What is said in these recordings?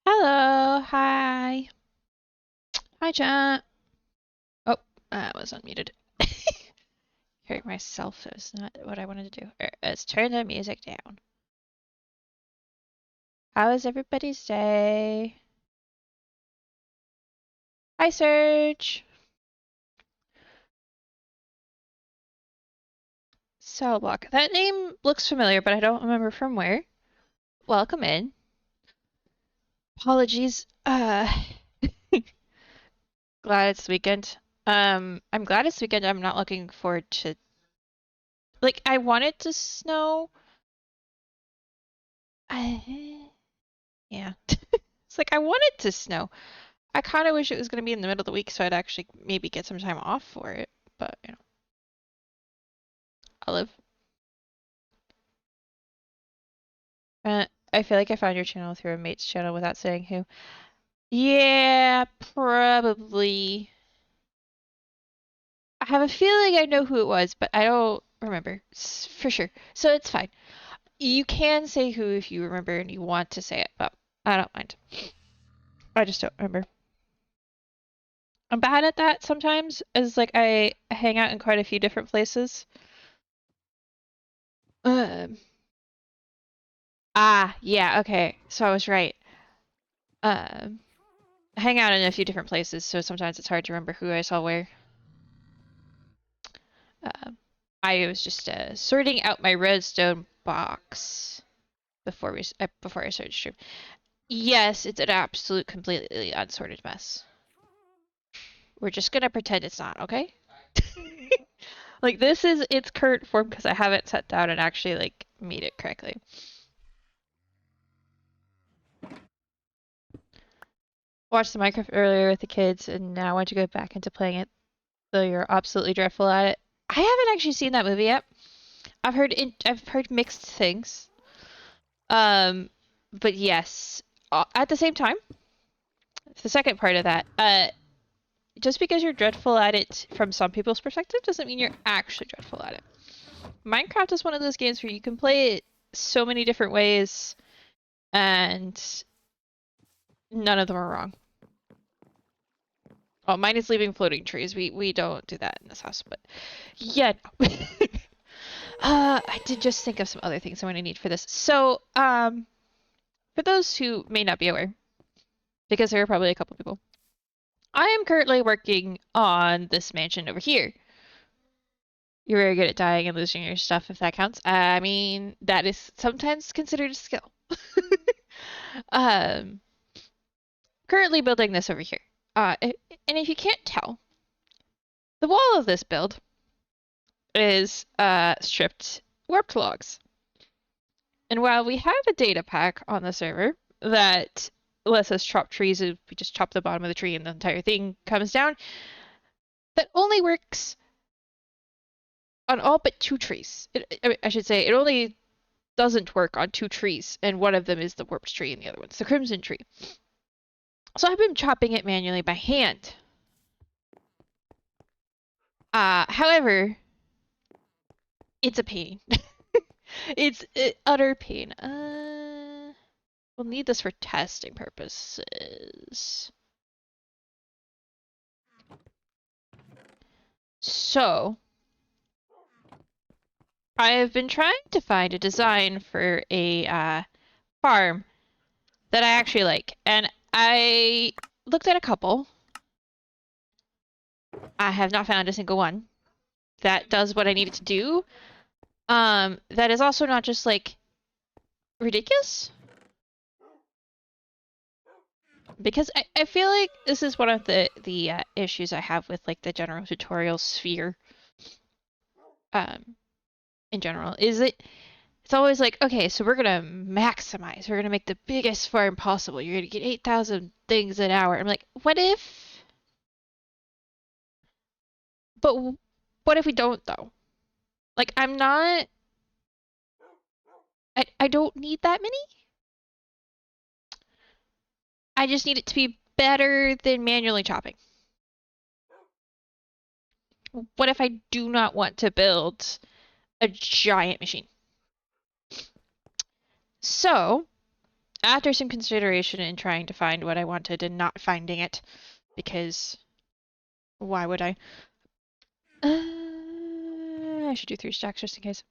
Hello, hi. Hi, chat. Oh, I was unmuted. Hearing myself is not what I wanted to do. Let's turn the music down. How was everybody's day? Hi, Serge. Cellblock. That name looks familiar, but I don't remember from where. Welcome in. Apologies. Glad it's weekend. I'm glad it's weekend. I'm not looking forward to I wanted to snow. Yeah. It's like I wanted to snow. I kind of wish it was going to be in the middle of the week so I'd actually maybe get some time off for it. But, I'll live. I feel like I found your channel through a mate's channel without saying who. Yeah, probably. I have a feeling I know who it was, but I don't remember for sure. So it's fine. You can say who if you remember and you want to say it, but I don't mind. I just don't remember. I'm bad at that sometimes, as I hang out in quite a few different places. Um, yeah, okay. So I was right. Um, hang out in a few different places, so sometimes it's hard to remember who I saw where. Um, I was just sorting out my redstone box before I started stream. Yes, it's an absolute completely unsorted mess. We're just gonna pretend it's not, okay? Like this is its current form because I haven't sat down and actually made it correctly. Watched the Minecraft earlier with the kids, and now I want to go back into playing it. Though you're absolutely dreadful at it. I haven't actually seen that movie yet. I've heard mixed things. Um, but yes, at the same time, the second part of that, just because you're dreadful at it from some people's perspective doesn't mean you're actually dreadful at it. Minecraft is one of those games where you can play it so many different ways, and none of them are wrong. Well, mine is leaving floating trees. We don't do that in this house, but yeah. No. I did just think of some other things I'm going to need for this. So, for those who may not be aware, because there are probably a couple people, I am currently working on this mansion over here. You're very good at dying and losing your stuff, if that counts. I mean, that is sometimes considered a skill. um, currently building this over here. And if you can't tell, the wall of this build is stripped warped logs. And while we have a data pack on the server that lets us chop trees, we just chop the bottom of the tree and the entire thing comes down, that only works on all but two trees. I should say, it only doesn't work on two trees, and one of them is the warped tree and the other one's the crimson tree. So I've been chopping it manually by hand. However, it's a pain. It's utter pain. We'll need this for testing purposes. So, I have been trying to find a design for a farm that I actually like, and I looked at a couple. I have not found a single one that does what I need it to do. That is also not just ridiculous, because I feel like this is one of the issues I have with the general tutorial sphere. Um, in general, is it's always okay, so we're gonna maximize. We're gonna make the biggest farm possible. You're gonna get 8,000 things an hour. I'm like, what if? But what if we don't though? I'm not. I don't need that many. I just need it to be better than manually chopping. What if I do not want to build a giant machine? So after some consideration in trying to find what I wanted and not finding it, because why would I? I should do 3 stacks just in case.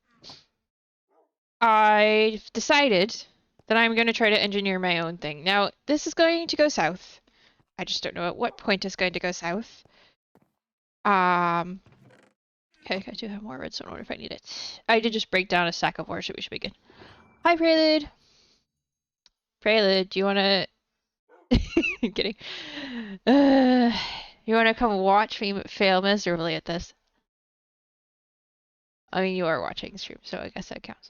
I've decided that I'm going to try to engineer my own thing. Now, this is going to go south. I just don't know at what point it's going to go south. Okay, I do have more redstone ore if I need it. I did just break down a stack of ore, so we should be good. Hi, Prelude. Prelude, do you want to... I'm kidding. You want to come watch me fail miserably at this? I mean, you are watching stream, so I guess that counts.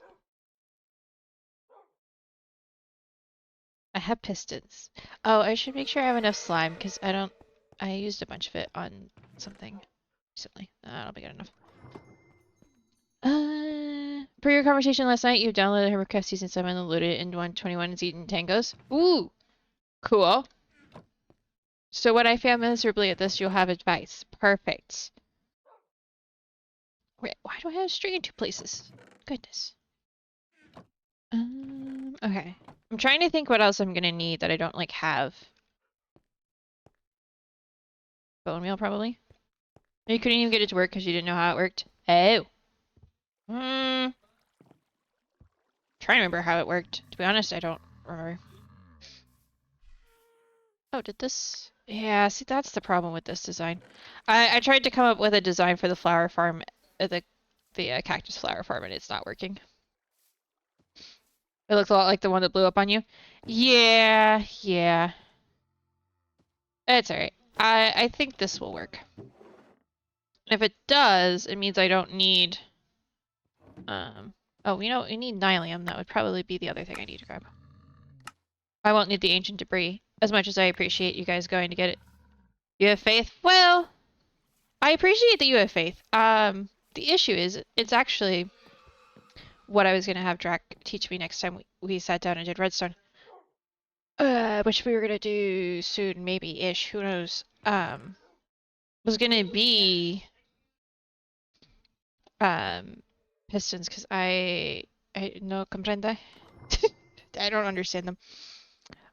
I have pistons. Oh, I should make sure I have enough slime, because I used a bunch of it on something recently. That'll be good enough. Per your conversation last night, you downloaded Hammercraft Season 7 and loaded it into 121 and eaten tangos. Ooh! Cool. So when I fail miserably at this, you'll have advice. Perfect. Wait, why do I have a string in 2 places? Goodness. Okay. I'm trying to think what else I'm gonna need that I don't, like, have. Bone meal, probably? You couldn't even get it to work because you didn't know how it worked? Oh. Trying to remember how it worked. To be honest, I don't remember. Oh, did this... Yeah, see, that's the problem with this design. I tried to come up with a design for the flower farm, the cactus flower farm, and it's not working. It looks a lot like the one that blew up on you. Yeah, yeah. It's alright. I think this will work. If it does, it means I don't need... Oh, you know, we need nylium. That would probably be the other thing I need to grab. I won't need the ancient debris, as much as I appreciate you guys going to get it. You have faith? Well, I appreciate that you have faith. The issue is, it's actually what I was going to have Drac teach me next time we sat down and did redstone. Which we were going to do soon, maybe-ish, who knows. Was going to be, pistons, because I no comprende. I don't understand them.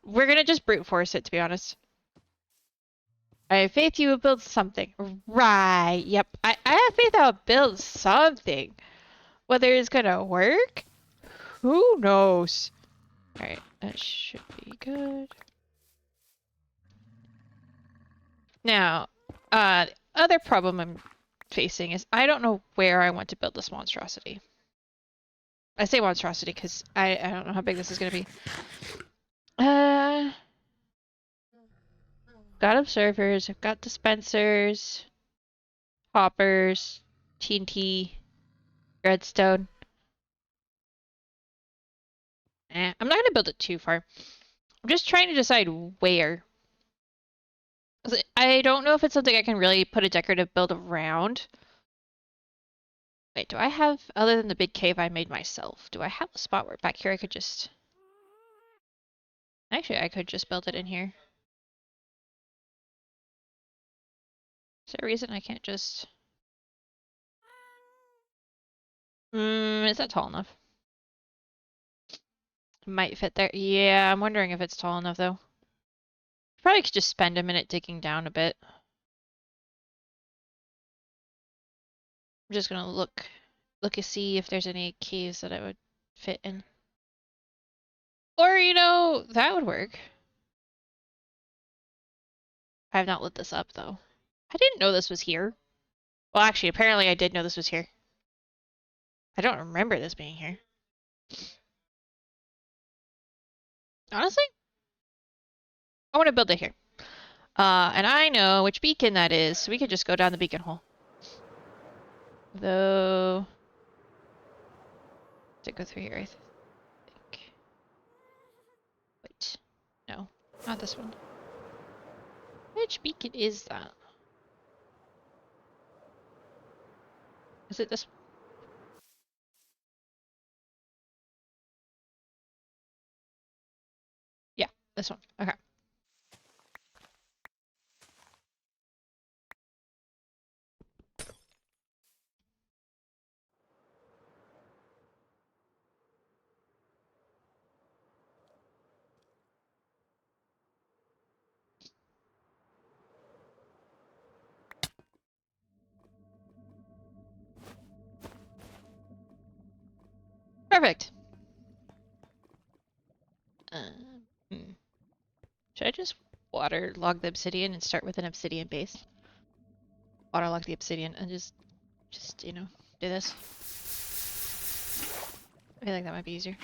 We're going to just brute force it, to be honest. I have faith you will build something. Right, yep. I have faith I'll build something. Whether it's gonna work? Who knows? Alright, that should be good. Now, the other problem I'm facing is I don't know where I want to build this monstrosity. I say monstrosity because I don't know how big this is gonna be. Got observers, I've got dispensers, hoppers, TNT, redstone. I'm not gonna build it too far. I'm just trying to decide where. I don't know if it's something I can really put a decorative build around. Wait, do I have, other than the big cave I made myself, do I have a spot where back here I could just... Actually, I could just build it in here. Is there a reason I can't just... is that tall enough? Might fit there. Yeah, I'm wondering if it's tall enough, though. Probably could just spend a minute digging down a bit. I'm just gonna look and see if there's any caves that I would fit in. Or, you know, that would work. I have not lit this up, though. I didn't know this was here. Well, actually, apparently I did know this was here. I don't remember this being here. Honestly, I want to build it here. And I know which beacon that is, so we could just go down the beacon hole. Though... Did it go through here, I think. Wait. No, not this one. Which beacon is that? Is it this one? Yeah, this one. Okay. Perfect. Hmm. Should I just waterlog the obsidian and start with an obsidian base? Waterlog the obsidian and just you know, do this. I feel like that might be easier.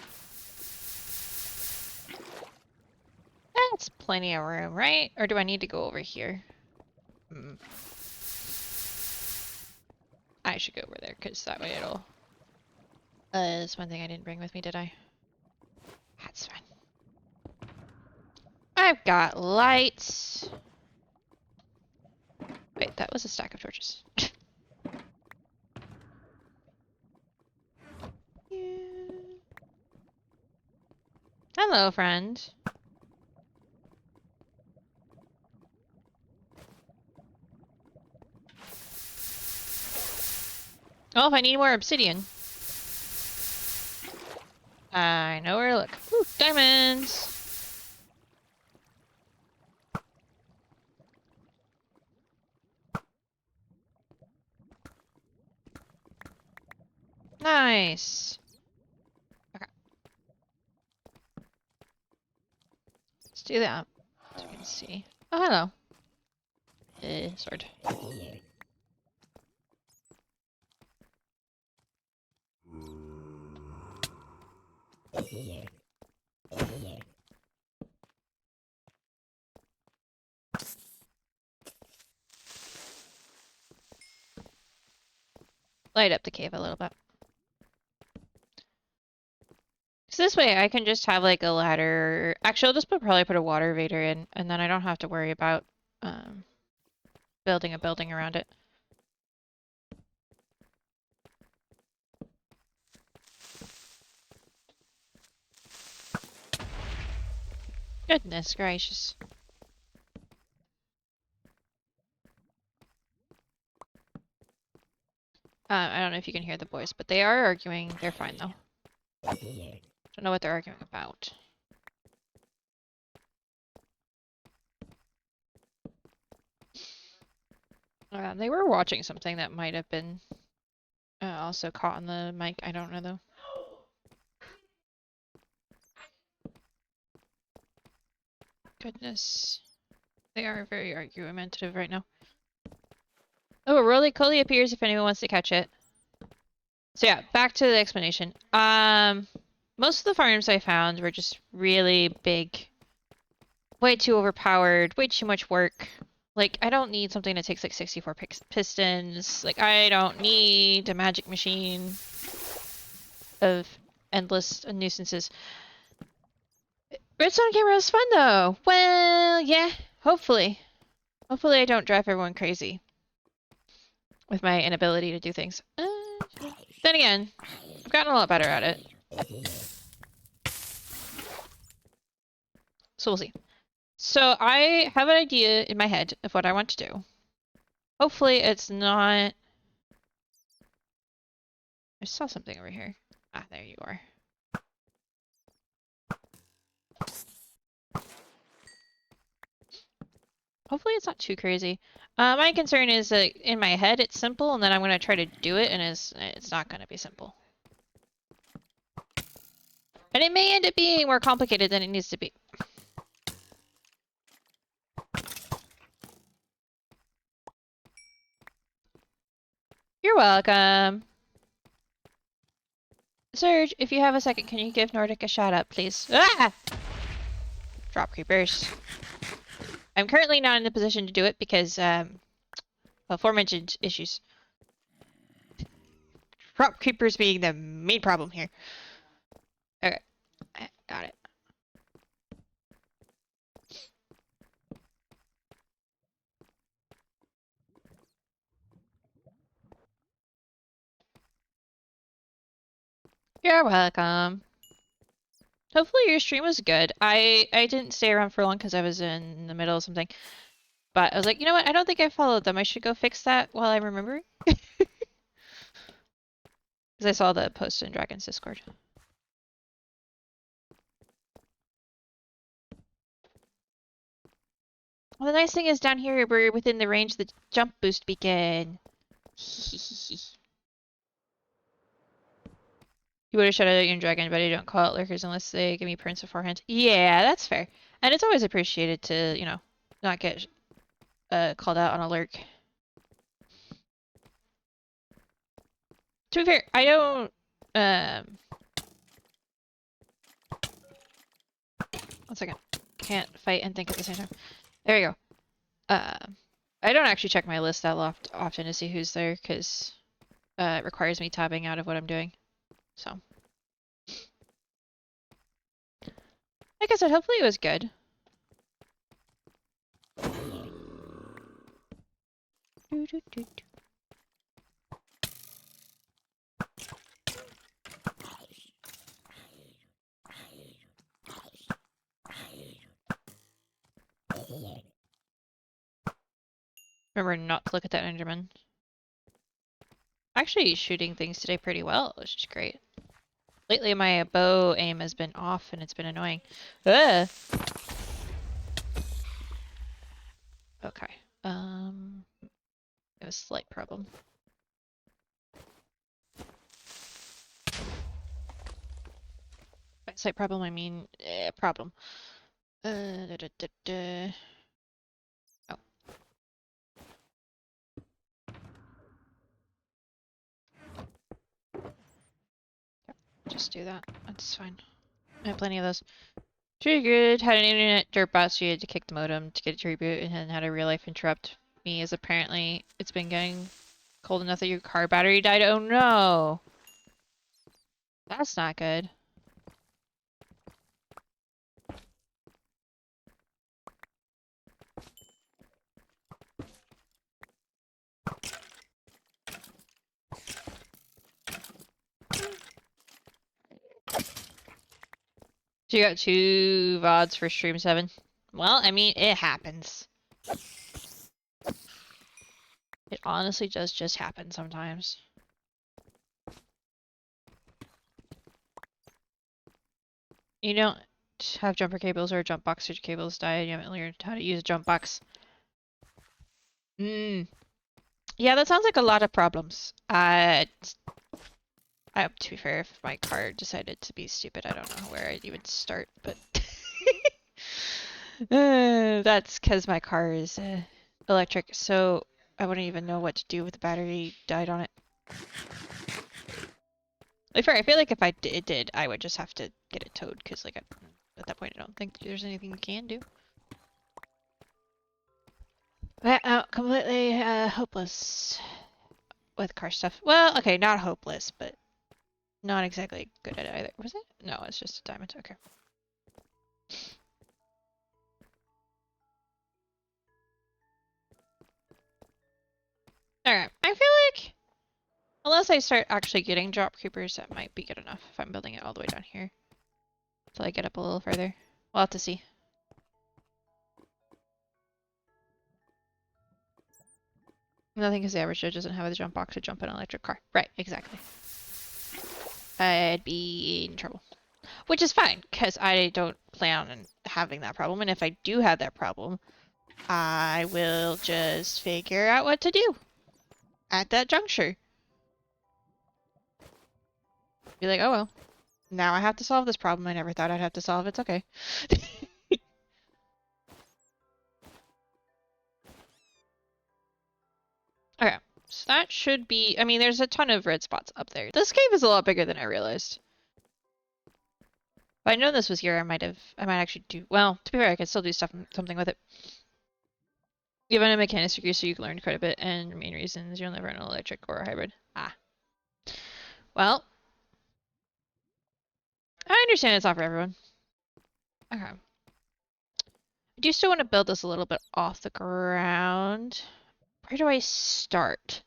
That's plenty of room, right? Or do I need to go over here? I should go over there, because that way it'll... that's one thing I didn't bring with me, did I? That's fine. I've got lights. Wait, that was a stack of torches. Yeah. Hello, friend. Well, if I need more obsidian, I know where to look. Ooh, diamonds! Nice! Okay. Let's do that. So we can see. Oh, hello. Sword. Light up the cave a little bit. So this way I can just have like a ladder. Actually, I'll just probably put a water vader in, and then I don't have to worry about building a building around it. Goodness gracious. I don't know if you can hear the boys, but they are arguing. They're fine though. Don't know what they're arguing about. They were watching something that might have been also caught on the mic. I don't know though. Goodness. They are very argumentative right now. Oh, a roly-poly appears if anyone wants to catch it. So yeah, back to the explanation. Most of the farms I found were just really big, way too overpowered, way too much work. Like, I don't need something that takes like 64 pistons. Like, I don't need a magic machine of endless nuisances. Redstone camera is fun though. Well, yeah, hopefully. Hopefully I don't drive everyone crazy with my inability to do things. Then again, I've gotten a lot better at it. So we'll see. So I have an idea in my head of what I want to do. Hopefully it's not... I saw something over here. Ah, there you are. Hopefully it's not too crazy. My concern is that in my head it's simple, and then I'm going to try to do it, and it's not going to be simple. And it may end up being more complicated than it needs to be. You're welcome. Serge, if you have a second, can you give Nordic a shout out, please? Ah! Drop creepers. I'm currently not in the position to do it because, aforementioned issues. Drop creepers being the main problem here. Okay, got it. You're welcome. Hopefully your stream was good. I didn't stay around for long because I was in the middle of something. But I was like, you know what? I don't think I followed them. I should go fix that while I remember. Because I saw the post in Dragon's Discord. Well, the nice thing is down here we're within the range of the jump boost beacon. You would have shouted out your dragon, but I don't call it lurkers unless they give me prints beforehand. Yeah, that's fair. And it's always appreciated to, you know, not get called out on a lurk. To be fair, I don't um 1 second. Can't fight and think at the same time. There you go. I don't actually check my list that often to see who's there because it requires me tabbing out of what I'm doing. So, like I said, hopefully it was good. Remember not to look at that Enderman. Actually shooting things today pretty well, which is great. Lately my bow aim has been off and it's been annoying. Ugh! Okay. It was a slight problem. By slight problem I mean problem. Da, da, da, da. Oh. Just do that. That's fine. I have plenty of those. Triggered. Had an internet dirt bus. You had to kick the modem to get it to reboot, and then had a real life interrupt me as apparently it's been getting cold enough that your car battery died. Oh no! That's not good. So you got 2 VODs for stream 7. Well, I mean, it happens. It honestly does just happen sometimes. You don't have jumper cables or jump box cables die and you haven't learned how to use a jump box. Yeah, that sounds like a lot of problems. To be fair, if my car decided to be stupid, I don't know where I'd even start, but that's because my car is electric, so I wouldn't even know what to do with the battery died on it. Like, fair, I feel like if it did, I would just have to get it towed, because like at that point I don't think there's anything you can do. Completely hopeless with car stuff. Well, okay, not hopeless, but not exactly good at it either. Was it? No, it's just a diamond. Okay. Alright, I feel like unless I start actually getting drop creepers, that might be good enough if I'm building it all the way down here. Until I get up a little further. We'll have to see. Nothing because the average Joe doesn't have a jump box to jump in an electric car. Right, exactly. I'd be in trouble. Which is fine, because I don't plan on having that problem, and if I do have that problem, I will just figure out what to do at that juncture. Be like, oh well, now I have to solve this problem. I never thought I'd have to solve it. It's okay. Okay, so that should be, I mean, there's a ton of red spots up there. This cave is a lot bigger than I realized. If I'd known this was here, I might actually do, well, to be fair, I could still do something with it. Given a mechanics degree, so you can learn quite a bit, and the main reason is you'll never run an electric or a hybrid. Ah. Well, I understand it's not for everyone. Okay. I do still want to build this a little bit off the ground. Where do I start?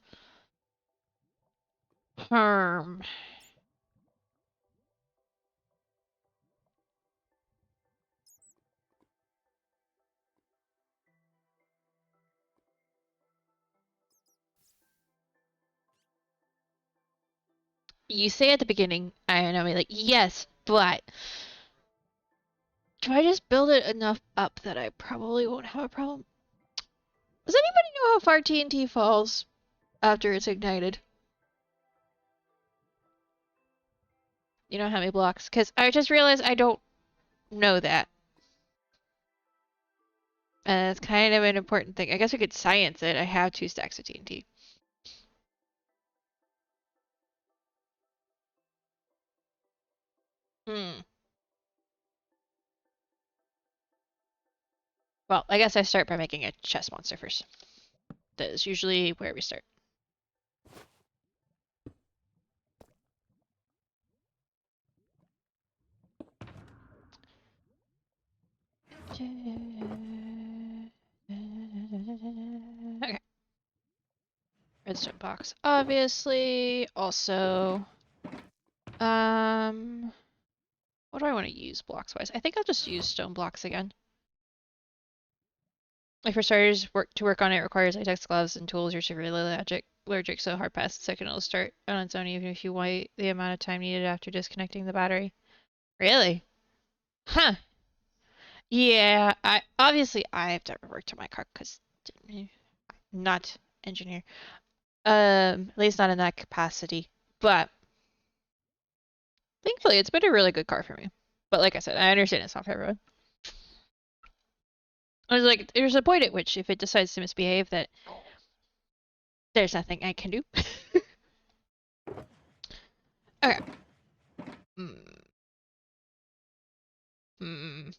You say at the beginning, I know, like, yes, but do I just build it enough up that I probably won't have a problem? Does anybody know how far TNT falls after it's ignited? You know how many blocks? Because I just realized I don't know that. And it's kind of an important thing. I guess we could science it. I have 2 stacks of TNT. Hmm. Well, I guess I start by making a chest monster first. That is usually where we start. Okay. Redstone box, obviously. Also, what do I want to use blocks wise? I think I'll just use stone blocks again. Like for starters, to work on it requires latex gloves and tools. You're severely allergic, so hard pass. Second, it'll start on its own even if you wait the amount of time needed after disconnecting the battery. Really? Huh. Yeah, I've never worked on my car because not engineer. At least not in that capacity. But thankfully, it's been a really good car for me. But like I said, I understand it's not for everyone. I was like, there's a point at which if it decides to misbehave, that there's nothing I can do. Okay. Mm, mm.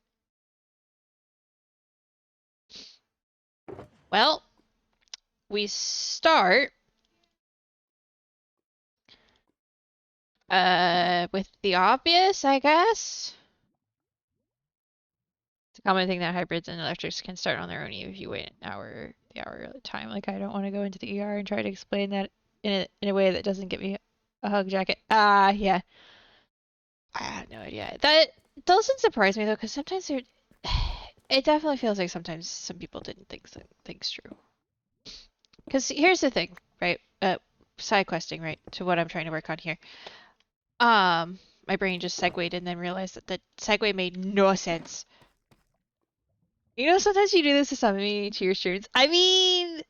Well, we start with the obvious, I guess. It's a common thing that hybrids and electrics can start on their own even if you wait an hour, the hour at a time. Like I don't want to go into the ER and try to explain that in a way that doesn't get me a hug jacket. Yeah. I have no idea. That doesn't surprise me though, because sometimes there, it definitely feels like sometimes some people didn't think things true. Because here's the thing, right? Side questing, right? To what I'm trying to work on here. My brain just segued and then realized that the segue made no sense. You know, sometimes you do this to somebody to your streams. I mean,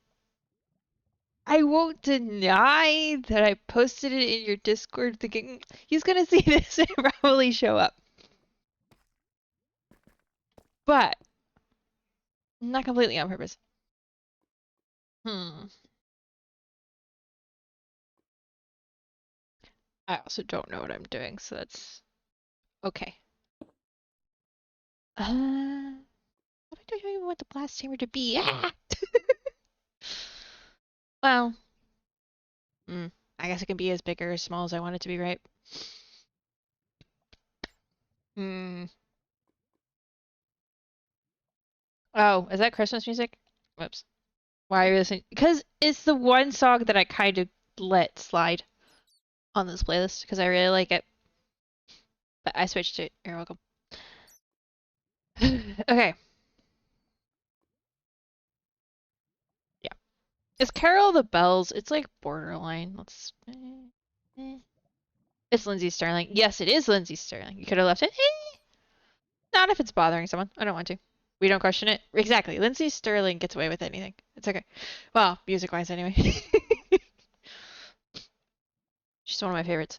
I won't deny that I posted it in your Discord thinking he's gonna see this and probably show up. But not completely on purpose. Hmm. I also don't know what I'm doing, so that's okay. What do I even want the blast chamber to be? Ah! Well, I guess it can be as big or as small as I want it to be, right? Hmm. Oh, is that Christmas music? Whoops. Why are you listening? Because it's the one song that I kind of let slide on this playlist because I really like it. But I switched it. You're welcome. Okay. Yeah. It's Carol the Bells. It's like borderline. Let's. It's Lindsay Sterling. Yes, it is Lindsay Sterling. You could have left it. Not if it's bothering someone. I don't want to. We don't question it. Exactly. Lindsay Sterling gets away with anything. It's okay. Well, music wise, anyway. She's one of my favorites.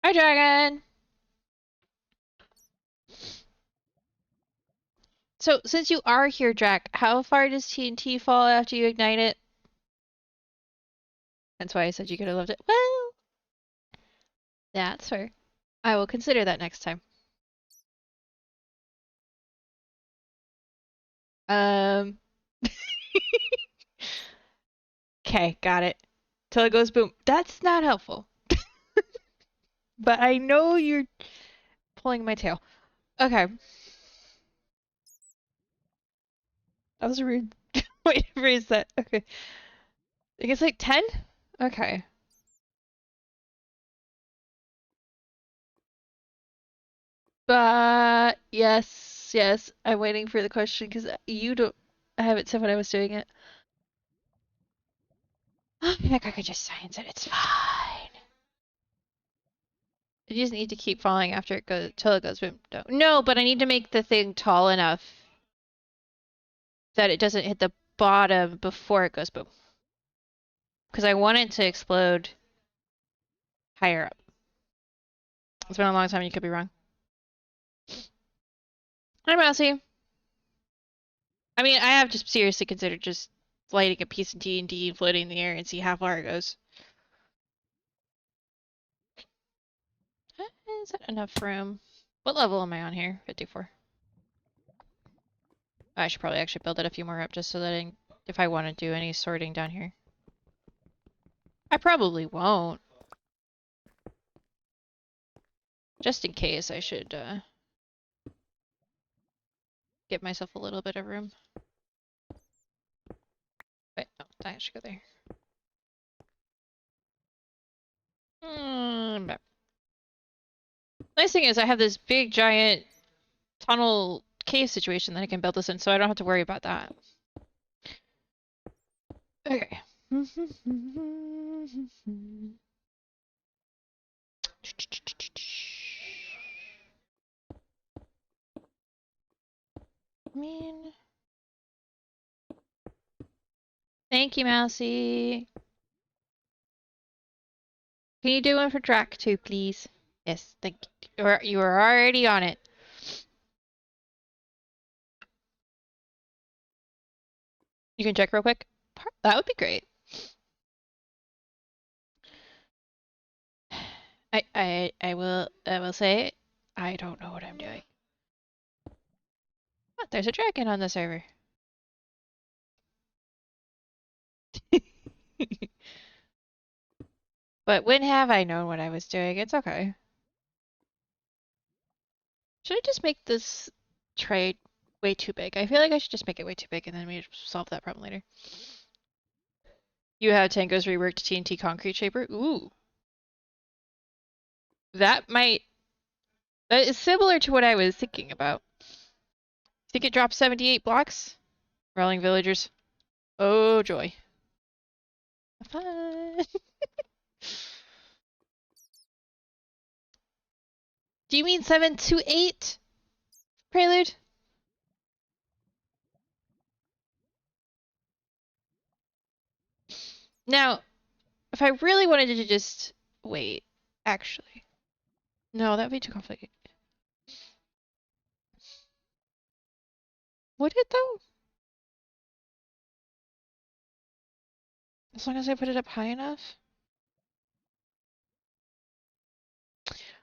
Hi, Dragon! So, since you are here, Drac, how far does TNT fall after you ignite it? That's why I said you could have loved it. Well, that's fair. I will consider that next time. Um. Okay, got it. Till it goes boom. That's not helpful. But I know you're pulling my tail. Okay. That was a rude way to phrase that. Okay. I guess like 10? Okay. But yes, yes. I'm waiting for the question because you don't. I haven't said when I was doing it. Heck, I could just science it. It's fine. You just need to keep falling after it goes till it goes boom. No, but I need to make the thing tall enough that it doesn't hit the bottom before it goes boom. Because I want it to explode higher up. It's been a long time, you could be wrong. Hi, Mousy. I mean, I have just seriously considered just lighting a piece of TNT and floating in the air and see how far it goes. Is that enough room? What level am I on here? 54. I should probably actually build it a few more up just so that if I want to do any sorting down here. I probably won't. Just in case, I should give myself a little bit of room. Wait, no, that should go there. Nice thing is I have this big giant tunnel cave situation that I can build this in, so I don't have to worry about that. Okay. I mean, thank you, Mousy. Can you do one for Drac too, please? Yes, thank you. You were already on it. You can check real quick. That would be great. I will say I don't know what I'm doing. Oh, there's a dragon on the server. But when have I known what I was doing? It's okay. Should I just make this tray way too big? I feel like I should just make it way too big and then we solve that problem later. You have Tango's reworked TNT concrete shaper? Ooh. That is similar to what I was thinking about. Think it drops 78 blocks? Rolling villagers. Oh joy. Fun. Do you mean 728? Prelude? Now, if I really wanted to just wait, actually. No, that'd be too complicated. Would it though? As long as I put it up high enough?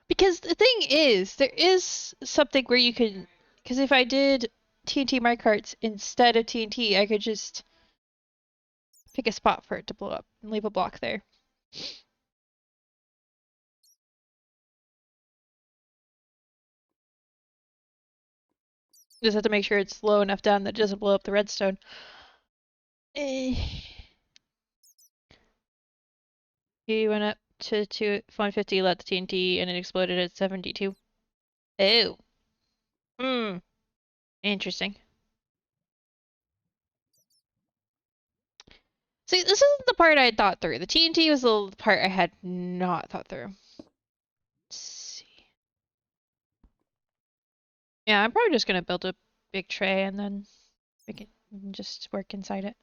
Because the thing is, there is something where you can, because if I did TNT minecarts instead of TNT, I could just pick a spot for it to blow up and leave a block there. Just have to make sure it's low enough down that it doesn't blow up the redstone. He went up to 150, let the TNT, and it exploded at 72. Oh. Hmm. Interesting. See, this isn't the part I had thought through. The TNT was the part I had not thought through. Let's see. Yeah, I'm probably just gonna build a big tray and then we can just work inside it.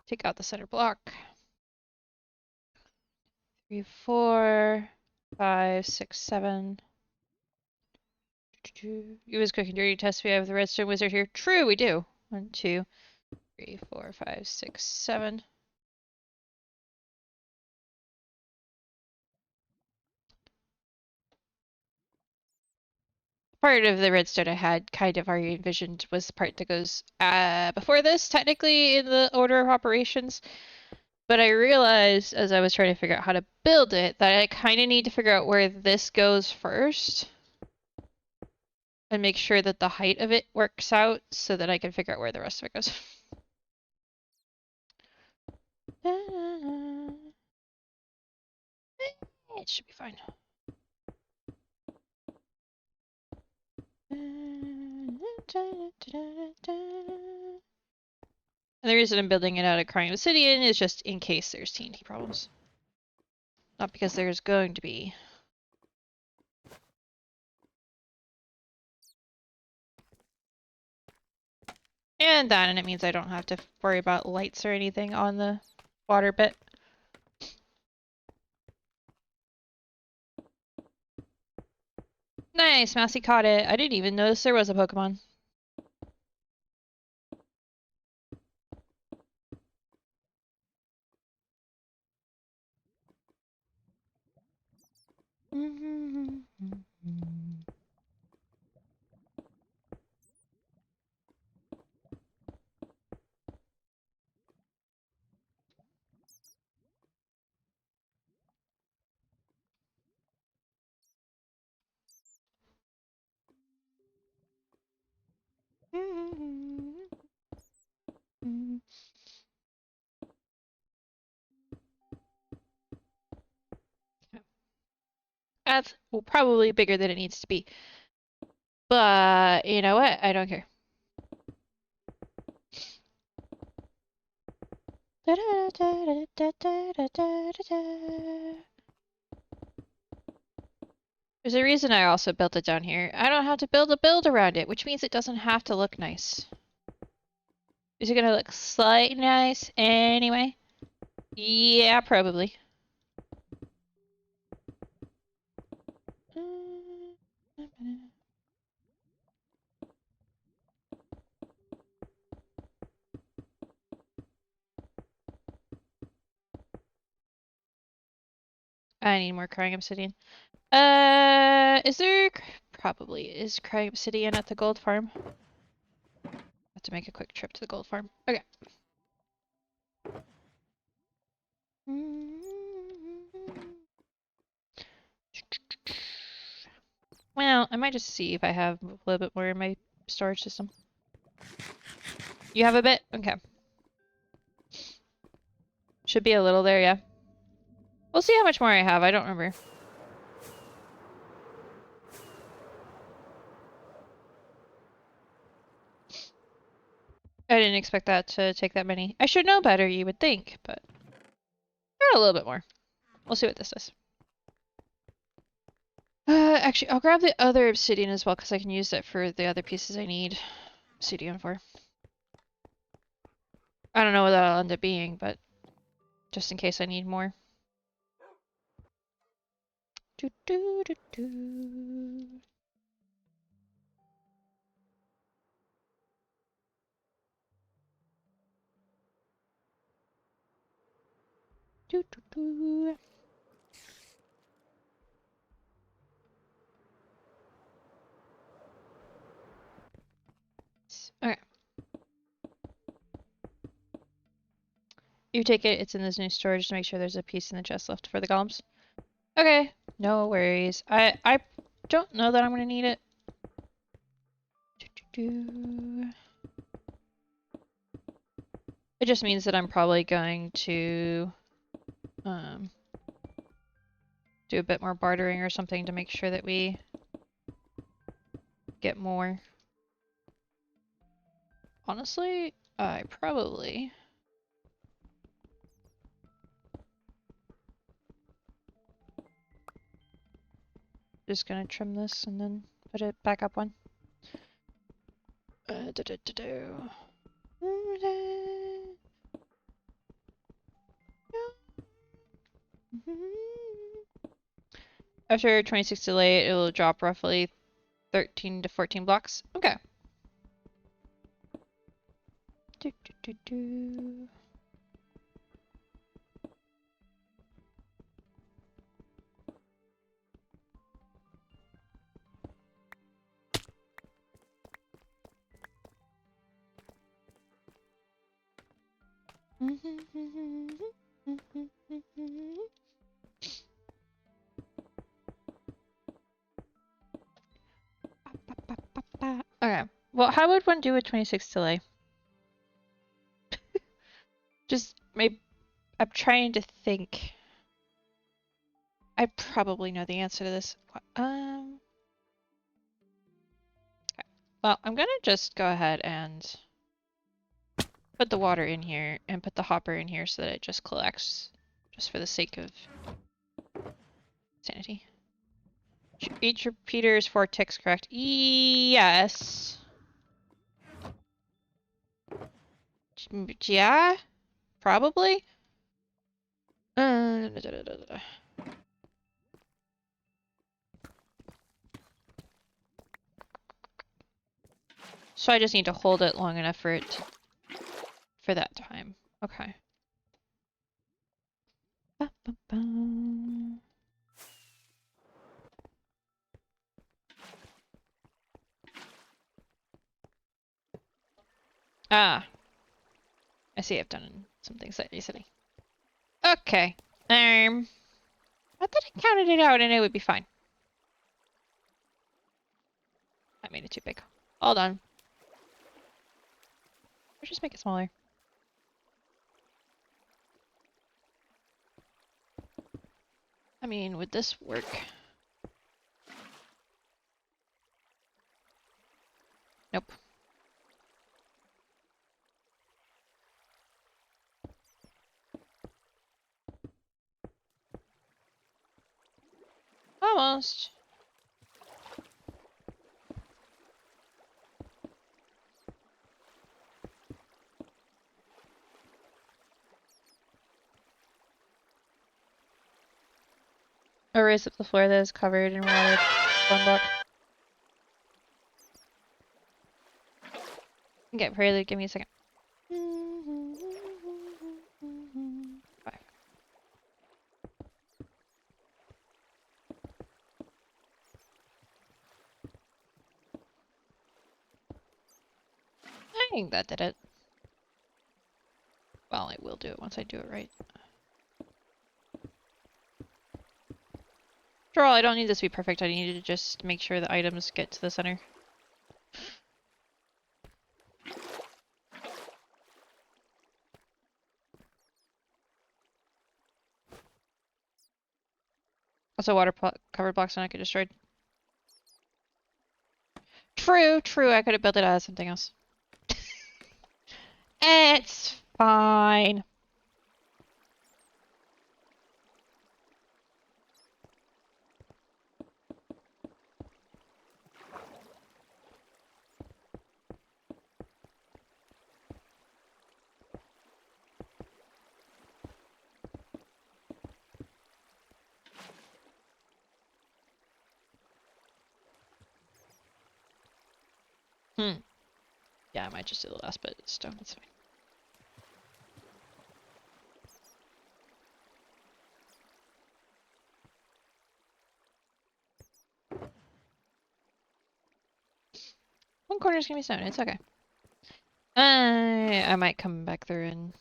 Take out the center block. 3, 4, 5, 6, 7. You was cooking dirty test. We have the redstone wizard here. True, we do. 1, 2, 3, 4, 5, 6, 7. Part of the redstone I had kind of already envisioned was the part that goes before this, technically in the order of operations. But I realized as I was trying to figure out how to build it that I kind of need to figure out where this goes first and make sure that the height of it works out so that I can figure out where the rest of it goes. It should be fine. And the reason I'm building it out of crying obsidian is just in case there's TNT problems. Not because there's going to be. And it means I don't have to worry about lights or anything on the water bit. Nice, Mousy caught it. I didn't even notice there was a Pokemon. That's probably bigger than it needs to be. But you know what? I don't care. There's a reason I also built it down here. I don't have to build a build around it, which means it doesn't have to look nice. Is it gonna look slightly nice anyway? Yeah, probably. I need more crying obsidian. Is there probably is crying obsidian at the gold farm? I have to make a quick trip to the gold farm. Okay. Well, I might just see if I have a little bit more in my storage system. You have a bit? Okay. Should be a little there, yeah. We'll see how much more I have. I don't remember. I didn't expect that to take that many. I should know better, you would think, but got a little bit more. We'll see what this does. Actually, I'll grab the other obsidian as well, because I can use that for the other pieces I need obsidian for. I don't know what that'll end up being, but just in case I need more. Do do do do. Do do do. Okay. You take it, it's in this new storage to make sure there's a piece in the chest left for the golems. Okay, no worries. I don't know that I'm gonna need it. It just means that I'm probably going to do a bit more bartering or something to make sure that we get more. Honestly, I probably just gonna trim this and then put it back up one. After 26 delay, it will drop roughly 13 to 14 blocks. Okay. Do, do, do, do. Okay. Well, how would one do a 26 delay? Just maybe I'm trying to think. I probably know the answer to this. Well, I'm gonna just go ahead and put the water in here and put the hopper in here so that it just collects, just for the sake of sanity. Each repeater is 4 ticks, correct? Yes. Yeah, probably. Da, da, da, da, da. So I just need to hold it long enough for it for that time. Okay. Ba, ba, ba. Ah, I see I've done some things that recently. Okay. I thought I counted it out and it would be fine. I made it too big. All done. Or just make it smaller. I mean, would this work? Nope. Almost. Or raise up the floor that is covered in water. One block. Okay, Prelude, give me a second. 5. I think that did it. Well, I will do it once I do it right. After all, I don't need this to be perfect. I need to just make sure the items get to the center. Also, water covered blocks are not get destroyed. True, true. I could have built it as something else. It's fine. Yeah, I might just do the last bit of stone. That's fine. One corner's gonna be stone. It's okay. I might come back through and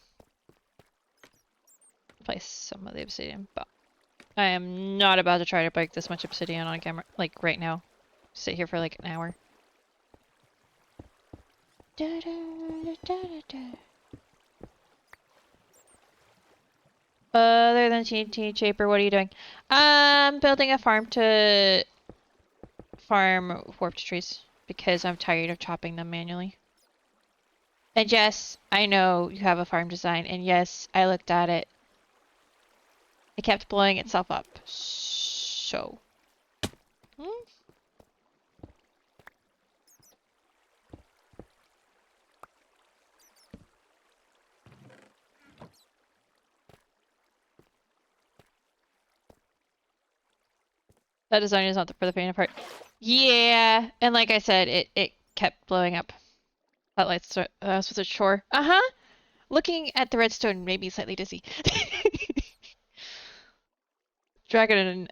place some of the obsidian, but I am not about to try to break this much obsidian on camera, like right now. Sit here for like an hour. Da, da, da, da. Other than TNT Chaper, what are you doing? Building a farm to farm warped trees because I'm tired of chopping them manually. And yes, I know you have a farm design, and yes, I looked at it. It kept blowing itself up. So. Hmm? That design is not for the faint of heart. Yeah, and like I said, it kept blowing up. That lights was a chore. Uh-huh. Looking at the redstone made me slightly dizzy. Dragon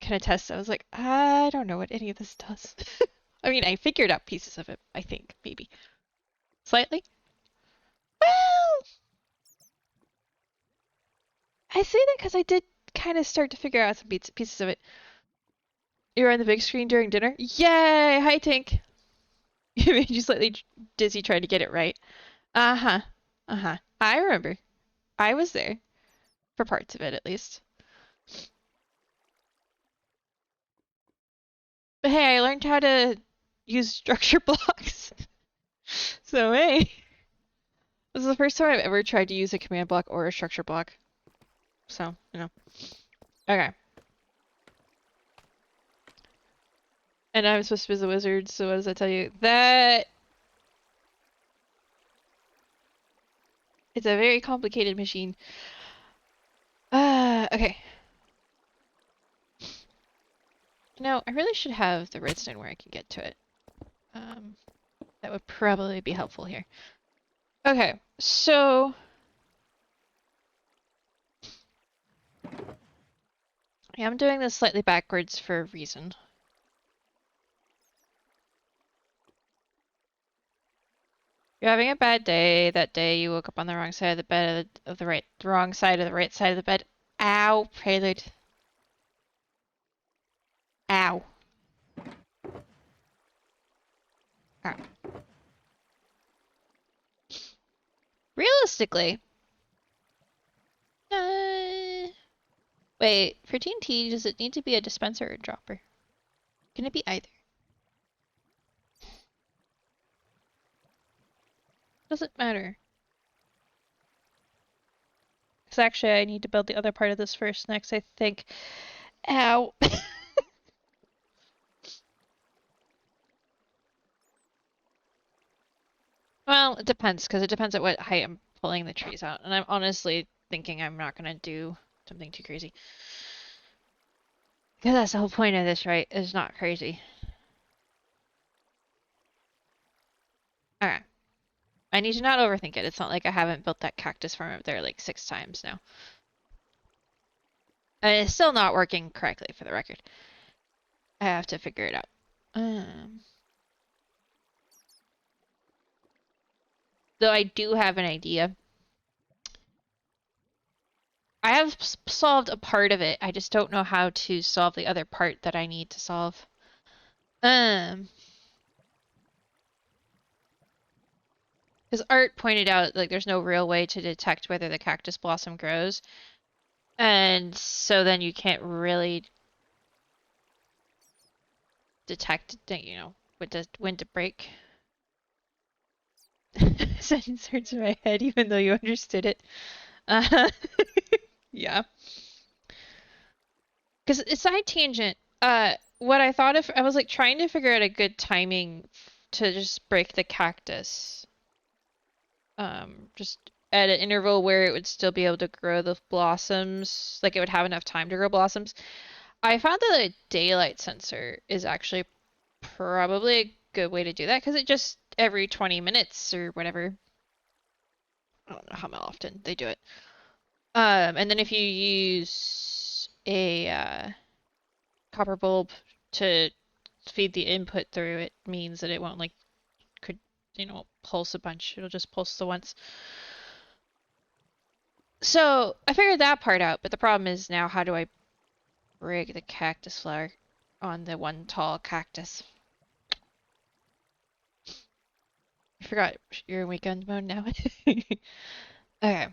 can attest. I was like, I don't know what any of this does. I mean, I figured out pieces of it, I think, maybe. Slightly? Well, I say that because I did kind of start to figure out some pieces of it. You were on the big screen during dinner? Yay! Hi, Tink! It made you slightly dizzy trying to get it right. Uh-huh. Uh-huh. I remember. I was there. For parts of it, at least. But hey, I learned how to use structure blocks. So, hey. This is the first time I've ever tried to use a command block or a structure block. So, you know. Okay. And I'm supposed to be the wizard, so what does that tell you? That it's a very complicated machine. Okay. No, I really should have the redstone where I can get to it. That would probably be helpful here. Okay, so yeah, I'm doing this slightly backwards for a reason. You're having a bad day. That day you woke up on the wrong side of the bed of the wrong side of the right side of the bed. Ow, Prelude. Ow. Ow. Realistically, wait, for TNT, does it need to be a dispenser or a dropper? Can it be either? Doesn't matter. Because actually, I need to build the other part of this first next, I think. Ow. Well, it depends, because it depends at what height I'm pulling the trees out. And I'm honestly thinking I'm not going to do something too crazy. Because that's the whole point of this, right? Is not crazy. Alright. I need to not overthink it. It's not like I haven't built that cactus farm up there like 6 times now. And it's still not working correctly, for the record. I have to figure it out. Though I do have an idea. I have solved a part of it. I just don't know how to solve the other part that I need to solve. Because Art pointed out, like, there's no real way to detect whether the cactus blossom grows. And so then you can't really detect, you know, when to break. Sentence hurts in my head, even though you understood it. Uh, yeah. Because it's side tangent. What I thought of, I was like trying to figure out a good timing to just break the cactus. Just at an interval where it would still be able to grow the blossoms, like it would have enough time to grow blossoms. I found that a daylight sensor is actually probably a good way to do that because it just every 20 minutes or whatever. I don't know how often they do it. And then if you use a copper bulb to feed the input through, it means that it won't like could pulse a bunch. It'll just pulse the once. So I figured that part out, but the problem is now how do I rig the cactus flower on the one tall cactus? I forgot you're in weekend mode now. Okay.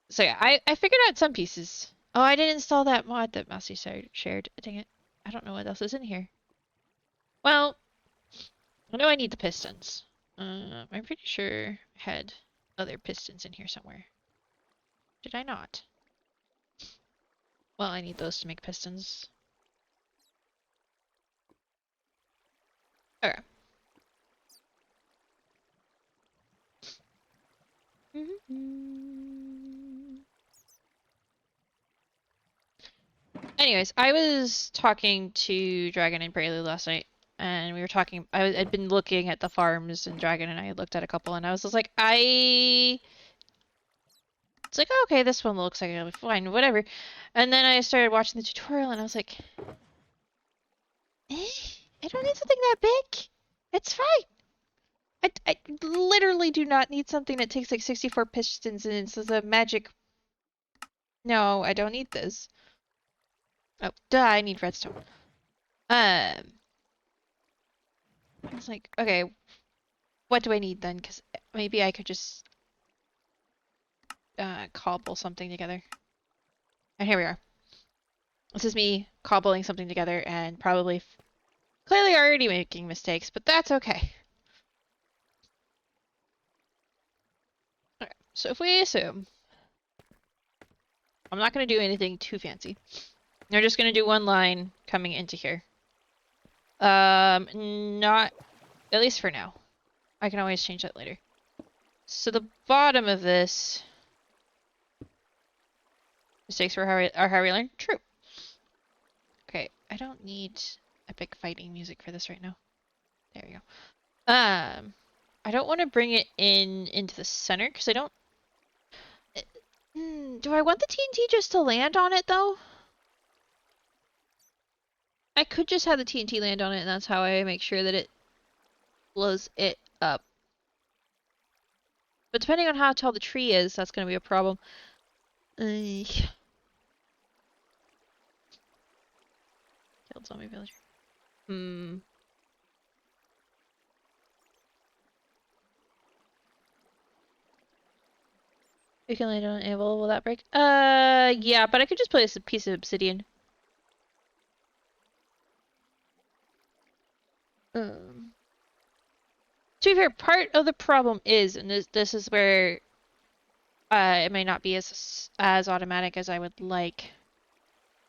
So yeah, I figured out some pieces. Oh, I didn't install that mod that Mousy shared. Dang it. I don't know what else is in here. Well, I know I need the pistons. I'm pretty sure I had other pistons in here somewhere. Did I not? Well, I need those to make pistons. Okay. Anyways, I was talking to Dragon and Prelude last night, and we were talking. I'd been looking at the farms, and Dragon and I had looked at a couple, and I was just like, It's like, oh, okay, this one looks like it'll be fine, whatever. And then I started watching the tutorial, and I was like, I don't need something that big. It's fine. I literally do not need something that takes like 64 pistons and it's a magic. No, I don't need this. Oh, duh, I need redstone. I was like, okay, what do I need then? Because maybe I could just cobble something together. And here we are. This is me cobbling something together and probably clearly already making mistakes, but that's okay. Alright, so if we assume I'm not going to do anything too fancy. They're just going to do one line coming into here. Not, at least for now. I can always change that later. So the bottom of this Mistakes are how we learn. True. Okay, I don't need epic fighting music for this right now. There we go. I don't want to bring it into the center because I don't. Do I want the TNT just to land on it though? I could just have the TNT land on it, and that's how I make sure that it blows it up. But depending on how tall the tree is, that's going to be a problem. Killed zombie villager. You can land on an anvil. Will that break? Yeah, but I could just place a piece of obsidian. To be fair, part of the problem is, and this is where it may not be as automatic as I would like,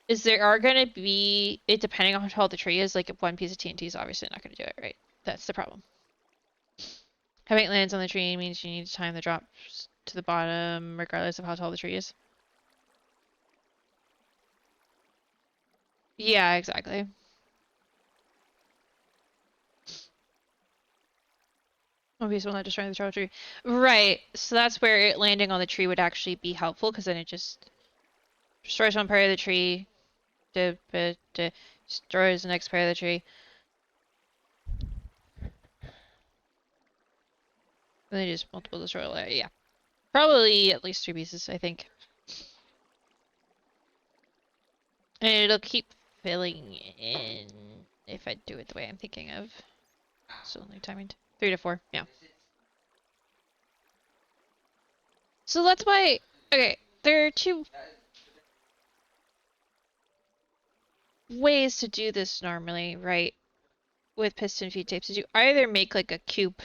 is there are gonna be it depending on how tall the tree is. Like one piece of TNT is obviously not gonna do it, right? That's the problem. Having it lands on the tree means you need to time the drops to the bottom, regardless of how tall the tree is. Yeah, exactly. One piece will not destroy the tall tree. Right. So that's where it landing on the tree would actually be helpful, because then it just destroys one part of the tree, destroys the next part of the tree. And then just multiple destroy. Yeah. Probably at least 2 pieces, I think. And it'll keep filling in if I do it the way I'm thinking of. So only timing 3 to 4, yeah. So that's why, okay, there are 2 ways to do this normally, right? With piston feed tapes, is you either make like a cube,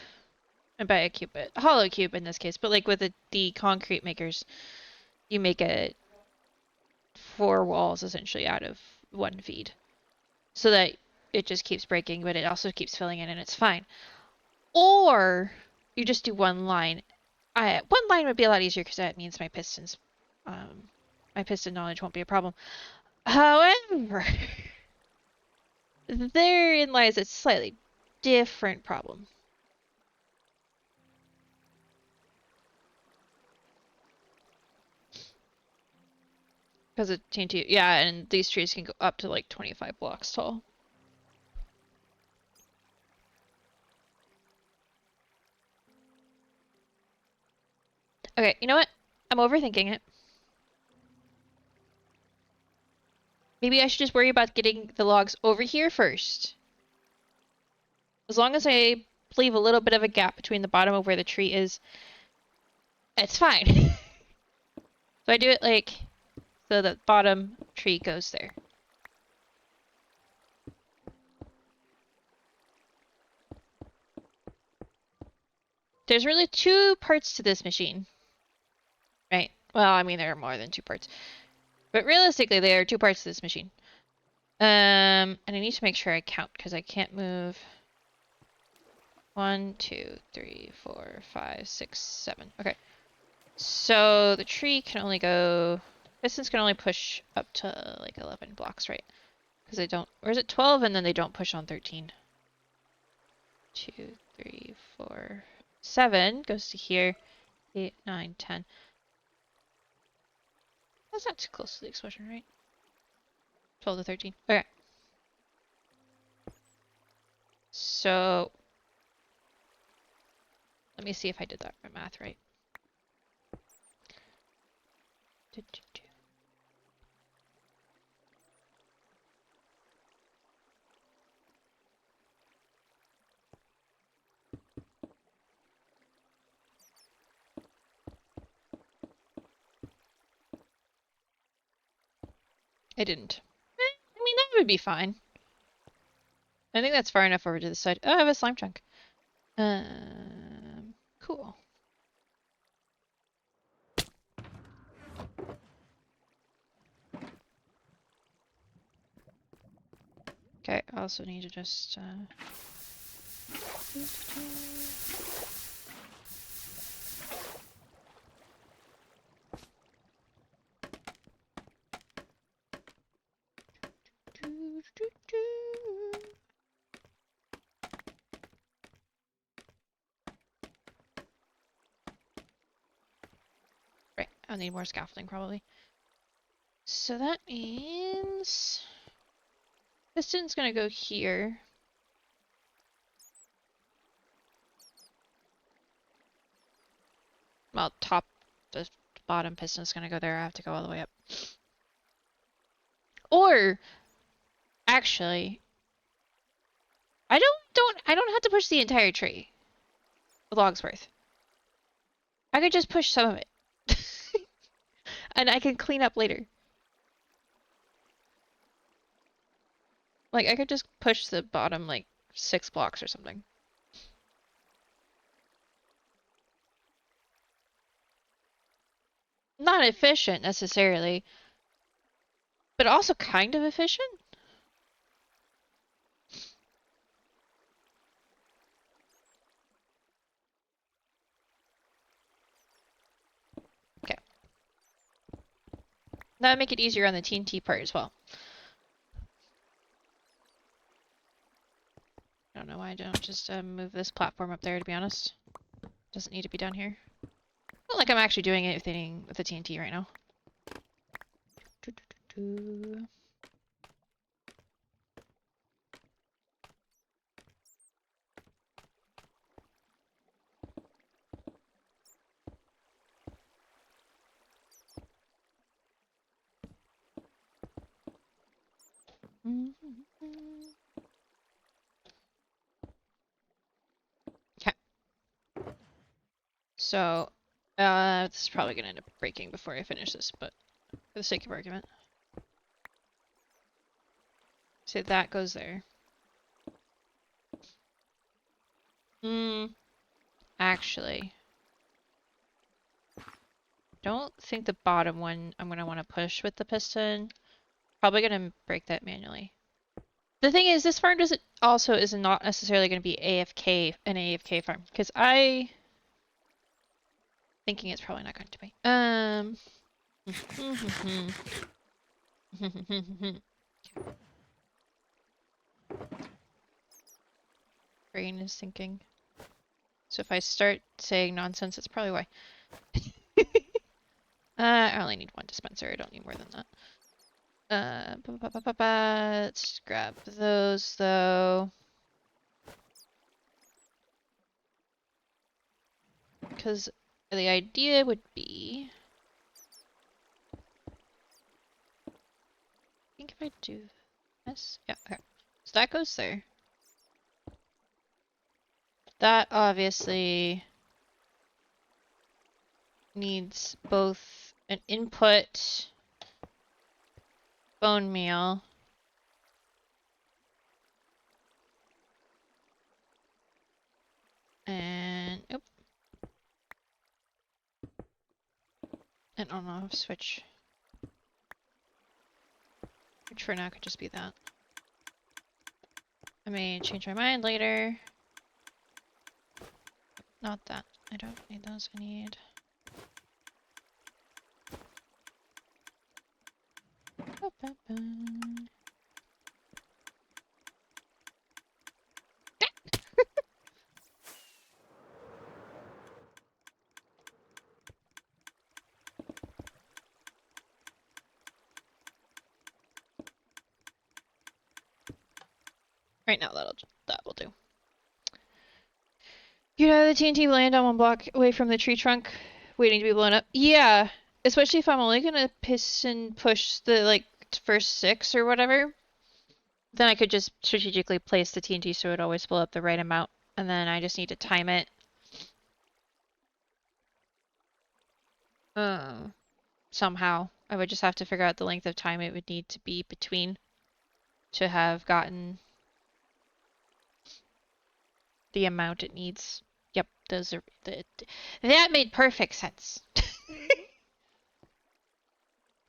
and by a cube, a hollow cube in this case, but like with the concrete makers, you make 4 walls essentially out of 1 feed. So that it just keeps breaking, but it also keeps filling in and it's fine. Or you just do 1 line. 1 line would be a lot easier because that means my piston knowledge won't be a problem. However, therein lies a slightly different problem. Because of TNT, yeah, and these trees can go up to like 25 blocks tall. Okay, you know what? I'm overthinking it. Maybe I should just worry about getting the logs over here first. As long as I leave a little bit of a gap between the bottom of where the tree is, it's fine. So I do it like, so the bottom tree goes there. There's really 2 parts to this machine. Right? Well, I mean, there are more than 2 parts. But realistically, there are 2 parts to this machine. And I need to make sure I count, because I can't move 1, 2, 3, 4, 5, 6, 7. Okay. So the tree can only go... Pistons can only push up to like 11 blocks, right? Because they don't... Or is it 12 and then they don't push on 13? 2, 3, 4, 7 goes to here. 8, 9, 10. That's not too close to the explosion, right? 12 to 13. Okay. So... Let me see if I did that math right. I didn't. I mean, that would be fine. I think that's far enough over to the side. Oh, I have a slime chunk. Cool. Okay, I also need to just, Right, I'll need more scaffolding probably. So that means piston's gonna go here. Well, the bottom piston's gonna go there. I have to go all the way up. Or actually, I don't have to push the entire tree. A log's worth. I could just push some of it. And I can clean up later. Like, I could just push the bottom, like, 6 blocks or something. Not efficient, necessarily. But also kind of efficient? Okay. That would make it easier on the TNT part as well. I don't know why I don't just move this platform up there, to be honest. Doesn't need to be down here. Not like I'm actually doing anything with the TNT right now. Okay. So, this is probably gonna end up breaking before I finish this, but for the sake of argument. So that goes there. Actually, don't think the bottom one I'm gonna want to push with the piston. Probably gonna break that manually. The thing is, this farm is not necessarily gonna be an AFK farm, because thinking it's probably not going to be. Brain is thinking. So if I start saying nonsense, it's probably why. I only need one dispenser. I don't need more than that. Let's grab those though. Because the idea would be, I think if I do this, yeah, okay. So that goes there. That obviously needs both an input bone meal and and on-off switch. Which for now could just be that. I may change my mind later. Not that. I don't need those. I need... Right now, that will do. You know, the TNT will land on 1 block away from the tree trunk, waiting to be blown up. Yeah, especially if I'm only gonna piston push the, like, first 6 or whatever. Then I could just strategically place the TNT so it always blow up the right amount, and then I just need to time it. Somehow. I would just have to figure out the length of time it would need to be between to have gotten the amount it needs. Yep, those are that made perfect sense.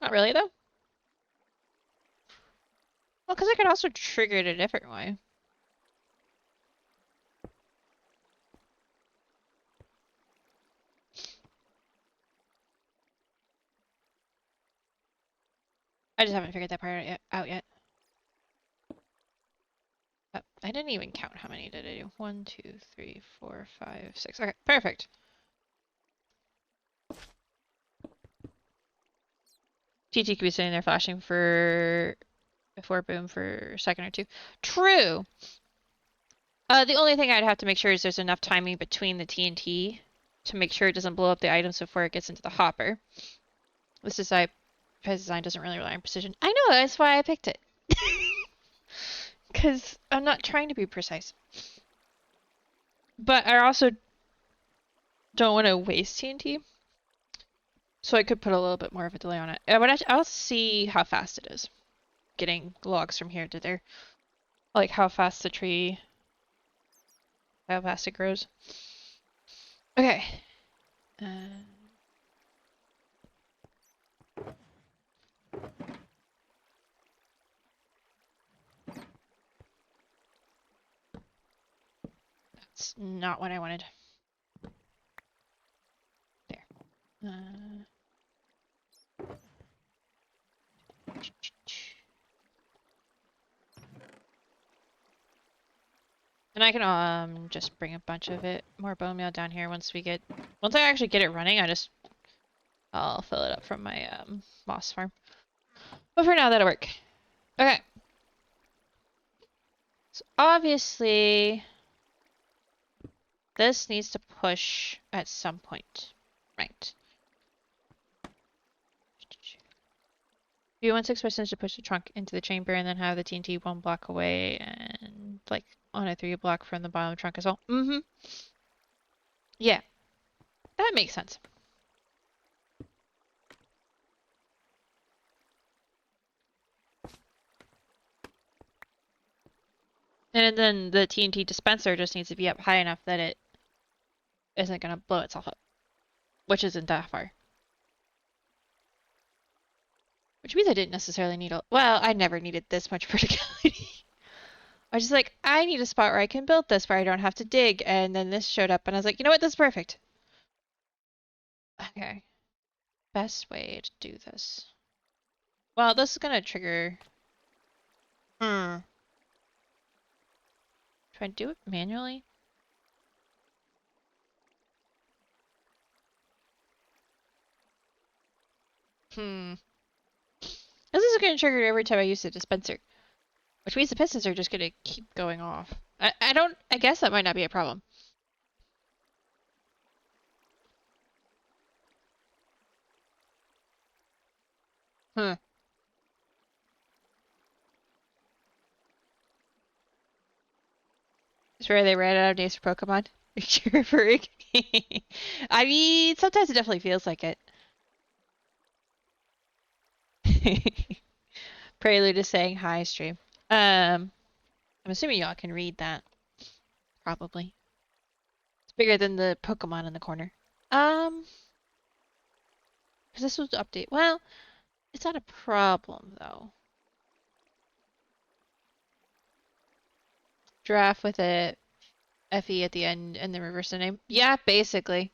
Not really though. Well, because I could also trigger it a different way. I just haven't figured that part out yet. I didn't even count how many did I do. 1, 2, 3, 4, 5, 6. Okay, perfect. TT could be sitting there flashing for before boom for a second or two. True. The only thing I'd have to make sure is there's enough timing between the TNT to make sure it doesn't blow up the items before it gets into the hopper. This design doesn't really rely on precision. I know, that's why I picked it. Because I'm not trying to be precise. But I also don't want to waste TNT. So I could put a little bit more of a delay on it. I'll see how fast it is. Getting logs from here to there. Like how fast the tree, how fast it grows. Okay. That's not what I wanted. There. And I can just bring a bunch of more bone meal down here once I actually get it running, I'll fill it up from my moss farm. But for now that'll work. Okay. So obviously this needs to push at some point. Right. You want 6 percent to push the trunk into the chamber and then have the TNT 1 block away and like on a 3 block from the bottom of the trunk as well. Mm-hmm. Yeah. That makes sense. And then the TNT dispenser just needs to be up high enough that it isn't going to blow itself up. Which isn't that far. Which means I didn't necessarily need well, I never needed this much verticality. I was just like, I need a spot where I can build this where I don't have to dig. And then this showed up and I was like, you know what? This is perfect. Okay. Best way to do this. Well, this is gonna trigger. Hmm. Should I do it manually? Hmm. This is gonna trigger every time I use the dispenser. Which means the pistons are just gonna keep going off. I guess that might not be a problem. Huh. It's where they ran out of names for Pokemon. Chirping. I mean, sometimes it definitely feels like it. Prelude is saying hi, stream. I'm assuming y'all can read that. Probably. It's bigger than the Pokemon in the corner. Because this was update. Well, it's not a problem though. Giraffe with a FE at the end and the reverse the name. Yeah, basically.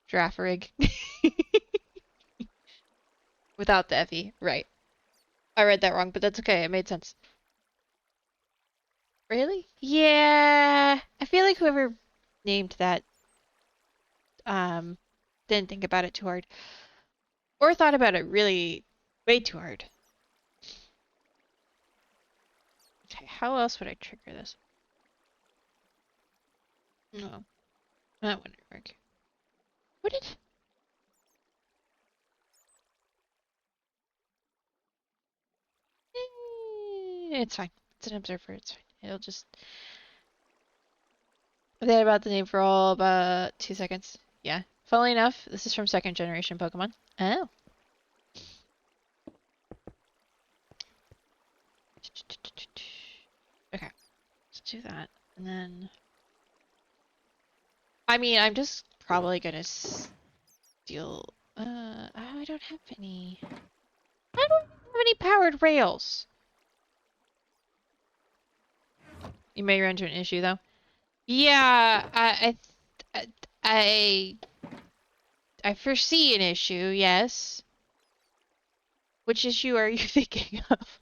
Giraffe rig. Without the FE. Right. I read that wrong, but that's okay. It made sense. Really? Yeah. I feel like whoever named that didn't think about it too hard. Or thought about it really way too hard. Okay, how else would I trigger this? No. That wouldn't work. Would it? It's fine. It's an observer. It's fine. It'll just... I forgot about the name for all about 2 seconds. Yeah. Funnily enough, this is from 2nd generation Pokemon. Oh. Okay. Let's do that. And then... I mean, I'm just probably gonna steal... I don't have any... I don't have any powered rails. You may run into an issue, though. Yeah, I foresee an issue, yes. Which issue are you thinking of?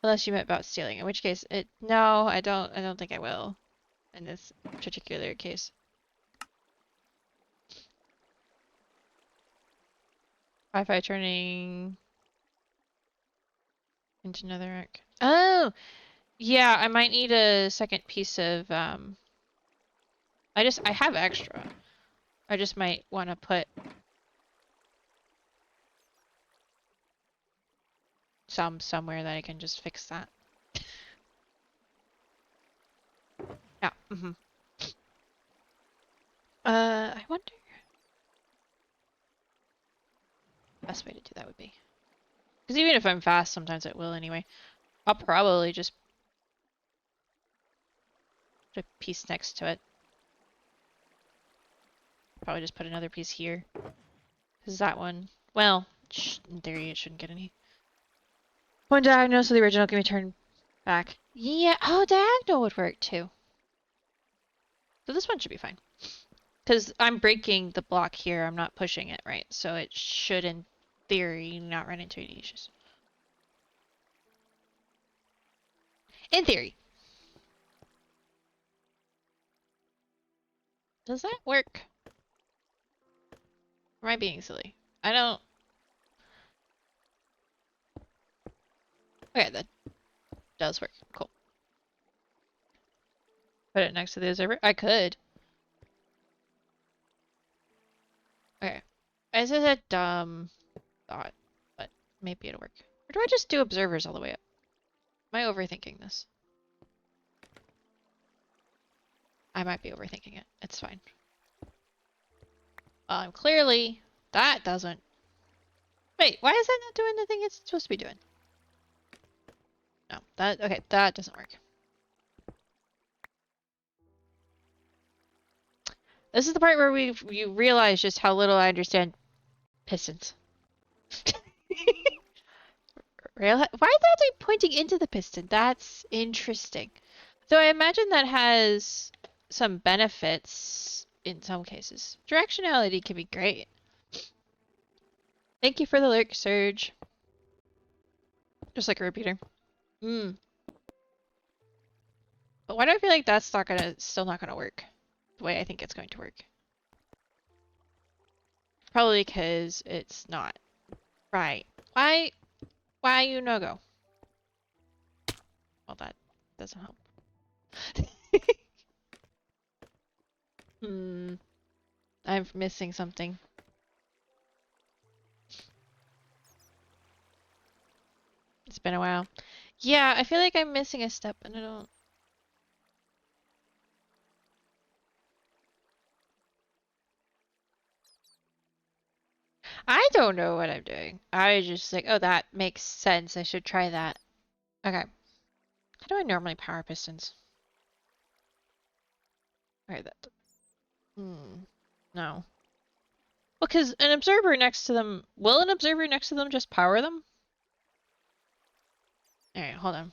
Unless you meant about stealing, in which case no, I don't think I will in this particular case. Wi-Fi turning into netherrack. Oh, yeah, I might need a second piece of I have extra. I just might want to put some somewhere that I can just fix that. Yeah. I wonder the best way to do that would be. Because even if I'm fast, sometimes it will anyway. I'll probably just put a piece next to it. Probably just put another piece here. Because that one, well, in theory it shouldn't get any. One diagonal so the original can be turned back. Yeah, oh, diagonal would work too. So this one should be fine. Because I'm breaking the block here, I'm not pushing it, right? So it should, in theory, not run into any issues. In theory. Does that work? Or am I being silly? I don't... Okay, that does work. Cool. Put it next to the observer? I could. Okay. This is a dumb thought, but maybe it'll work. Or do I just do observers all the way up? Am I overthinking this? I might be overthinking it. It's fine. Clearly, that doesn't... Wait, why is that not doing the thing it's supposed to be doing? No, okay, that doesn't work. This is the part where you realize just how little I understand pistons. Railhead? Why is that pointing into the piston? That's interesting. So I imagine that has some benefits in some cases. Directionality can be great. Thank you for the lurk, Surge. Just like a repeater. Hmm. But why do I feel like that's still not gonna work the way I think it's going to work? Probably because it's not right. Why you no go? Well, that doesn't help. Hmm. I'm missing something. It's been a while. Yeah, I feel like I'm missing a step and I don't... I don't know what I'm doing. I just like, oh, that makes sense. I should try that. Okay. How do I normally power pistons? Alright, that... No. Well, because an observer next to them... Will an observer next to them just power them? Alright, hold on.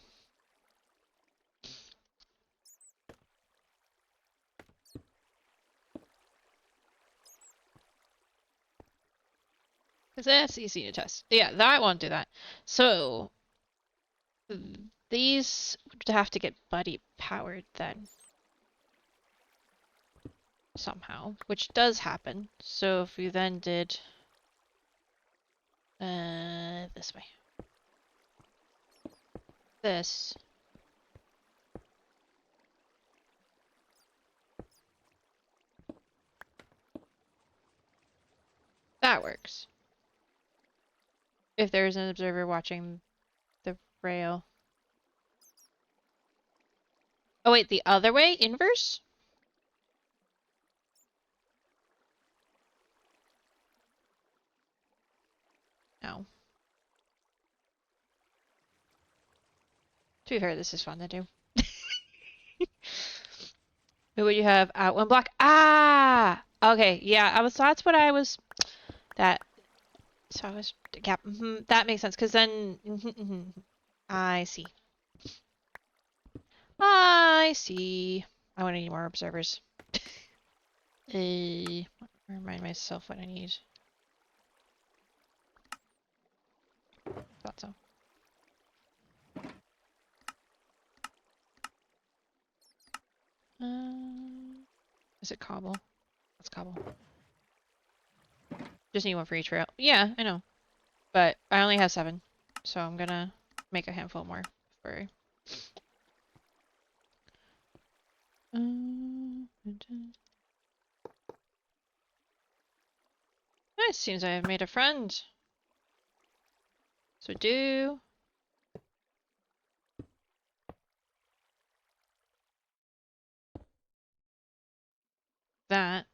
Because that's easy to test. Yeah, that won't do that. So... These would have to get buddy powered then. Somehow. Which does happen. So if we then did... this way. This. That works. If there's an observer watching the rail. Oh wait, the other way? Inverse? No. To be fair, this is fun to do. Who would you have out one block? Ah! Okay, yeah, that's what I was... That... So I was... Yeah, that makes sense, because then... I see. I see. I want to need more observers. Remind myself what I need. Thought so. Is it cobble? That's cobble. Just need one for each rail. Yeah, I know. But I only have 7. So I'm gonna make a handful more for... It seems I have made a friend. So do... that.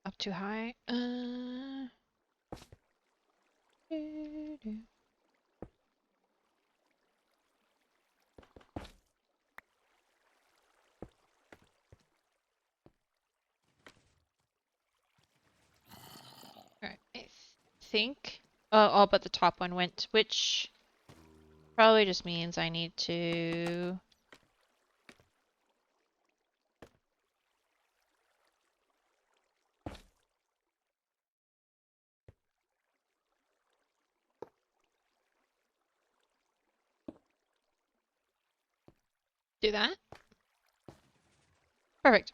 Up too high. Alright, I think... Oh, all but the top one went, which probably just means I need to... do that. Perfect.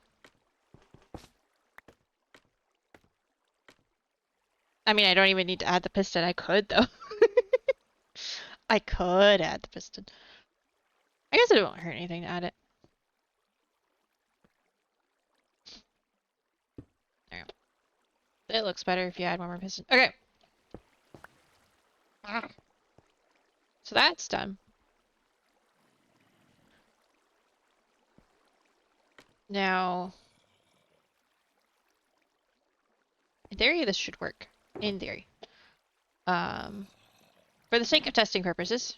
I mean, I don't even need to add the piston. I could, though. I could add the piston. I guess it won't hurt anything to add it. There you go. It looks better if you add one more piston. Okay. So that's done. Now, in theory, this should work. In theory. For the sake of testing purposes.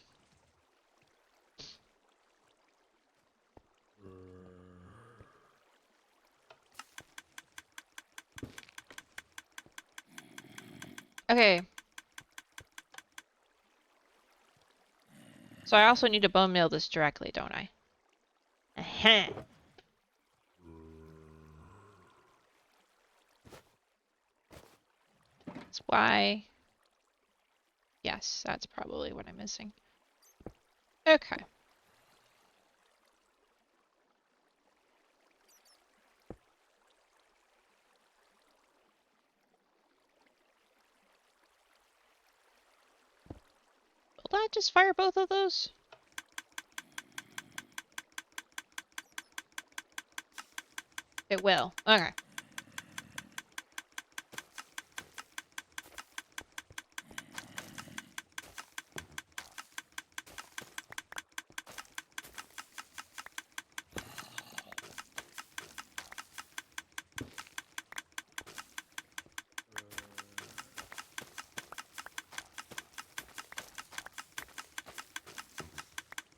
Okay. So I also need to bone meal this directly, don't I? Uh-huh. That's why. Yes, that's probably what I'm missing. Okay. Will that just fire both of those? It will. Okay.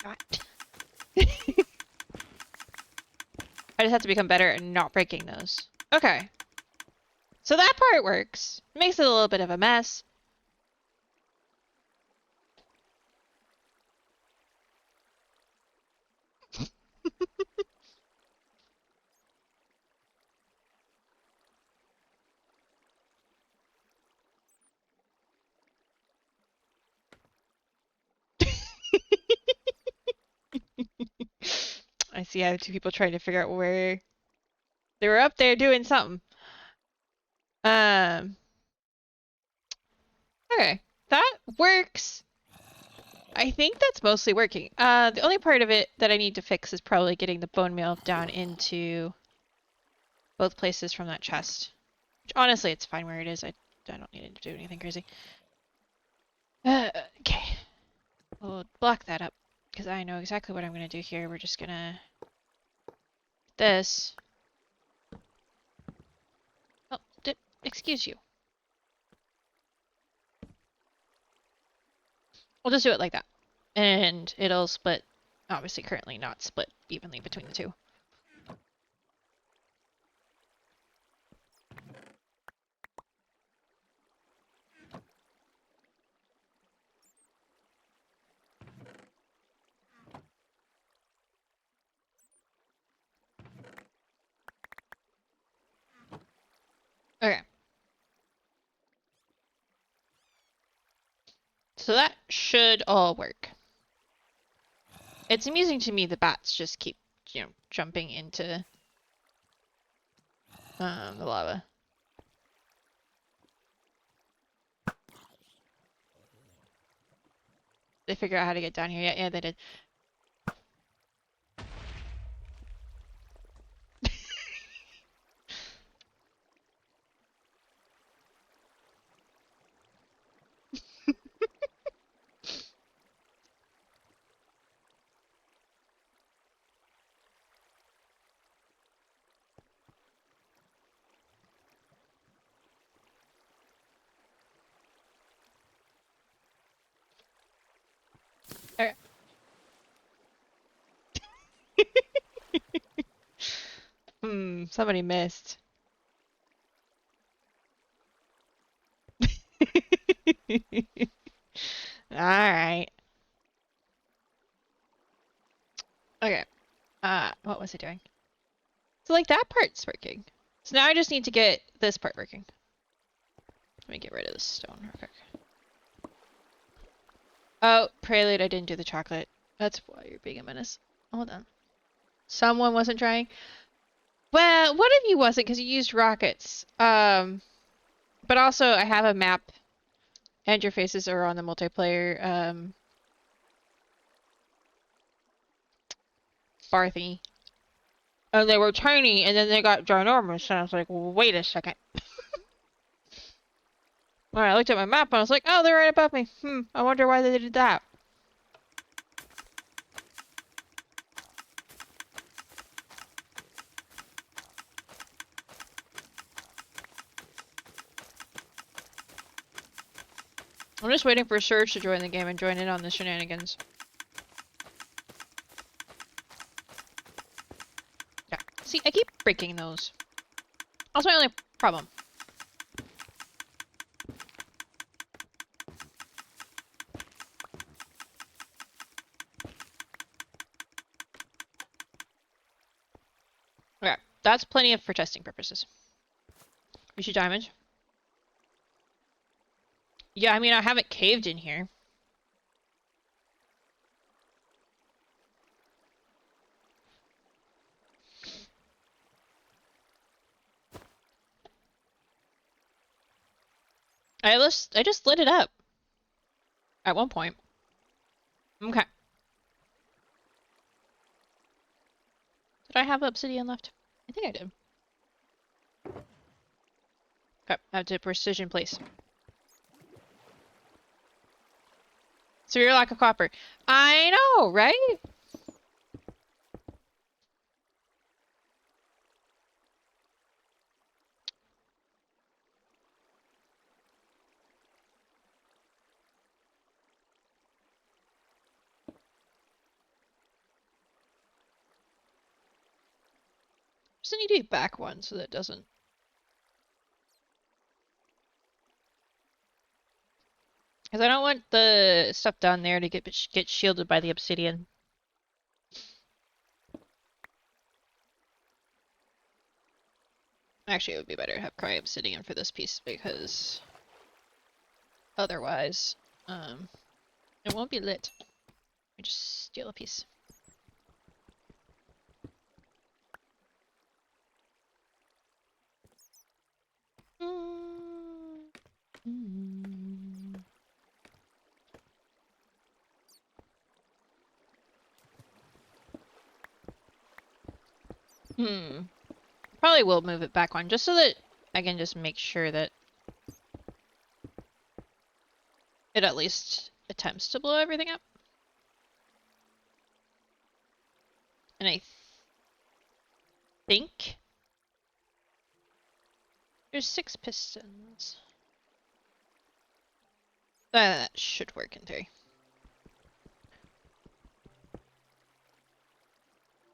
God. I just have to become better at not breaking those. Okay. So that part works. Makes it a little bit of a mess. I see I have 2 people trying to figure out where they were up there doing something. Um. Okay. That works. I think that's mostly working. The only part of it that I need to fix is probably getting the bone meal down into both places from that chest. Which, honestly, it's fine where it is. I don't need it to do anything crazy. Okay. We'll block that up because I know exactly what I'm going to do here. We're just going to... this. Oh, excuse you. We'll just do it like that. And it'll split, obviously currently not split evenly between the two. Okay. So that should all work. It's amusing to me the bats just keep you know, jumping into the lava. They figure out how to get down here. Yeah, they did. Okay. Somebody missed. Alright. Okay. What was I doing? So, like, that part's working. So now I just need to get this part working. Let me get rid of this stone real quick. Oh, Prelude, I didn't do the chocolate. That's why you're being a menace. Hold on. Someone wasn't trying? Well, one of you wasn't because you used rockets. But also I have a map and your faces are on the multiplayer, bar thingy. And they were tiny and then they got ginormous and I was like, wait a second. When I looked at my map and I was like, oh, they're right above me. I wonder why they did that. I'm just waiting for Surge to join the game and join in on the shenanigans. Yeah. See, I keep breaking those. That's my only problem. Okay, that's plenty of for testing purposes. You should diamond. Yeah, I mean, I haven't caved in here. I just lit it up. At one point. Okay. Did I have obsidian left? I think I did. Okay, I have to precision place. Severe lack of copper. I know, right? Just need to do back one so that it doesn't. Because I don't want the stuff down there to get shielded by the obsidian. Actually, it would be better to have cry obsidian for this piece because otherwise, it won't be lit. Let me just steal a piece. Probably will move it back one just so that I can just make sure that it at least attempts to blow everything up. And I think there's 6 pistons. That should work in theory.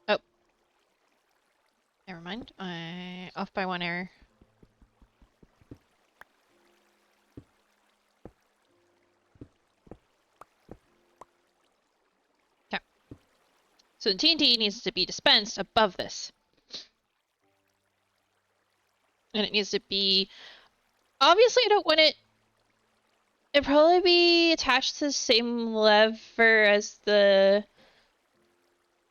Oh. Never mind. I off by 1 error. Okay. So the TNT needs to be dispensed above this. And it needs to be... Obviously, I don't want it... It'd probably be attached to the same lever as the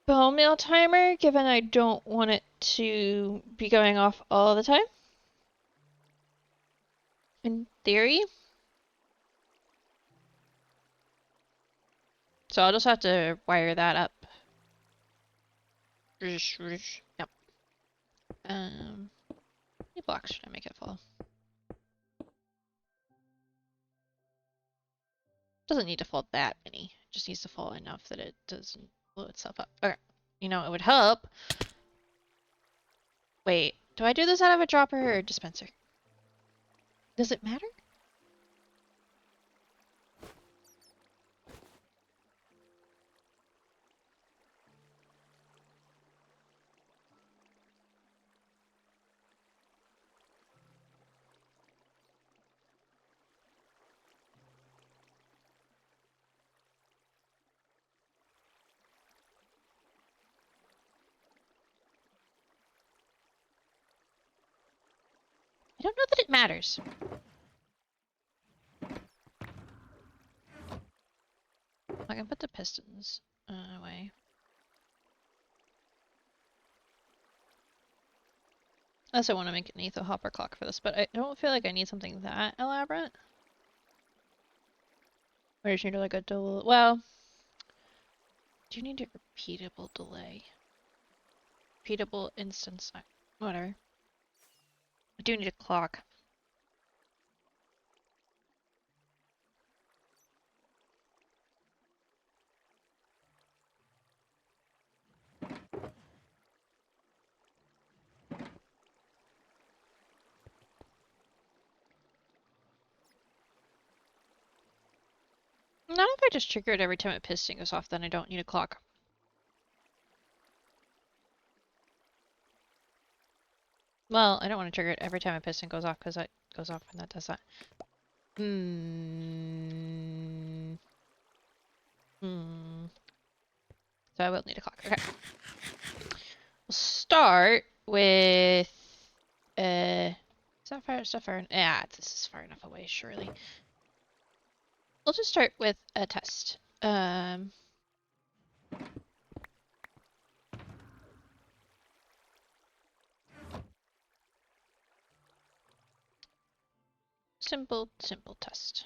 bone meal timer, given I don't want it to be going off all the time. In theory. So I'll just have to wire that up. Yep. How many blocks should I make it fall? Doesn't need to fall that many. It just needs to fall enough that it doesn't blow itself up. Okay. You know, it would help. Wait, do I do this out of a dropper or a dispenser? Does it matter? I don't know that it matters. I can put the pistons away. I also want to make an etho hopper clock for this, but I don't feel like I need something that elaborate. I just need like a well, do you need a repeatable delay? Repeatable instance, whatever. I do need a clock. Not if I just trigger it every time a piston goes off, then I don't need a clock. Well, I don't want to trigger it every time a piston goes off because that goes off when that does that. So I will need a clock. Okay. We'll start with is that far? Is that far? Yeah, this is far enough away, surely. We'll just start with a test. Simple test.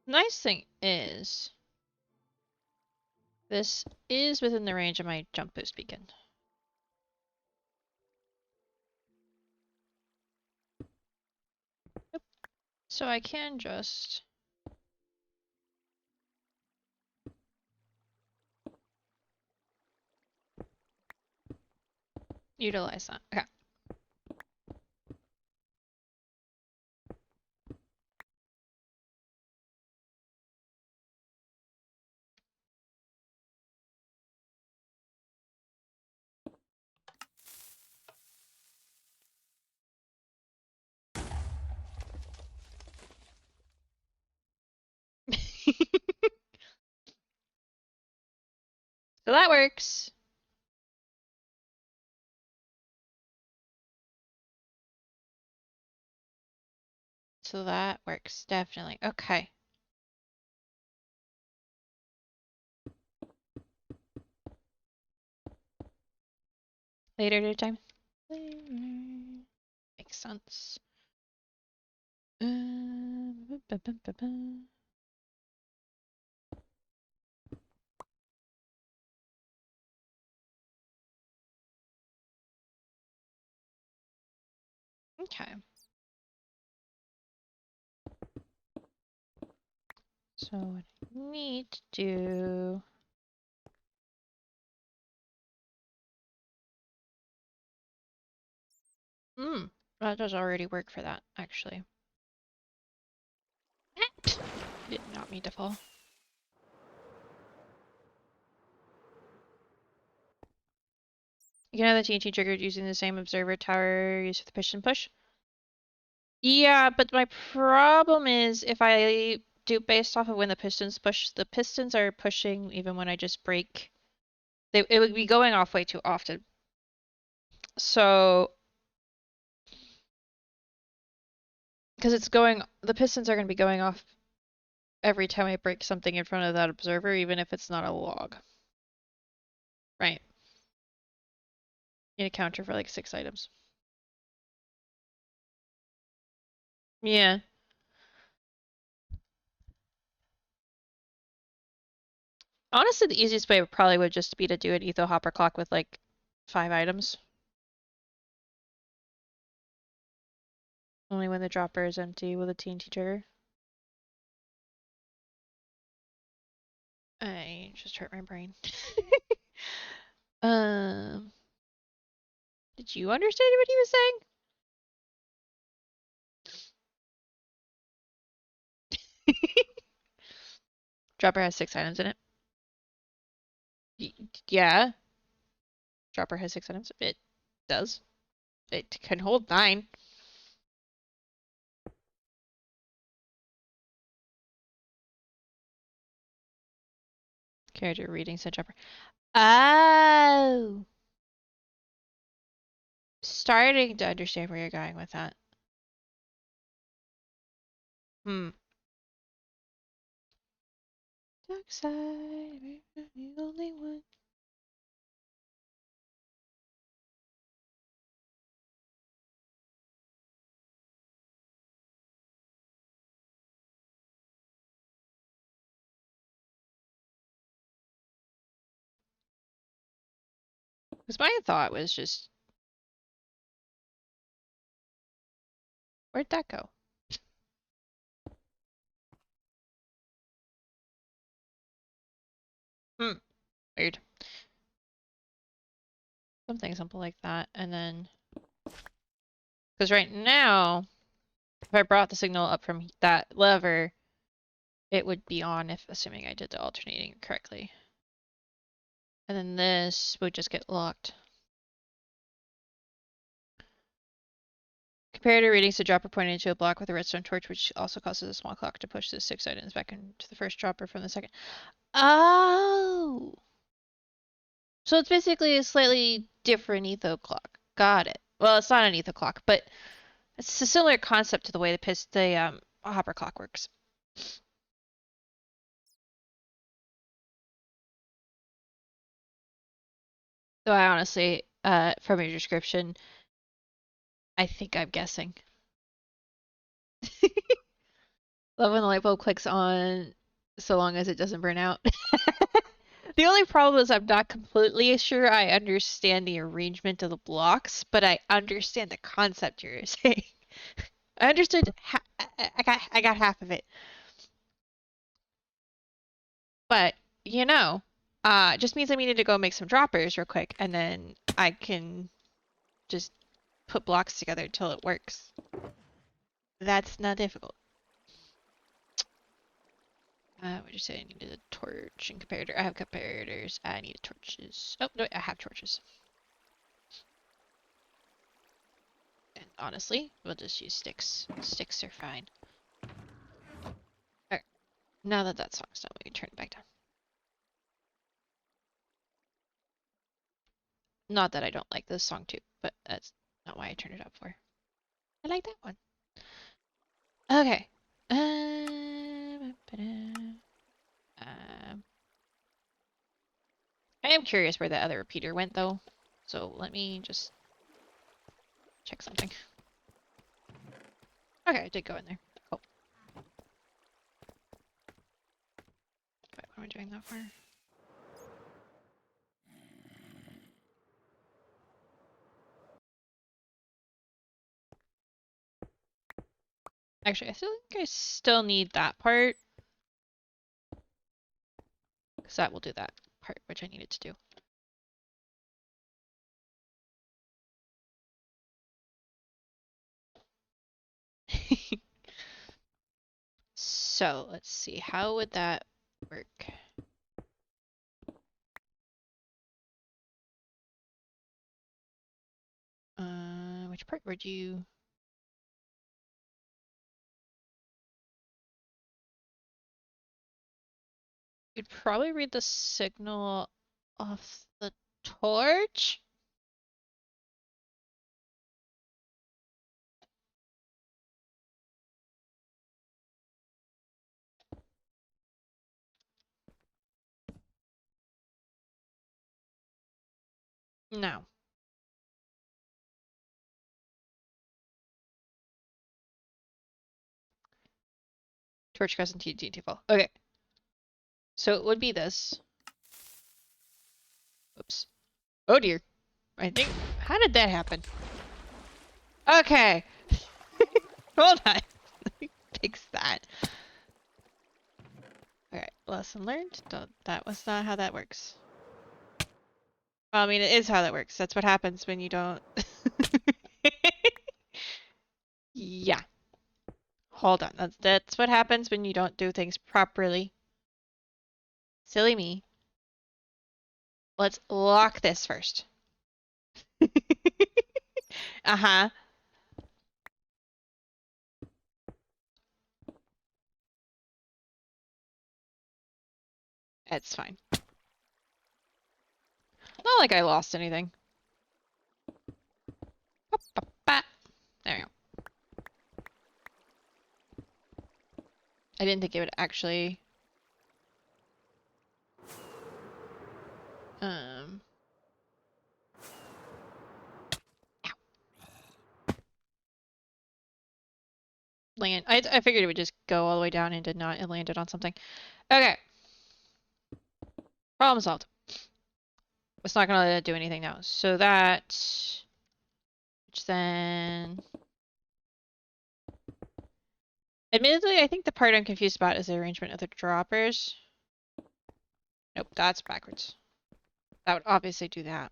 Nice thing is, this is within the range of my jump boost beacon. Yep. So I can just utilize that. Okay. So that works. So that works, definitely. Okay. Later time. Makes sense. Ba, ba, ba, ba. Okay. So what I need to do. That does already work for that, actually. Did not mean to fall. You can have the TNT triggered using the same observer tower used for the push and push. Yeah, but my problem is if I do based off of when the pistons push. The pistons are pushing even when I just break. It would be going off way too often. So, because the pistons are going to be going off every time I break something in front of that observer, even if it's not a log. Right. Need a counter for like 6 items. Yeah. Honestly, the easiest way probably would just be to do an etho hopper clock with like 5 items. Only when the dropper is empty with a TNT trigger. I just hurt my brain. um, did you understand what he was saying? Dropper has 6 items in it. Yeah. Dropper has 6 items. It does. It can hold 9. Character reading said dropper. Oh! Starting to understand where you're going with that. Hmm. Dark side, the only one. Because my thought was just, where'd that go? Hmm. Weird. Something simple like that, and then... Because right now, if I brought the signal up from that lever, it would be on if, assuming I did the alternating correctly. And then this would just get locked. Comparator readings the dropper pointing to a block with a redstone torch, which also causes a small clock to push the 6 items back into the first dropper from the second. Oh! So it's basically a slightly different etho clock. Got it. Well, it's not an etho clock, but it's a similar concept to the way the hopper clock works. So I honestly, from your description, I think I'm guessing. Love when the light bulb clicks on, so long as it doesn't burn out. The only problem is I'm not completely sure I understand the arrangement of the blocks, but I understand the concept you're saying. I understood. I got half of it, but you know, just means I needed to go make some droppers real quick, and then I can just put blocks together until it works. That's not difficult. What did you say? I needed a torch and comparator. I have comparators. I need torches. Oh, no, I have torches. And honestly, we'll just use sticks. Sticks are fine. Alright, now that that song's done, we can turn it back down. Not that I don't like this song too, but that's not why I turned it up for. I like that one. Okay. I am curious where the other repeater went though. So let me just check something. Okay, it did go in there. Cool. Wait, what am I doing that for? Actually, I think I still need that part. Because that will do that part, which I needed to do. So, let's see. How would that work? Which part would you... You'd probably read the signal off the torch? No. Torch crescent TNT fall. Okay. So it would be this. Oops. Oh dear. I think. How did that happen? Okay. Hold on. Let me fix that. Alright. Lesson learned. That was not how that works. Well, I mean, it is how that works. That's what happens when you don't. Yeah. Hold on. That's what happens when you don't do things properly. Silly me. Let's lock this first. Uh-huh. It's fine. Not like I lost anything. There we go. I didn't think it would actually um land. I figured it would just go all the way down and did not. It landed on something. Okay. Problem solved. It's not gonna let it do anything now. So that, which then, admittedly, I think the part I'm confused about is the arrangement of the droppers. Nope, that's backwards. That would obviously do that.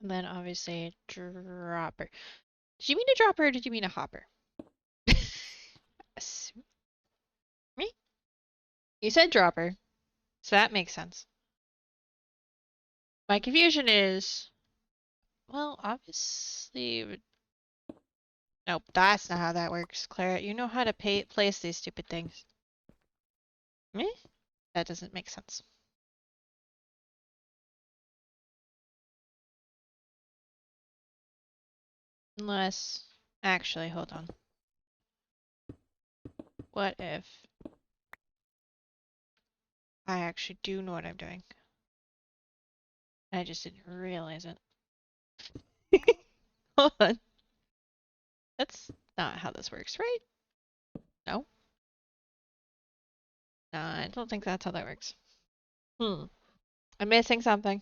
And then obviously a dropper. Did you mean a dropper or did you mean a hopper? Me? You said dropper, so that makes sense. My confusion is, well, obviously, nope, that's not how that works, Clara. You know how to place these stupid things. Me? That doesn't make sense. Unless, actually, hold on. What if I actually do know what I'm doing? I just didn't realize it. Hold on. That's not how this works, right? No? No, I don't think that's how that works. I'm missing something.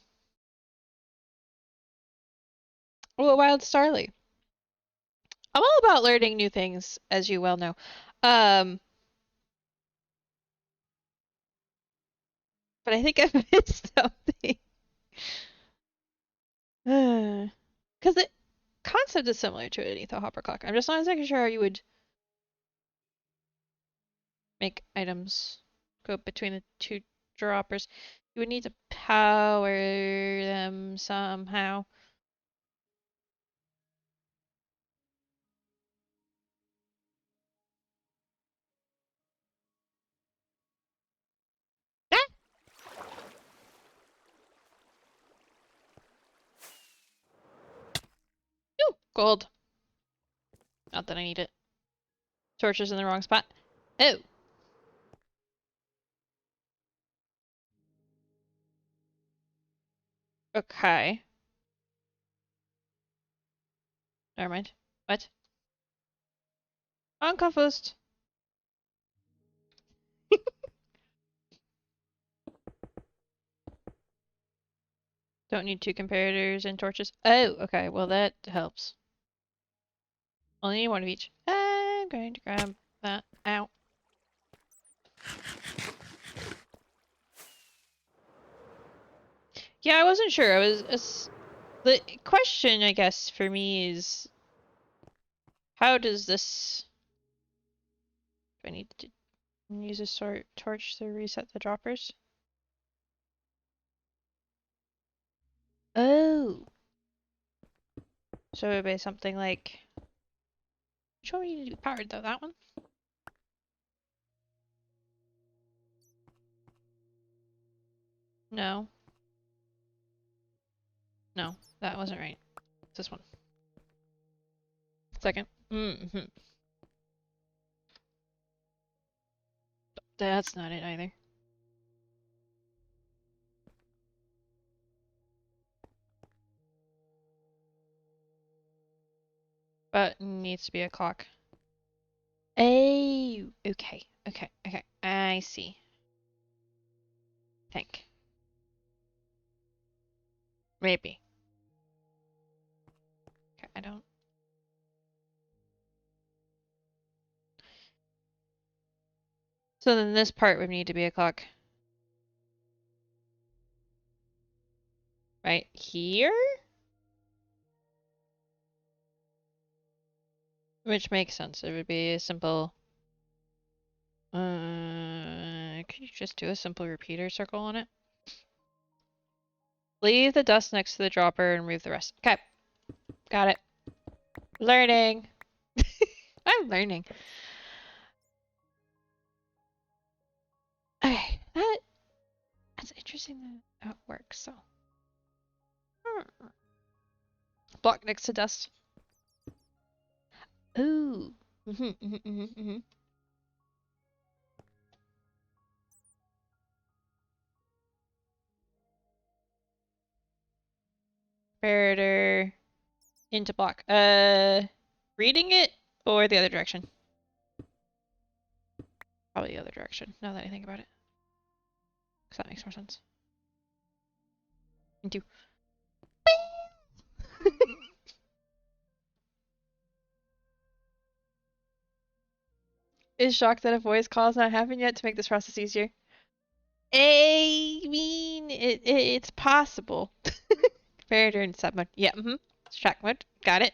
Oh, a wild starly. I'm all about learning new things, as you well know. Um, but I think I missed something. Because the concept is similar to an etho hopper clock. I'm just not exactly sure how you would make items go between the two droppers. You would need to power them somehow. Ah! Ooh, gold. Not that I need it. Torches in the wrong spot. Oh. Okay. Never mind. What? I'm confused. Don't need two comparators and torches. Oh, okay. Well, that helps. Only need one of each. I'm going to grab that. Ow. Yeah, I wasn't sure. The question, I guess, for me is, how does this? Do I need to use a torch to reset the droppers? Oh. So it would be something like... Which one would need to be powered though? That one? No. No, that wasn't right. It's this one. Second. Mm-hmm. That's not it either. But needs to be a clock. Oh, okay, okay. I see. Think. Maybe. Okay, I don't. So then this part would need to be a clock. Right here? Which makes sense. It would be a simple... could you just do a simple repeater circle on it? Leave the dust next to the dropper and remove the rest. Okay. Got it. Learning. I'm learning. Okay. That's interesting that how it works, so. Block next to dust. Ooh. Comparator into block. Reading it or the other direction? Probably the other direction, now that I think about it. Because that makes more sense. Into. Is shocked that a voice call has not happened yet to make this process easier. I mean, it's possible. Comparator in sub mode. Yeah, Track mode. Got it.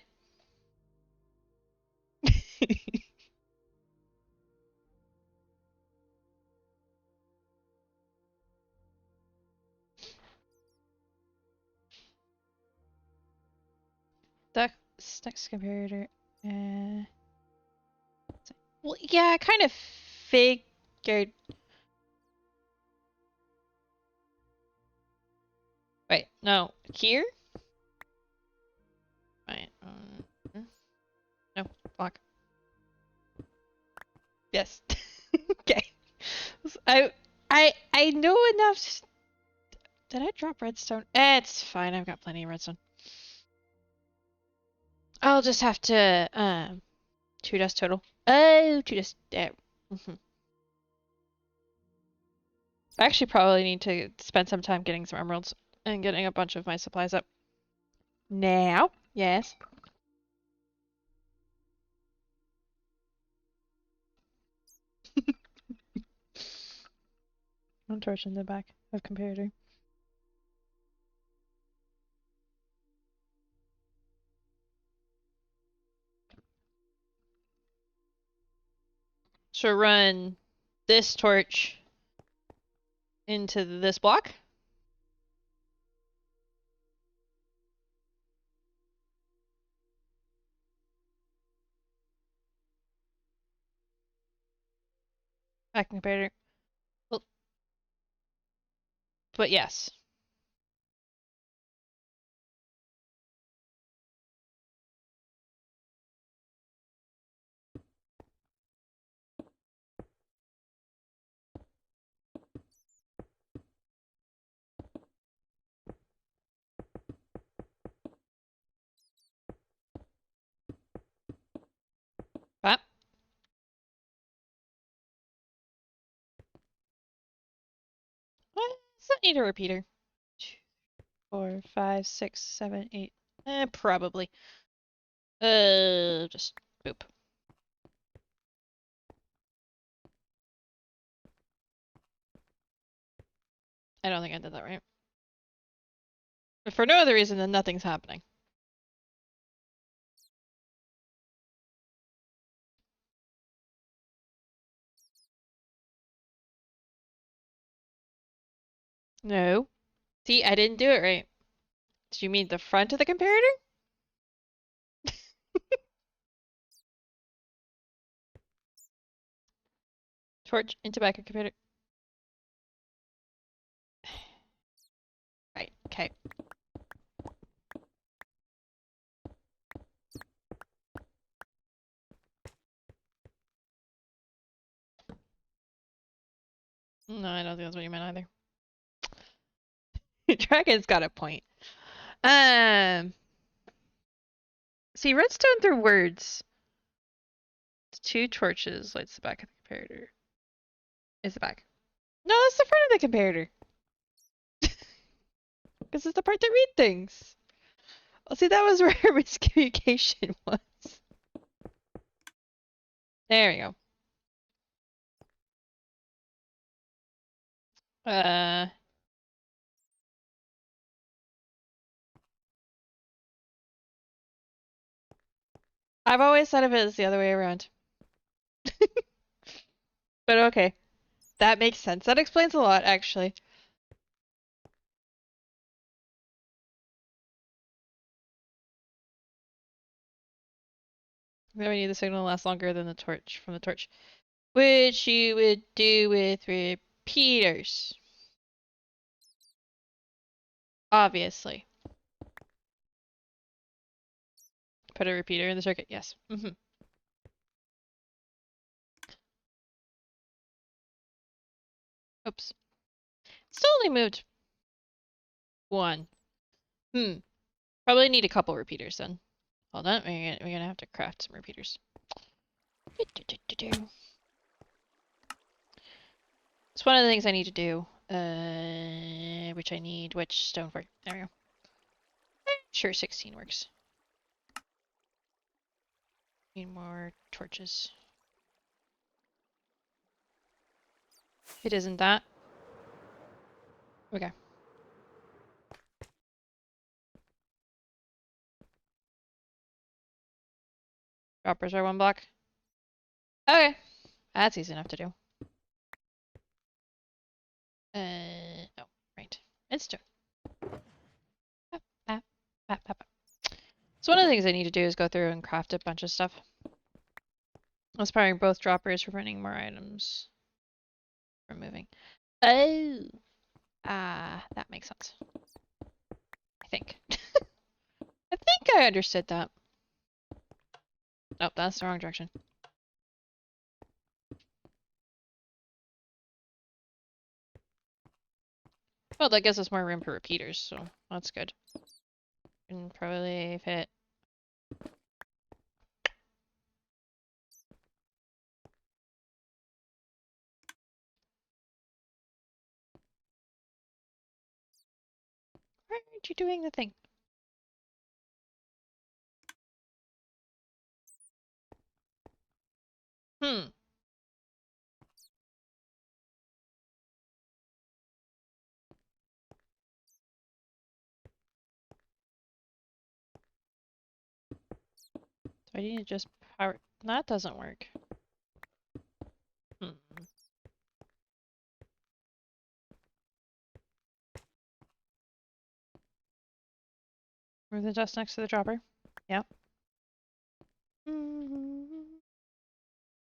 Duck next comparator. Well, yeah, I kind of figured. Wait, no, here? Right. No, block. Yes. Okay. I know enough. Did I drop redstone? It's fine. I've got plenty of redstone. I'll just have to 2 dust total. Oh, 2 dust. There. I actually probably need to spend some time getting some emeralds and getting a bunch of my supplies up. Now, yes. I'm torch in the back of comparator. So run this torch into this block. Back comparator. Well, but yes. But what? Does that need a repeater? 2, 4, 5, 6, 7, 8. Probably. Just boop. I don't think I did that right. But for no other reason than nothing's happening. No. See, I didn't do it right. Do you mean the front of the comparator? Torch into back of comparator. Right, okay. No, I don't think that's what you meant either. Dragon's got a point. See, redstone through words. Two torches lights the back of the comparator. Is the back? No, that's the front of the comparator. This is the part that read things. Well, see, that was where miscommunication was. There we go. I've always thought of it as the other way around. But okay. That makes sense. That explains a lot, actually. Then we need the signal to last longer than the torch from the torch. Which you would do with repeaters. Obviously. Put a repeater in the circuit, yes. Oops. Still only moved one. Probably need a couple repeaters then. Hold on, we're gonna have to craft some repeaters. It's one of the things I need to do. Which I need which stone for. There we go. Sure, 16 works. Need more torches. It isn't that. Okay. Droppers are 1 block. Okay. That's easy enough to do. Oh, right. It's two. So one of the things I need to do is go through and craft a bunch of stuff. Aspiring both droppers for printing more items. Removing. Oh. That makes sense. I think. I think I understood that. Nope, that's the wrong direction. Well, that gives us more room for repeaters, so that's good. And probably fit. Why aren't you doing the thing? Hmm. Do I need to just power? That doesn't work. Hmm. Move the dust next to the dropper. Yep.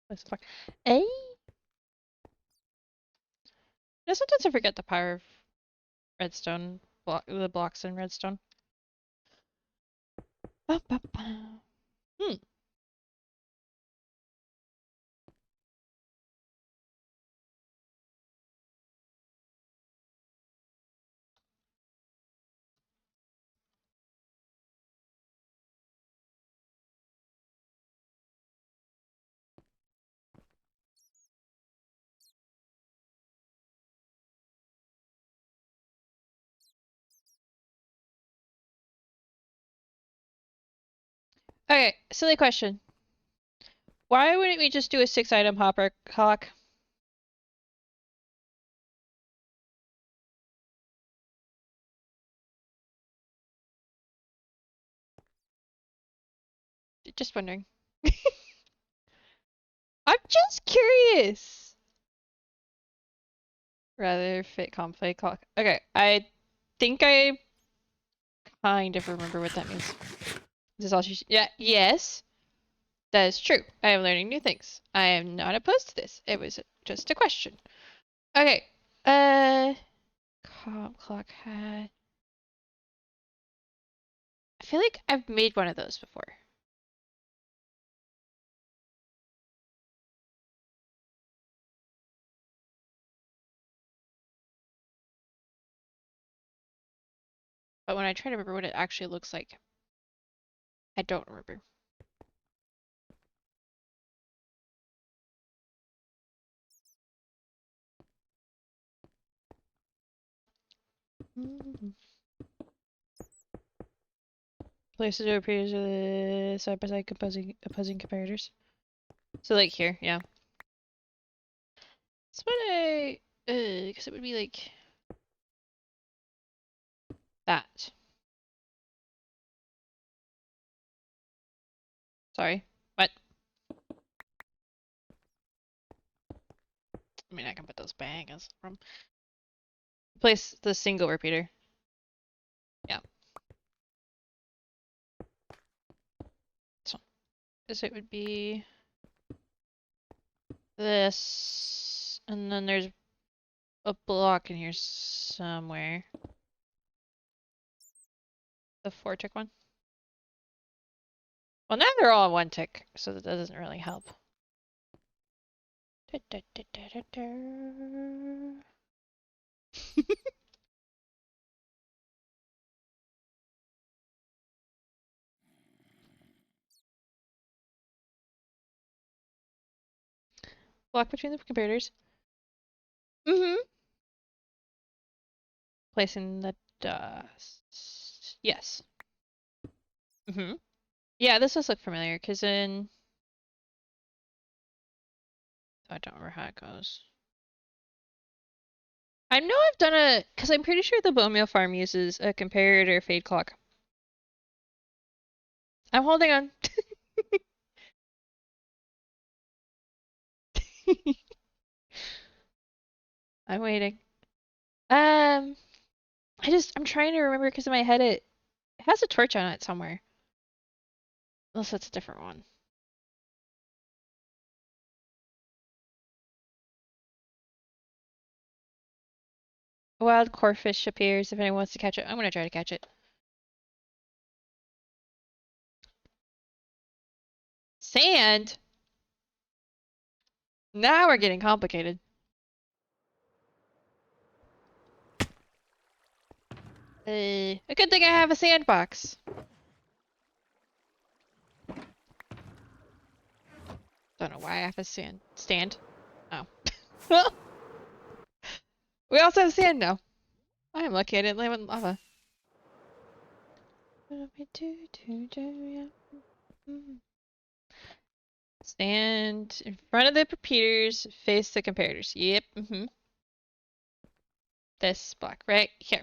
What the fuck? Eh? Sometimes I forget the power of redstone, the blocks in redstone. Ba, ba, ba. Okay, silly question. Why wouldn't we just do a 6-item hopper hawk? Just wondering. I'm just curious. Rather fit conflict clock. Okay, I think I kind of remember what that means. This is all she. Yeah. Yes. That is true. I am learning new things. I am not opposed to this. It was just a question. Okay. Clock hat. I feel like I've made one of those before. But when I try to remember what it actually looks like, I don't remember. Places where appears side by side opposing comparators. So like here, yeah. That's what I guess it would be like that. Sorry. What? I mean I can put those back as from place the single repeater. Yeah. So it would be this, and then there's a block in here somewhere. The 4-tick one. Well, now they're all 1-tick, so that doesn't really help. Block between the comparators. Mm-hmm. Placing the dust. Yes. Mm-hmm. Yeah, this does look familiar, because in... I don't remember how it goes. I know I've done a... Because I'm pretty sure the bone meal farm uses a comparator fade clock. I'm holding on. I'm waiting. I'm trying to remember because in my head it has a torch on it somewhere. Unless that's a different one. A wild corfish appears if anyone wants to catch it. I'm gonna try to catch it. Sand? Now we're getting complicated. A good thing I have a sandbox. Don't know why I have a stand. Oh. Well, we also have sand now. I am lucky I didn't land in lava. Stand in front of the repeaters, face the comparators. Yep. This block right here.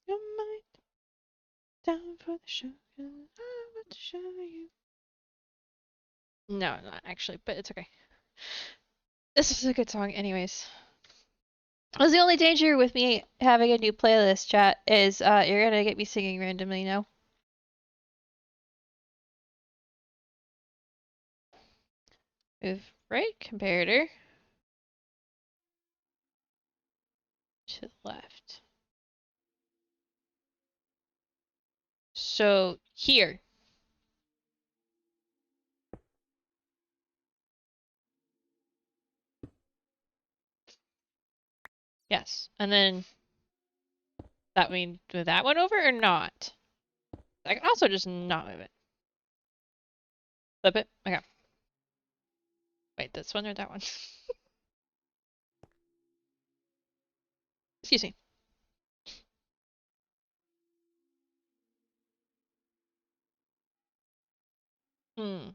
Your mind down for the show, 'cause I want to show you. No, not actually, but it's okay. This is a good song, anyways. That's the only danger with me having a new playlist, chat, is you're gonna get me singing randomly now. Move right comparator to the left. So here. Yes. And then that mean move that one over or not? I can also just not move it. Flip it. Okay. Wait, this one or that one? Excuse me. Hmm.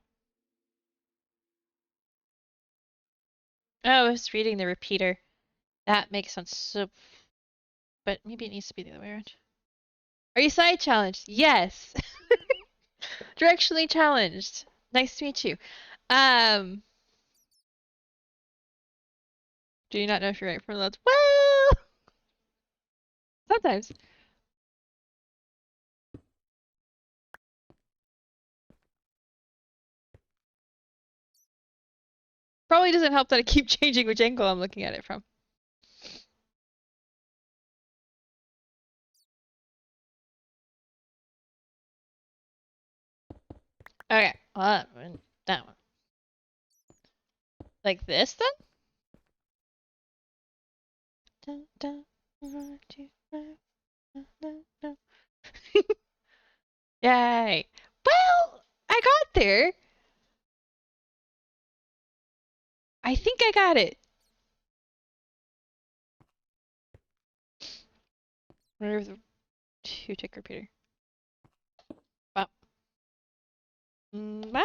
Oh, I was reading the repeater. That makes sense. So, but maybe it needs to be the other way around. Are you side challenged? Yes. Directionally challenged. Nice to meet you. Do you not know if you're right from left? Well, sometimes. Probably doesn't help that I keep changing which angle I'm looking at it from. Okay, well, that one. Like this, then? Dun, dun, 1, 2, 5, dun, dun. Yay! Well, I got there. I think I got it. Remove the two-tick repeater. Wow. Wow.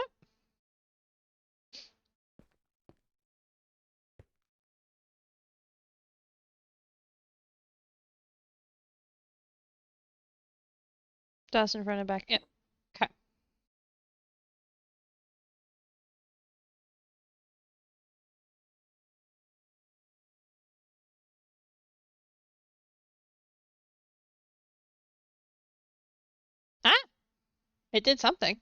Toss in front and back. Yep. Okay. Ah! It did something.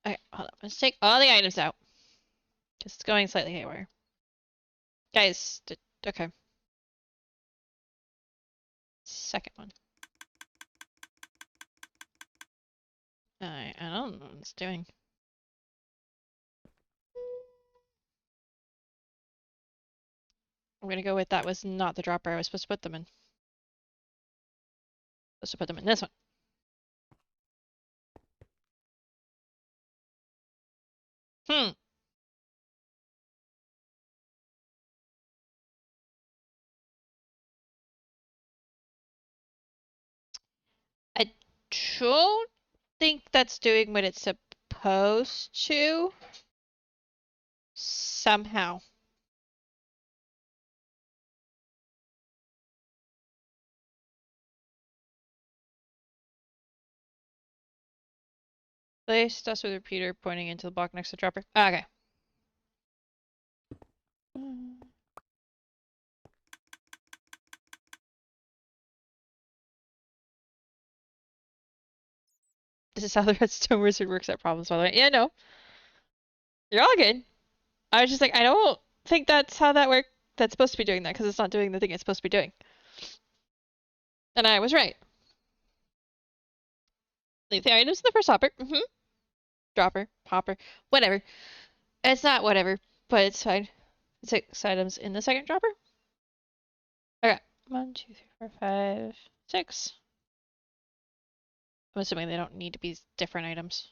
Okay, hold on. Let's take all the items out. Just going slightly haywire. Guys, okay. Second one. I don't know what it's doing. I'm gonna go with that was not the dropper I was supposed to put them in. Supposed to put them in this one. Hmm. I don't think that's doing what it's supposed to. Somehow. Place dust with repeater pointing into the block next to the dropper. Okay. This is how the redstone wizard works at problems, by the way. Yeah, no. You're all good. I was just like, I don't think that's how that works. That's supposed to be doing that because it's not doing the thing it's supposed to be doing. And I was right. Leave the items in the first hopper. Dropper, hopper, whatever. It's not whatever, but it's fine. 6 items in the second dropper. Okay. 1, 2, 3, 4, 5, 6. I'm assuming they don't need to be different items.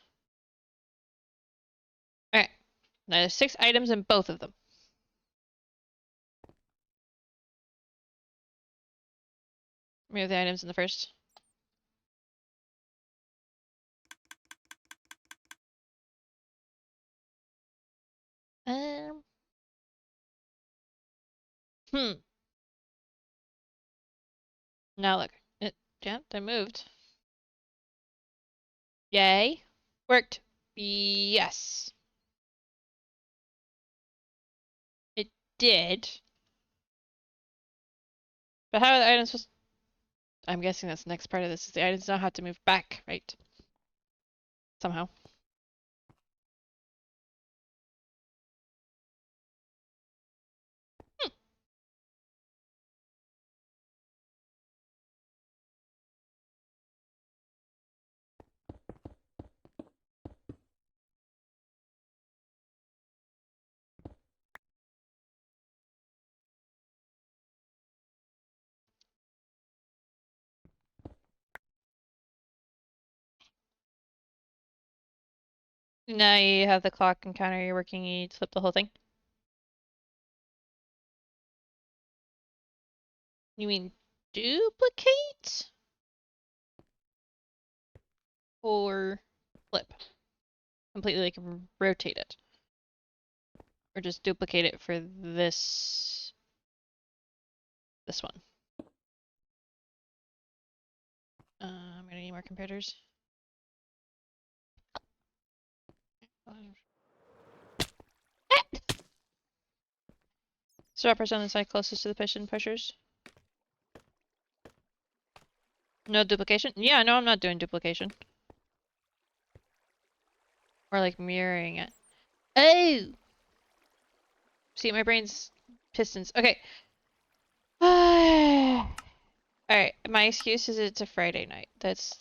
Alright. Now there's 6 items in both of them. Remove the items in the first. Um. Hmm. Now look. Yeah, they moved. Yay. Worked. Yes. It did. But how are the items supposed I'm guessing that's the next part of this. Is the items now have to move back, right? Somehow. Hmm. Now you have the clock and counter you're working, you need to flip the whole thing. You mean duplicate? Or flip? Completely like rotate it. Or just duplicate it for this one. I'm gonna need more computers. Droppers on the side closest to the piston pushers. No duplication? Yeah, no, I'm not doing duplication. Or like mirroring it. Oh! See, my brain's pistons. Okay. Alright, my excuse is it's a Friday night. That's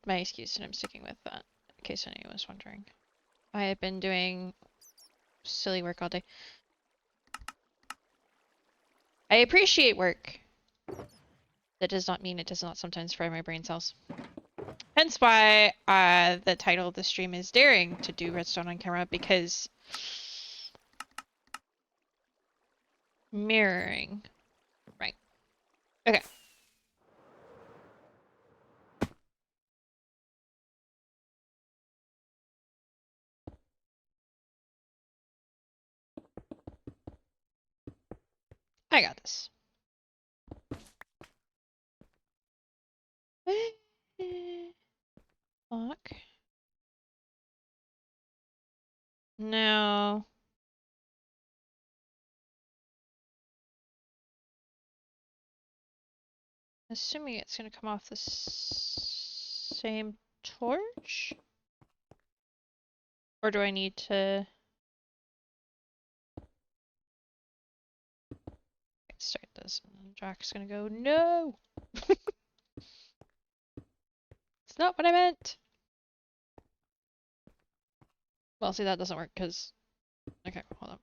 my excuse, and I'm sticking with that. In case anyone was wondering. I have been doing silly work all day. I appreciate work. That does not mean it does not sometimes fry my brain cells. Hence why the title of the stream is Daring to do redstone on camera, because mirroring. Right. Okay. I got this. Fuck. No. Assuming it's gonna come off the same torch? Or do I need to start this? And then Jack's gonna go, no! It's not what I meant! Well, see, that doesn't work because. Okay, hold on.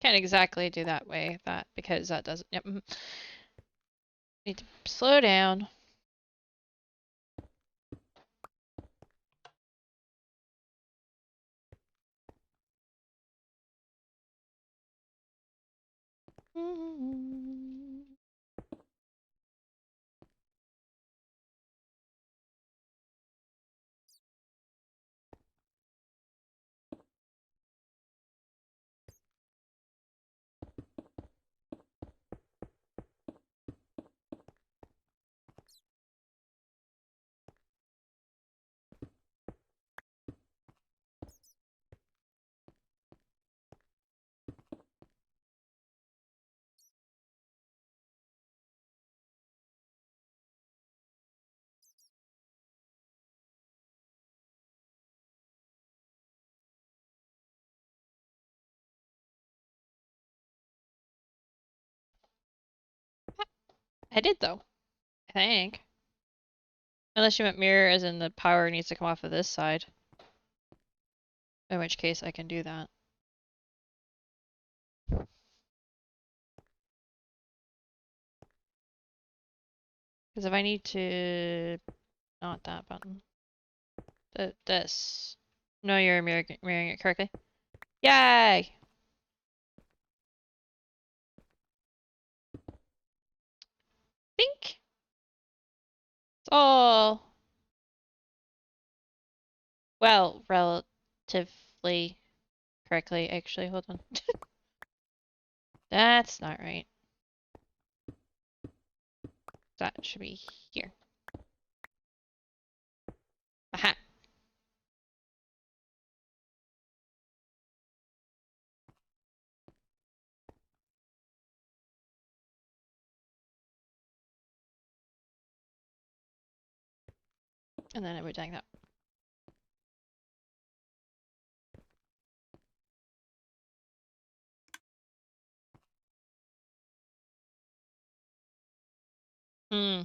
Can't exactly do that way, because that doesn't. Yep. Need to slow down. I did though. I think. Unless you meant mirror as in the power needs to come off of this side. In which case I can do that. Because if I need to... Not that button. This. No, you're mirroring it correctly. Yay! Think it's all... Well, relatively correctly, actually. Hold on. That's not right. That should be here. Aha! And then it would like that. Hmm.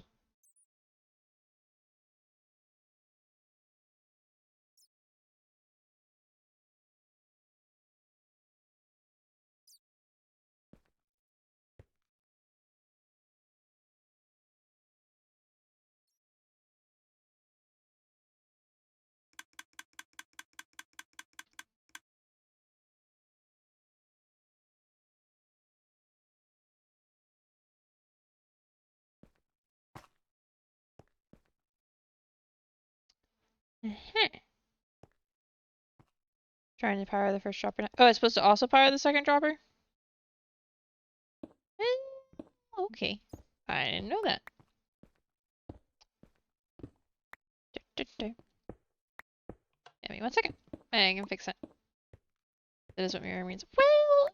Trying to power the first dropper. Oh, it's supposed to also power the second dropper? Okay. I didn't know that. Give me 1 second. I can fix it. That is what mirror means. Well...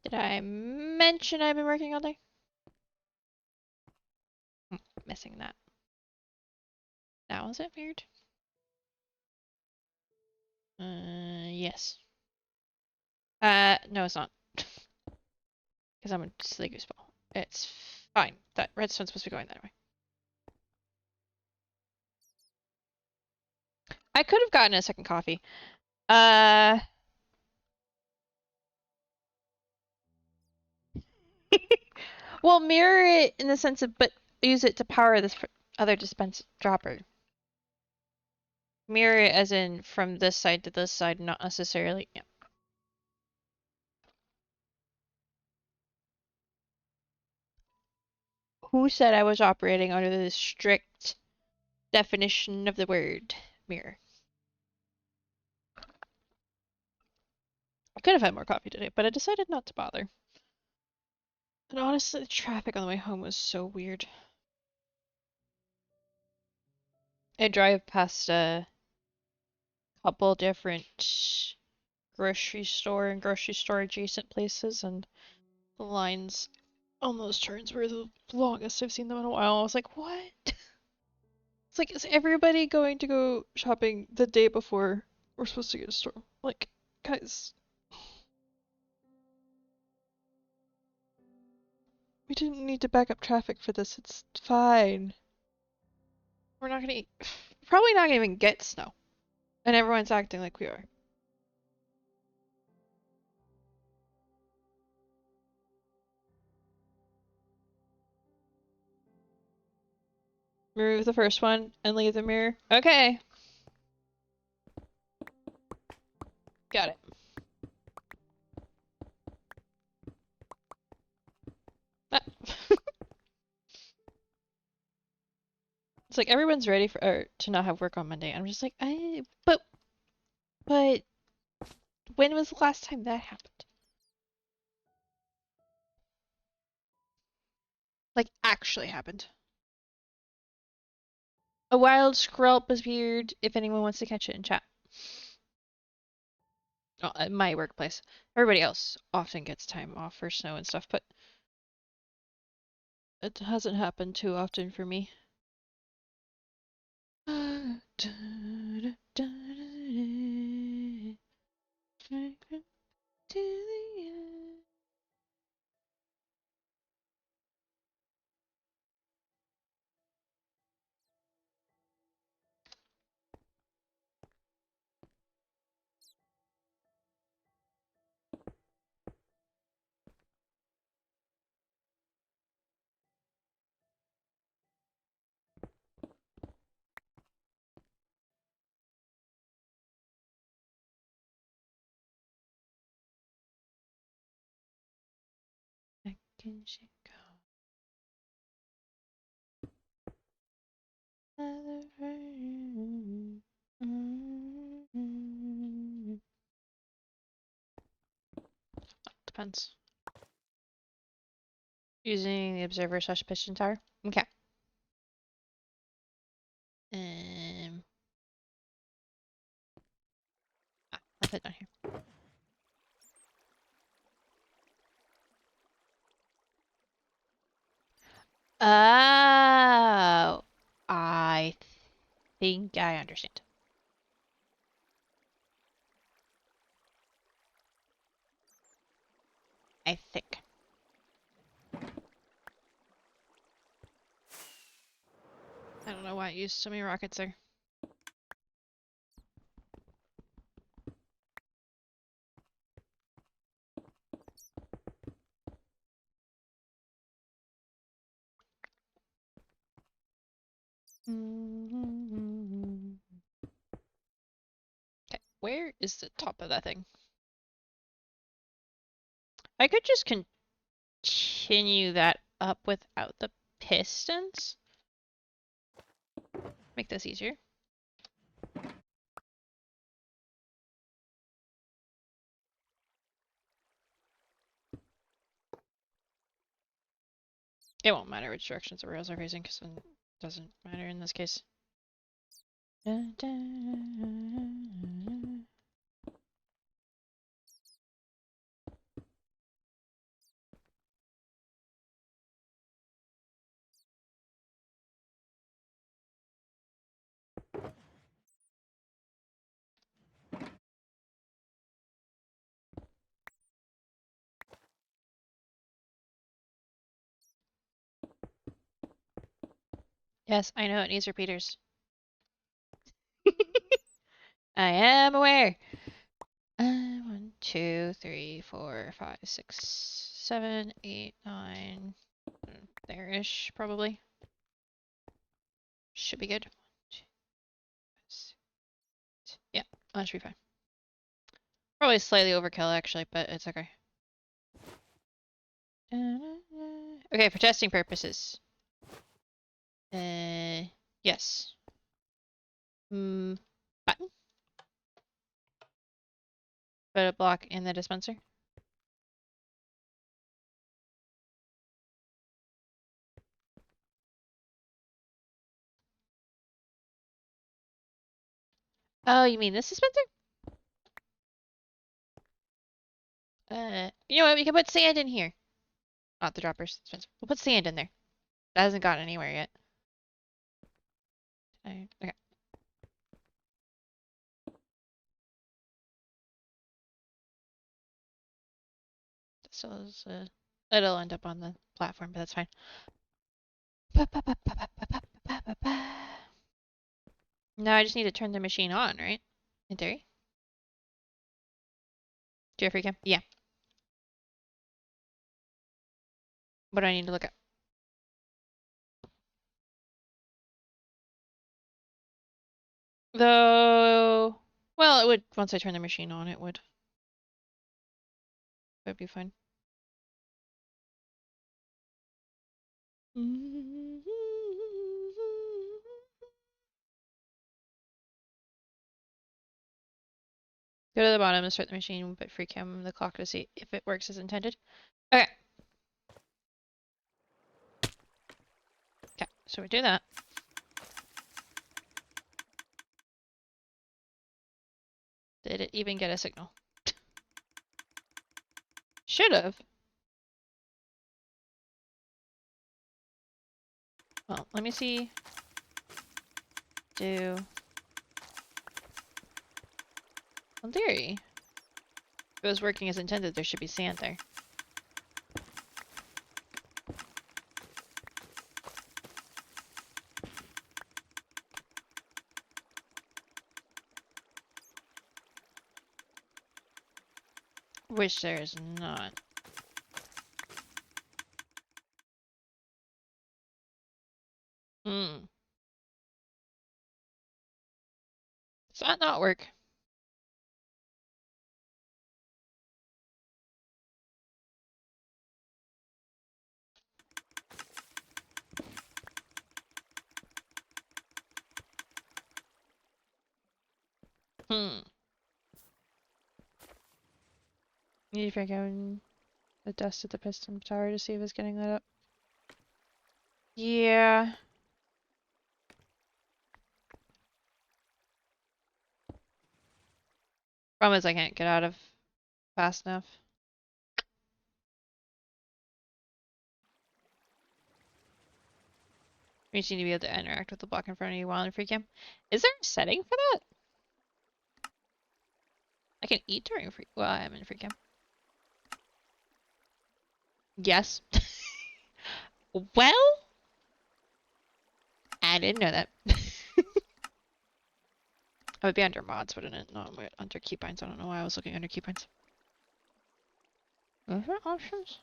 Did I mention I've been working all day? Missing that. Now is it weird? Yes. No, it's not. Because I'm a silly gooseball. It's fine. That redstone's supposed to be going that way. I could have gotten a second coffee. Well, mirror it in the sense of, but use it to power this other dispense dropper. Mirror it as in from this side to this side, not necessarily. Yeah. Who said I was operating under the strict definition of the word mirror? I could have had more coffee today, but I decided not to bother. And honestly, the traffic on the way home was so weird. I drive past a couple different grocery store and grocery store adjacent places, and the lines on those turns were the longest I've seen them in a while. I was like, what? It's like, is everybody going to go shopping the day before we're supposed to get a store? Like, guys, we didn't need to back up traffic for this. It's fine. We're not gonna probably not gonna even get snow. And everyone's acting like we are. Remove the first one and leave the mirror. Okay. Got it. Ah. It's like everyone's ready for to not have work on Monday. I'm just like, but when was the last time that happened? Like actually happened. A wild squirrel appeared. If anyone wants to catch it in chat. Oh, at my workplace. Everybody else often gets time off for snow and stuff, but it hasn't happened too often for me. Can she go? Depends. Using the observer slash piston tower. Okay. I'll put it down here. Oh, I think I understand. I think. I don't know why I used so many rockets there. Okay, where is the top of that thing? I could just continue that up without the pistons. Make this easier. It won't matter which directions the rails are facing because it doesn't matter in this case. Yes, I know it needs repeaters. I am aware. 1, 2, 3, 4, 5, 6, 7, 8, 9. There-ish, probably. Should be good. 1, 2, 6. Yeah, that should be fine. Probably slightly overkill, actually, but it's okay. Okay, for testing purposes. Yes. Button? Put a block in the dispenser. Oh, you mean this dispenser? You know what? We can put sand in here. Not the droppers dispenser. We'll put sand in there. That hasn't gotten anywhere yet. Okay. So it'll end up on the platform, but that's fine. Now I just need to turn the machine on, right? In theory. Do you have free cam? Yeah. What do I need to look at? Though, well, it would, once I turn the machine on, it would. That'd be fine. Go to the bottom and start the machine, but free cam the clock to see if it works as intended. Okay. Okay, so we do that. Did it even get a signal? Should have. Well, let me see. In theory, if it was working as intended, there should be sand there. Which there is not. Hmm. Does that not work? Hmm. Need to figure out the dust at the piston tower to see if it's getting lit up. Yeah. Problem is I can't get out of fast enough. You just need to be able to interact with the block in front of you while in free cam. Is there a setting for that? I can eat during free. Well, I'm in free cam. Yes. Well, I didn't know that. I would be under mods, wouldn't it? No, I'm under keybinds. I don't know why I was looking under keybinds. Are there options?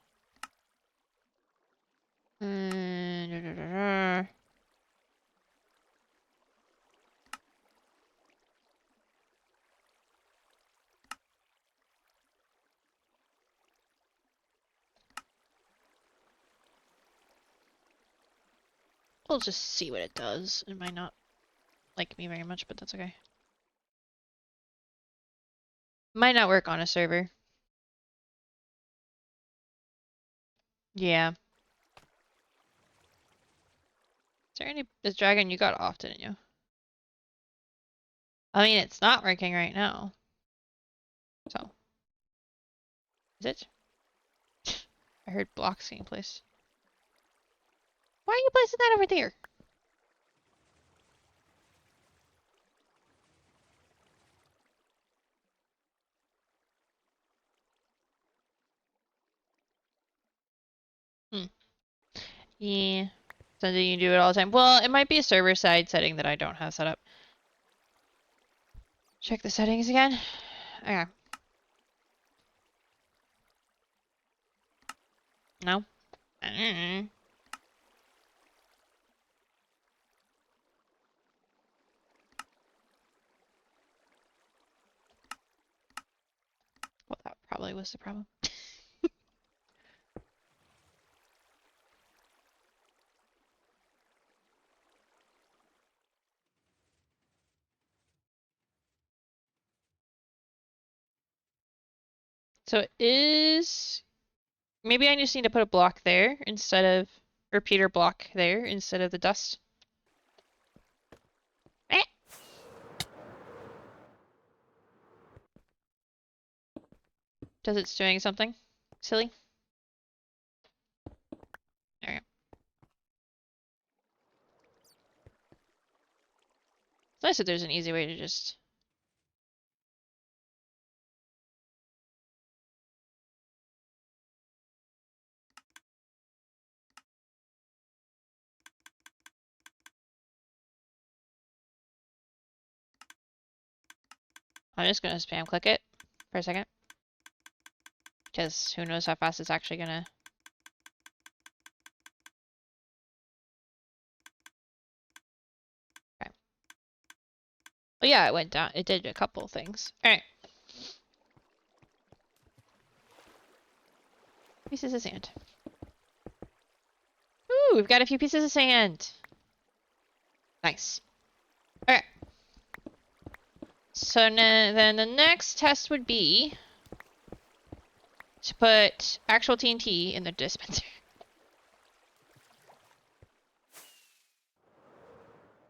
We'll just see what it does. It might not like me very much, but that's okay. Might not work on a server. Yeah. Is there any... This dragon you got off, didn't you? I mean, it's not working right now. So. Is it? I heard blocks being placed. Why are you placing that over there? Hmm. Yeah. Something you do it all the time. Well, it might be a server-side setting that I don't have set up. Check the settings again. Okay. No? Well, that probably was the problem. So it is... Maybe I just need to put a block there instead of... Repeater block there instead of the dust. Eh. Does it's doing something silly? There we go. It's nice that there's an easy way to just... I'm just gonna spam click it for a second. Because who knows how fast it's actually gonna... Okay. Oh yeah, it went down. It did a couple things. Alright. Pieces of sand. Ooh, we've got a few pieces of sand. Nice. Okay. So then the next test would be to put actual TNT in the dispenser.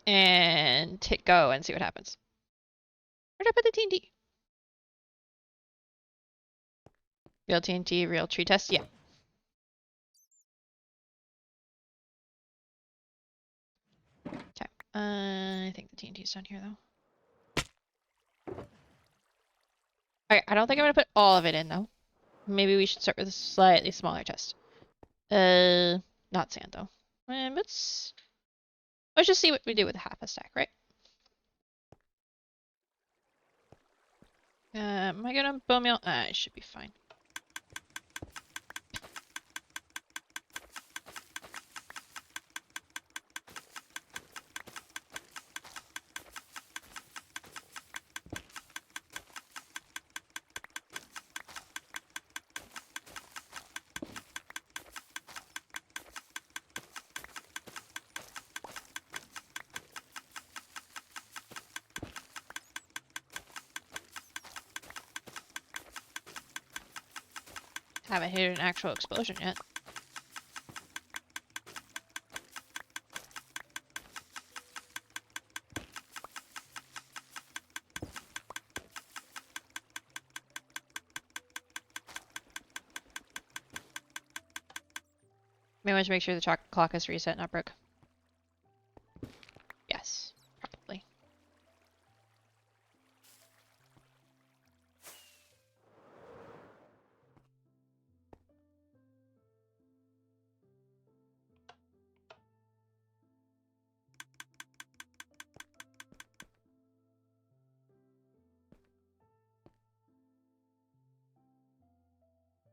And hit go and see what happens. Where did I put the TNT? Real TNT, real tree test? Yeah. Okay. I think the TNT's down here though. Okay, I don't think I'm gonna put all of it in though. Maybe we should start with a slightly smaller test. Not sand though. Let's just see what we do with half a stack, right? Am I gonna bone meal? It should be fine. Haven't hit an actual explosion yet. Maybe I want to make sure the clock is reset, not broke. Yes, probably.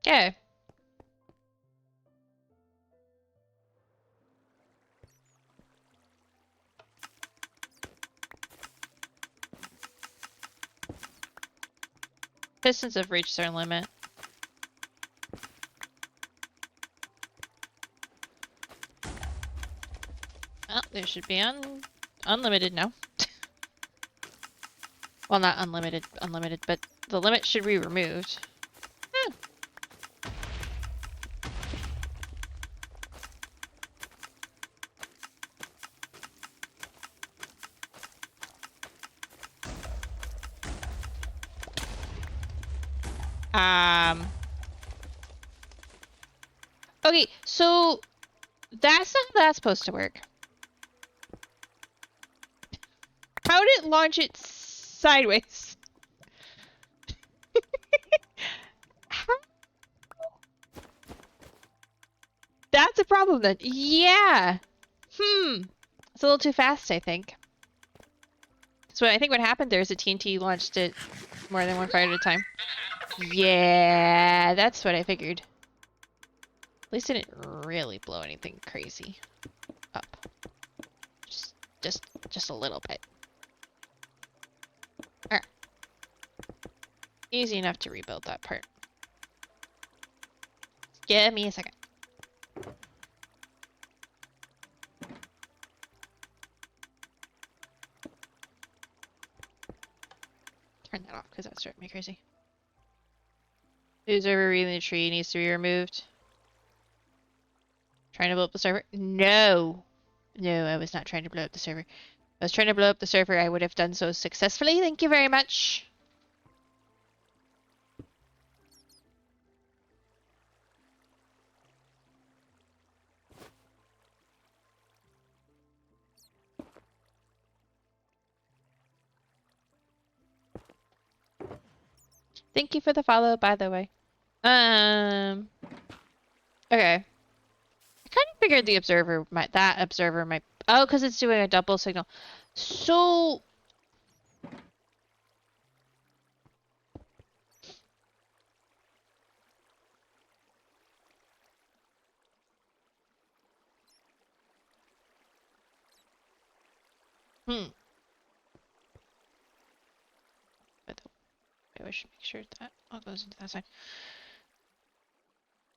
Okay. Pistons have reached their limit. Oh, they should be unlimited now. Well, not unlimited, but the limit should be removed. Okay, so that's not how that's supposed to work. How did it launch it sideways? How? That's a problem then. Yeah. It's a little too fast, I think. So I think what happened there is the TNT launched it more than one fire at a time. Yeah, that's what I figured. At least it didn't really blow anything crazy up. Just a little bit. Alright. Easy enough to rebuild that part. Give me a second. Turn that off because that's driving me crazy. Who's over reading the tree needs to be removed. Trying to blow up the server? No. No, I was not trying to blow up the server. If I was trying to blow up the server, I would have done so successfully. Thank you very much. Thank you for the follow, by the way. Okay. I kind of figured that observer might, oh, because it's doing a double signal. So, by the way, I should make sure that all goes into that side.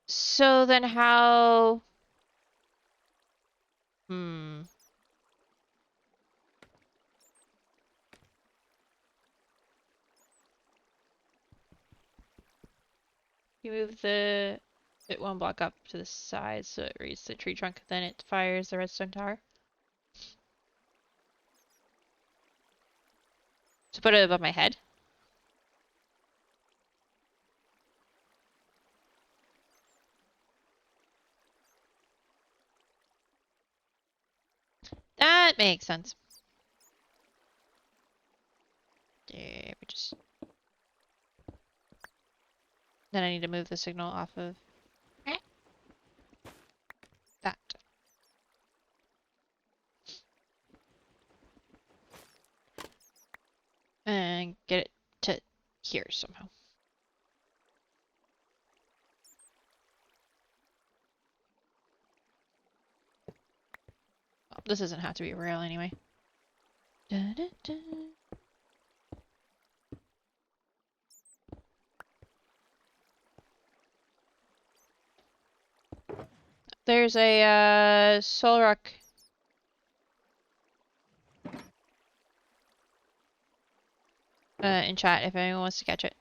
So then how, you move it one block up to the side so it reads the tree trunk, then it fires the redstone tower. To put it above my head. That makes sense. There, we just... Then I need to move the signal off of that. And get it to here somehow. Well, this doesn't have to be real anyway. Da, da, da. There's a soul rock. In chat if anyone wants to catch it.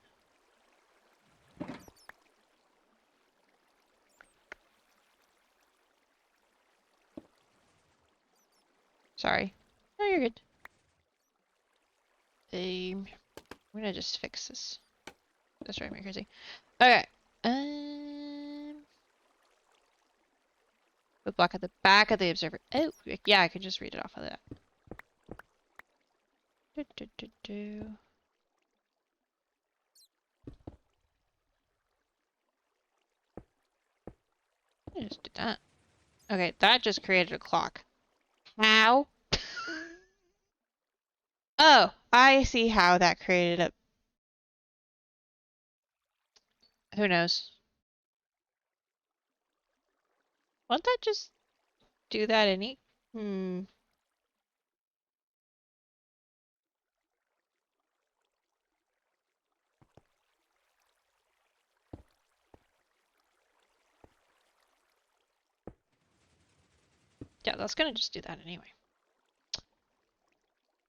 Sorry. No, you're good. I'm gonna just fix this. That's driving me crazy. Okay. The block at the back of the observer. Oh, yeah, I can just read it off of that. Do, do, do, do. I just did that. Okay, that just created a clock. How? Oh, I see how that created a... Who knows? Won't that just do that any... Yeah, that's gonna just do that anyway.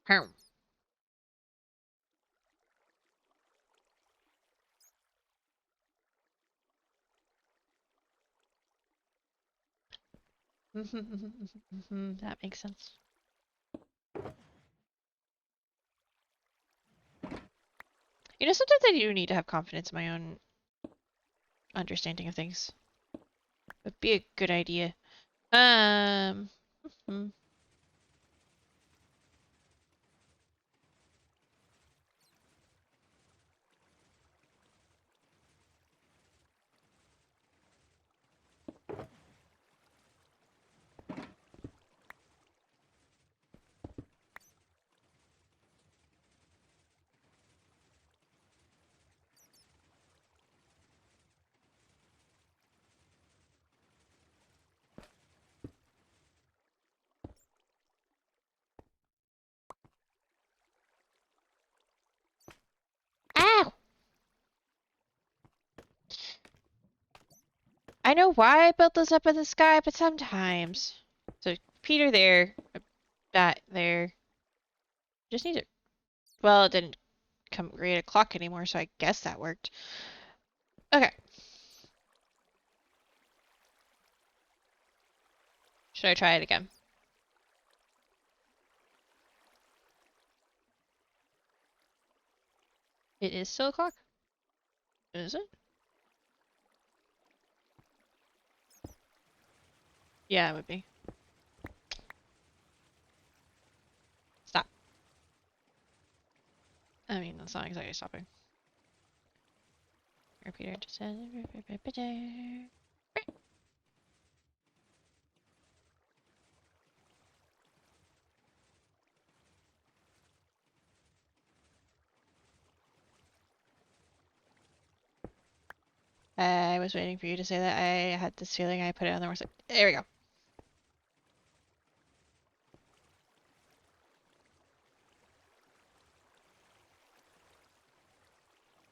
Herm. That makes sense. You know, sometimes I do need to have confidence in my own understanding of things. Would be a good idea. Hmm. know why I built this up in the sky, but sometimes. So Peter there, that there. Just need it. Well, it didn't come create a clock anymore, so I guess that worked. Okay. Should I try it again? It is still a clock? Is it? Yeah, it would be. Stop. I mean, that's not exactly stopping. Repeater just said. I was waiting for you to say that. I had this feeling I put it on the wrong side. There we go.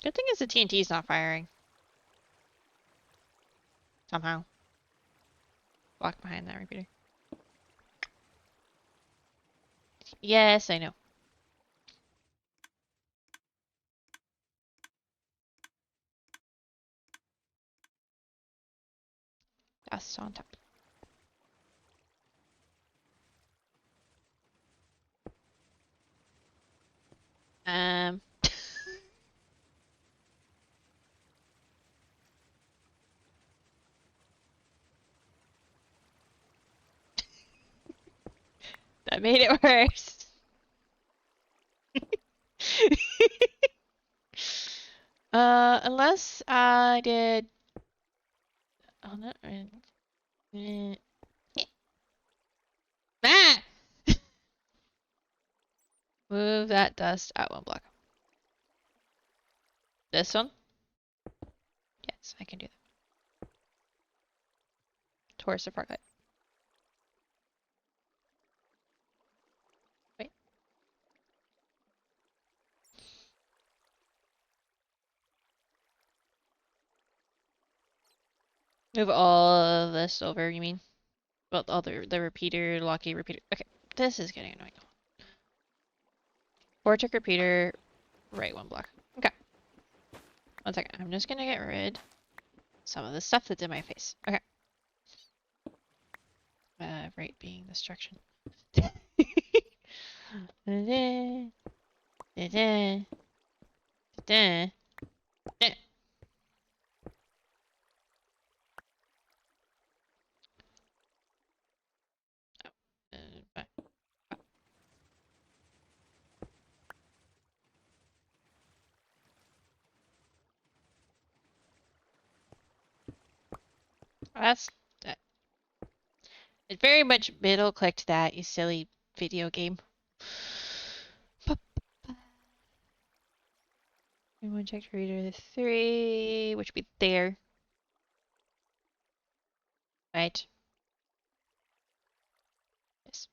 Good thing is the TNT's not firing. Somehow. Walk behind that repeater. Yes, I know. Dust on top. Um. That made it worse. Unless I did. Oh no. Ah! Move that dust out one block. This one? Yes, I can do that. Towards the far cut. Wait. Move all of this over, you mean? Well, all the repeater, locky repeater. Okay, this is getting annoying. Vortex repeater, right one block. Okay. 1 second. I'm just gonna get rid some of the stuff that's in my face. Okay. Right being destruction. Da-da, da-da, da-da, da. Back. That's that. It very much middle clicked that, you silly video game. We want to check reader 3, which would be there. Right. Yes.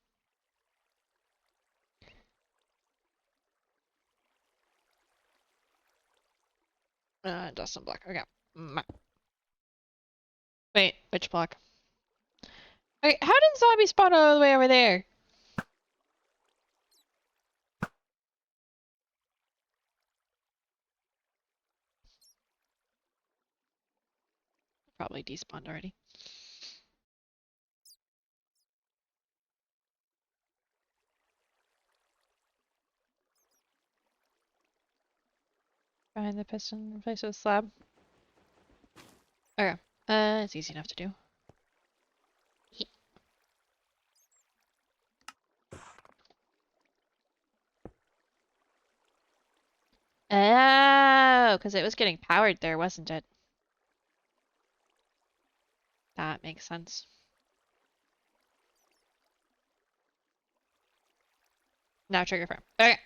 Dust and block. Okay. Wait, which block? Okay, how did zombie spawn all the way over there? Probably despawned already. Behind the piston, replace with slab. Okay. It's easy enough to do. Oh, because it was getting powered there, wasn't it? That makes sense. Now trigger farm. Okay.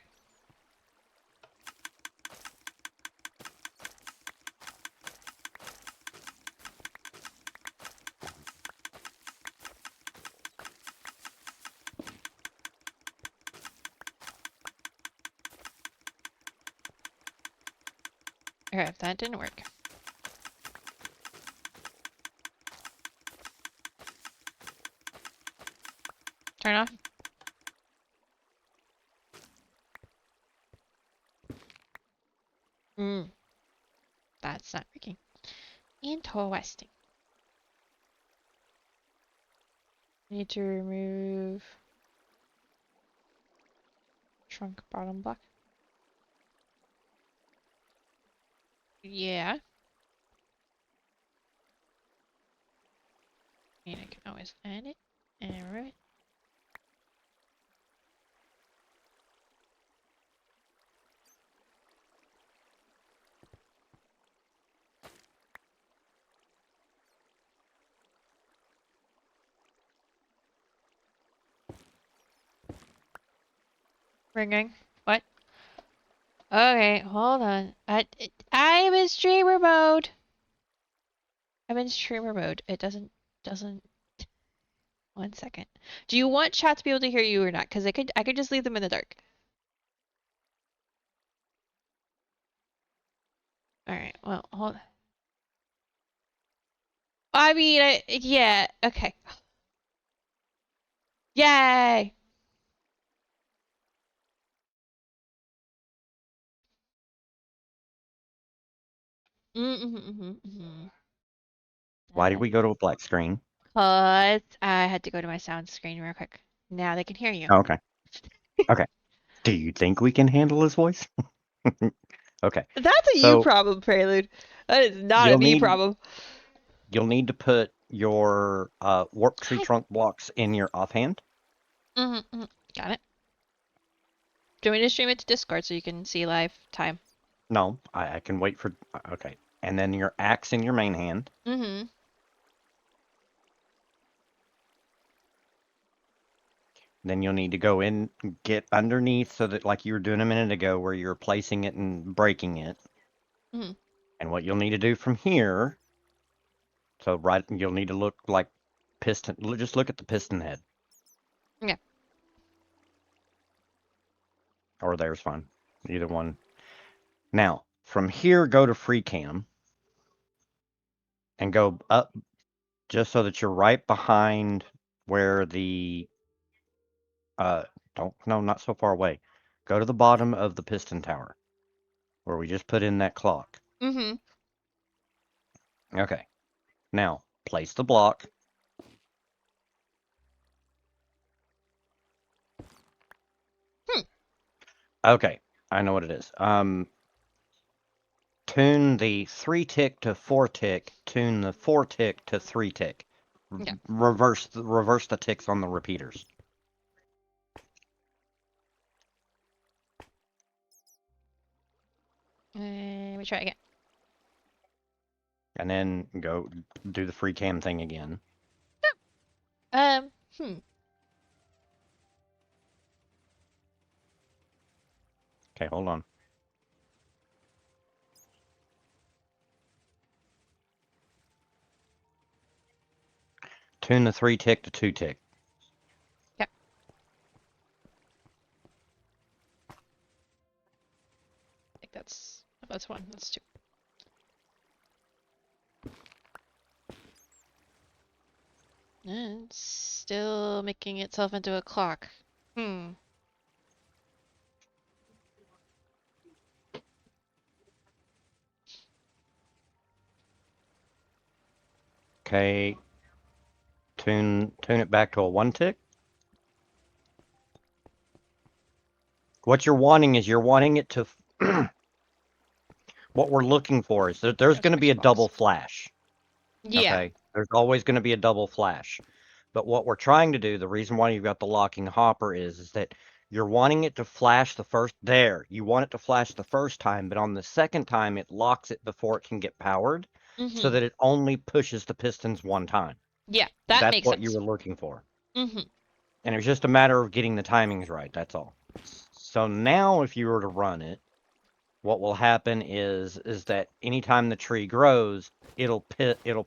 Okay, that didn't work. Turn off. Hmm. That's not working. Interesting. Need to remove trunk bottom block. Yeah. And I can always add it and remove it. Ringing. What? Okay, hold on. I'm in streamer mode. I'm in streamer mode. It doesn't. 1 second. Do you want chat to be able to hear you or not? Because I could just leave them in the dark. All right. Well, hold. I mean, yeah. Okay. Yay. Mm-hmm. Why did we go to a black screen? Cause I had to go to my sound screen real quick. Now they can hear you. Oh, okay. Okay. Do you think we can handle his voice? Okay. That's a you So problem, Prelude. That is not a you'll me need problem. you'll need to put your warp tree Hi. trunk blocks in your offhand. Got it. Do you want me to stream it to Discord so you can see live time? No, I can wait for. Okay. And then your axe in your main hand. Mm-hmm. Then you'll need to go in, get underneath so that like you were doing a minute ago where you're placing it and breaking it. Mm-hmm. And what you'll need to do from here, so right, you'll need to look like piston, just look at the piston head. Yeah. Or there's fine. Either one. Now, from here, go to free cam and go up just so that you're right behind where the, don't, no, not so far away. Go to the bottom of the piston tower where we just put in that clock. Mm-hmm. Okay. Now, place the block. Hmm. Okay. I know what it is. Tune the 3 tick to 4 tick. Tune the 4 tick to 3 tick. Yeah. Reverse the ticks on the repeaters. Let me try again. And then go do the free cam thing again. Um. Hmm. Okay, hold on. Tune the 3 tick to 2 tick. Yep. I think that's one. That's two. And it's still making itself into a clock. Hmm. Okay, tune it back to a 1 tick. What you're wanting is it to. What we're looking for is that there's That's going to be a double Xbox. flash. Yeah. Okay, there's always going to be a double flash. But what we're trying to do, the reason why you've got the locking hopper is that you're wanting it to flash the first there. You want it to flash the first time, but on the second time it locks it before it can get powered, so Mm-hmm. that it only pushes the pistons one time. Yeah, that That's makes what you sense. were looking for. Mm-hmm. And it was just a matter of getting the timings right, that's all. So now if you were to run it, what will happen is that anytime the tree grows, it'll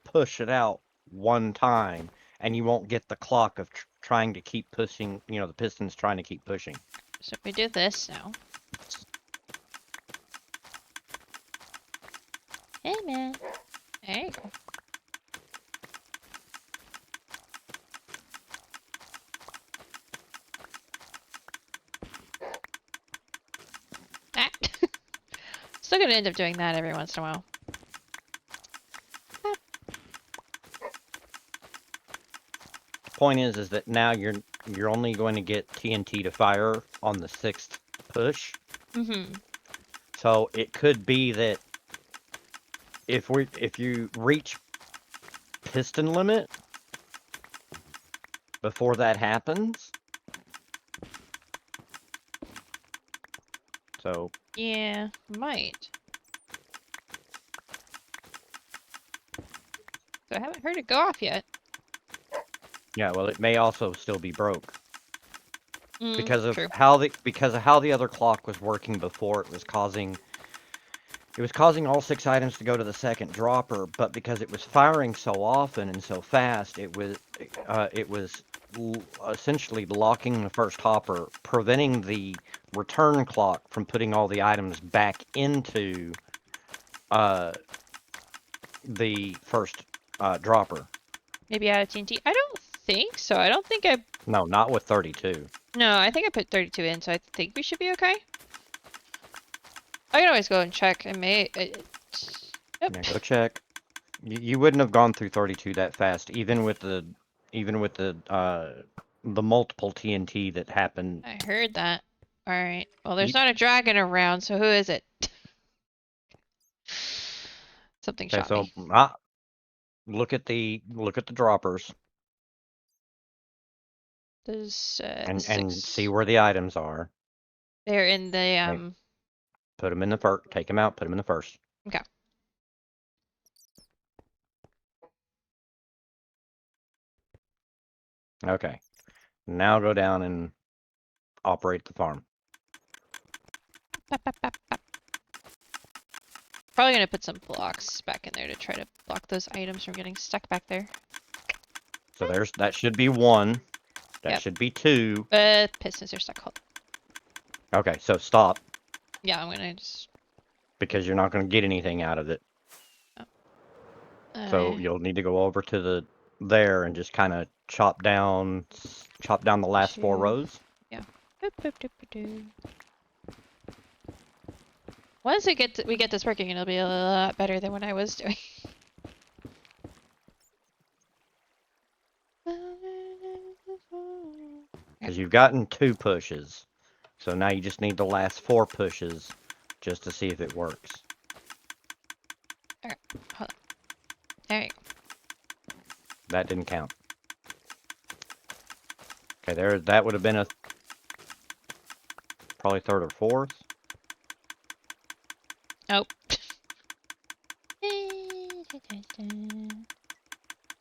push it out one time, and you won't get the clock of trying to keep pushing. The pistons trying to keep pushing. So we do this now. Hey, man. There you go. Still gonna end up doing that every once in a while. Point is that now you're only going to get TNT to fire on the 6th push. Mm-hmm. So it could be that if you reach piston limit before that happens. So Yeah, might. So I haven't heard it go off yet. yeah, well, it may also still be broke because of True. how the other clock was working before. It was causing all 6 items to go to the second dropper, but because it was firing so often and so fast, it was essentially locking the first hopper, preventing the return clock from putting all the items back into uh, the first dropper. Maybe out of TNT. I don't think so. I don't think I. No, not with 32. No, I think I put 32 in, so I think we should be okay. I can always go and check. I may. Yep. Yeah, go check. You wouldn't have gone through 32 that fast, even with the multiple TNT that happened. I heard that. All right. Well, there's You, not a dragon around, so who is it? Something okay, shot so me. look at the droppers There's and see 6. where the items are. They're in the Okay, put them in the first. Take them out. Put them in the first. Okay. Okay. Now go down and operate the farm. Pop, pop, pop, pop. Probably gonna put some blocks back in there to try to block those items from getting stuck back there. So that should be 1. That Yep. should be 2. Pistons are stuck. Hold. Okay, so stop Yeah, I'm gonna just. because you're not going to get anything out of it. So Uh, you'll need to go over to there and just kind of chop down the last 4 2. rows. Yeah. Boop, boop, doop, boop, doo. Once we get this working, it'll be a lot better than what I was doing. Because you've gotten 2 pushes. So now you just need the last 4 pushes just to see if it works. Alright, hold on. There you go. That didn't count. Okay, that would have been probably 3rd or 4th. Nope.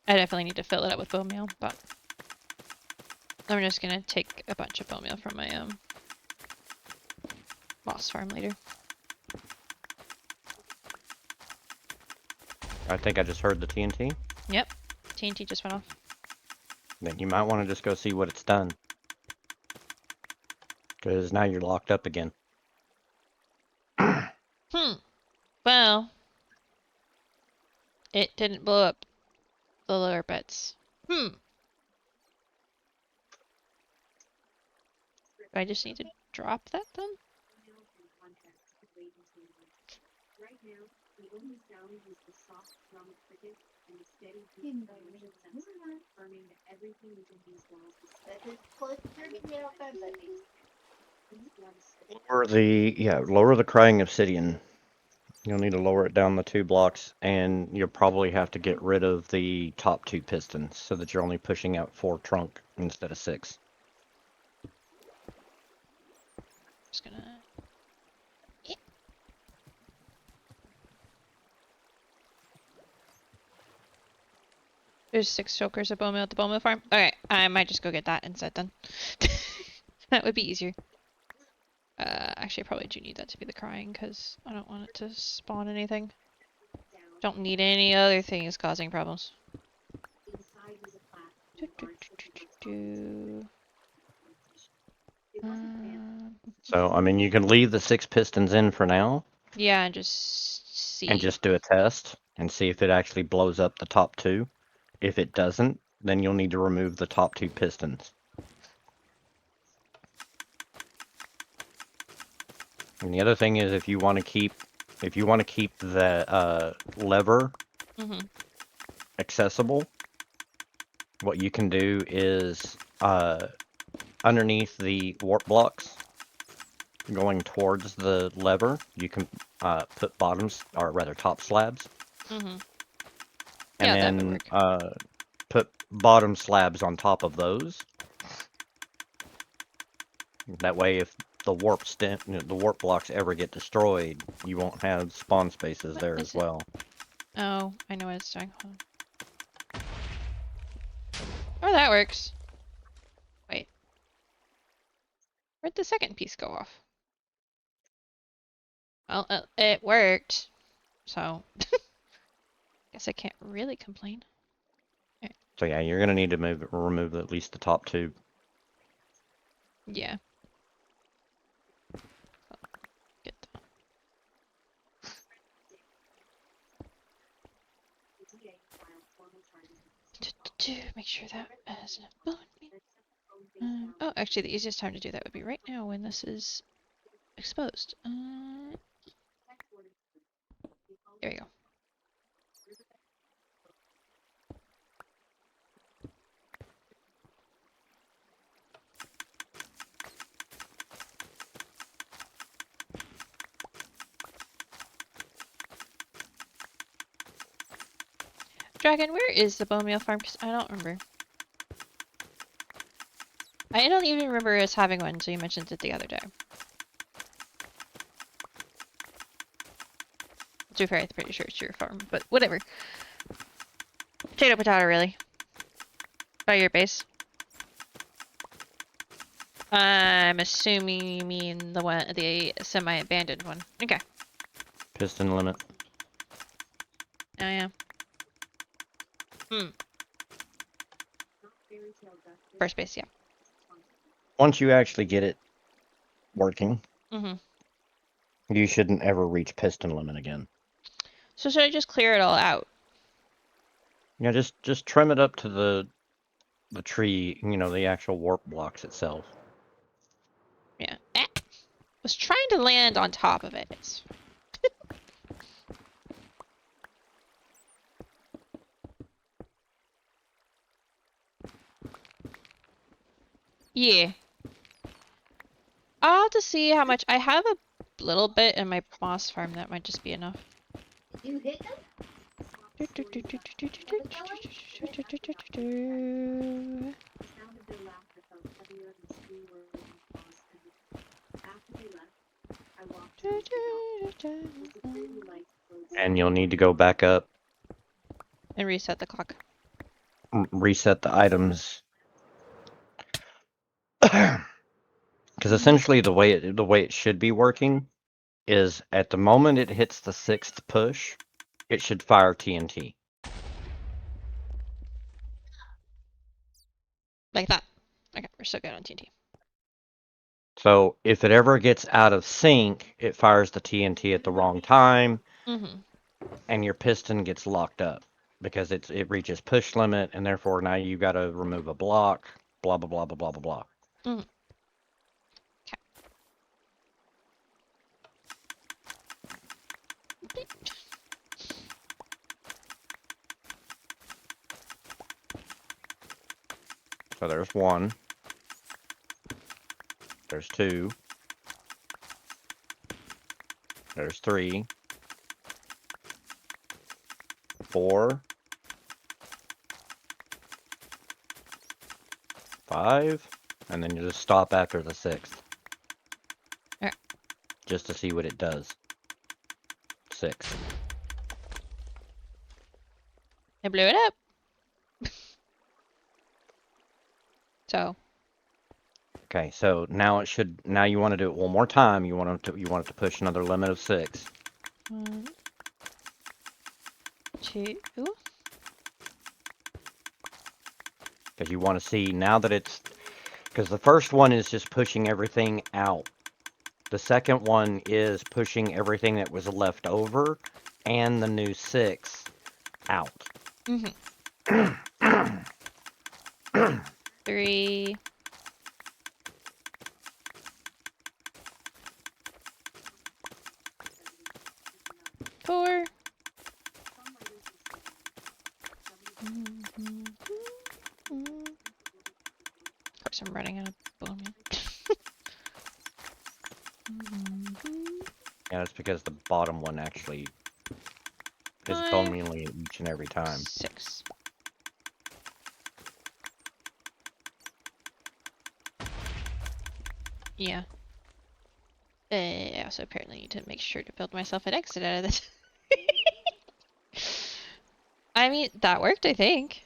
I definitely need to fill it up with bone meal, but I'm just gonna take a bunch of bone meal from my moss farm later. I think I just heard the TNT. Yep, TNT just went off. Then you might want to just go see what it's done. Because now you're locked up again. Well, it didn't blow up the lower beds. Do I just need to drop that then? Lower the crying obsidian. You'll need to lower it down the 2 blocks, and you'll probably have to get rid of the top 2 pistons so that you're only pushing out 4 trunk instead of 6. Just gonna. There's 6 chokers of bone meal at the bone meal farm. Okay, I might just go get that instead then. That would be easier. Actually, I probably do need that to be the crying because I don't want it to spawn anything. Don't need any other things causing problems. So, I mean, you can leave the 6 pistons in for now Yeah, and just see. and just do a test and see if it actually blows up the top 2. If it doesn't, then you'll need to remove the top 2 pistons. And the other thing is if you want to keep if you want to keep the lever Mm-hmm. accessible, what you can do is underneath the warp blocks going towards the lever, you can put bottoms, or rather top slabs, Mm-hmm. and Yeah, that would then work. put bottom slabs on top of those. That way, if the the warp blocks ever get destroyed, you won't have spawn spaces What there is as it? well. Oh, I know what it's doing. Hold on. Oh, that works. Wait. Where'd the second piece go off? Well, it worked. So, guess I can't really complain. So yeah, you're gonna need to remove at least the top two. Yeah. Get that. Make sure that has enough bone. Oh, actually, the easiest time to do that would be right now when this is exposed. There we go. Dragon, where is the bone meal farm? Because I don't remember. I don't even remember us having one until you mentioned it the other day. To be fair, I'm pretty sure it's your farm, but whatever. Potato, potato, really. By your base. I'm assuming you mean the semi-abandoned one. Okay. Piston limit. Oh yeah. Hmm. First base, yeah. Once you actually get it working, Mm-hmm. you shouldn't ever reach piston limit again. So should I just clear it all out? Yeah, just trim it up to the tree, the actual warp blocks itself. Yeah. Was trying to land on top of it. Yeah. I'll have to see how much. I have a little bit in my moss farm. That might just be enough. You hit them? The sound of their laughter felt heavier than school words and claws could be. After they left, I walked towards the dock. With the city lights And closing, you'll need to go back up, And reset the clock. reset the items. Because essentially the way it should be working is at the moment it hits the sixth push, it should fire TNT. Like that. Okay, we're so good on TNT. So if it ever gets out of sync, it fires the TNT at the wrong time, Mm-hmm. and your piston gets locked up because it reaches push limit, and therefore now you got to remove a block. Blah blah blah blah blah blah blah. Mm-hmm. Okay. So there's one. There's two. There's three. 4. 5. And then you just stop after the 6th. Alright. Just to see what it does. 6. I blew it up. So. Okay, so now now you want to do it one more time. You want it to push another limit of 6. 1, 2. Because you want to see now that because the first one is just pushing everything out. The second one is pushing everything that was left over and the new 6 out. Mm-hmm. 3. 4. Some writers will say Of course, I'm running out of bone meal. Yeah, that's because the bottom one actually is bone mealy each and every time. 6. Yeah. I also apparently need to make sure to build myself an exit out of this. I mean, that worked, I think.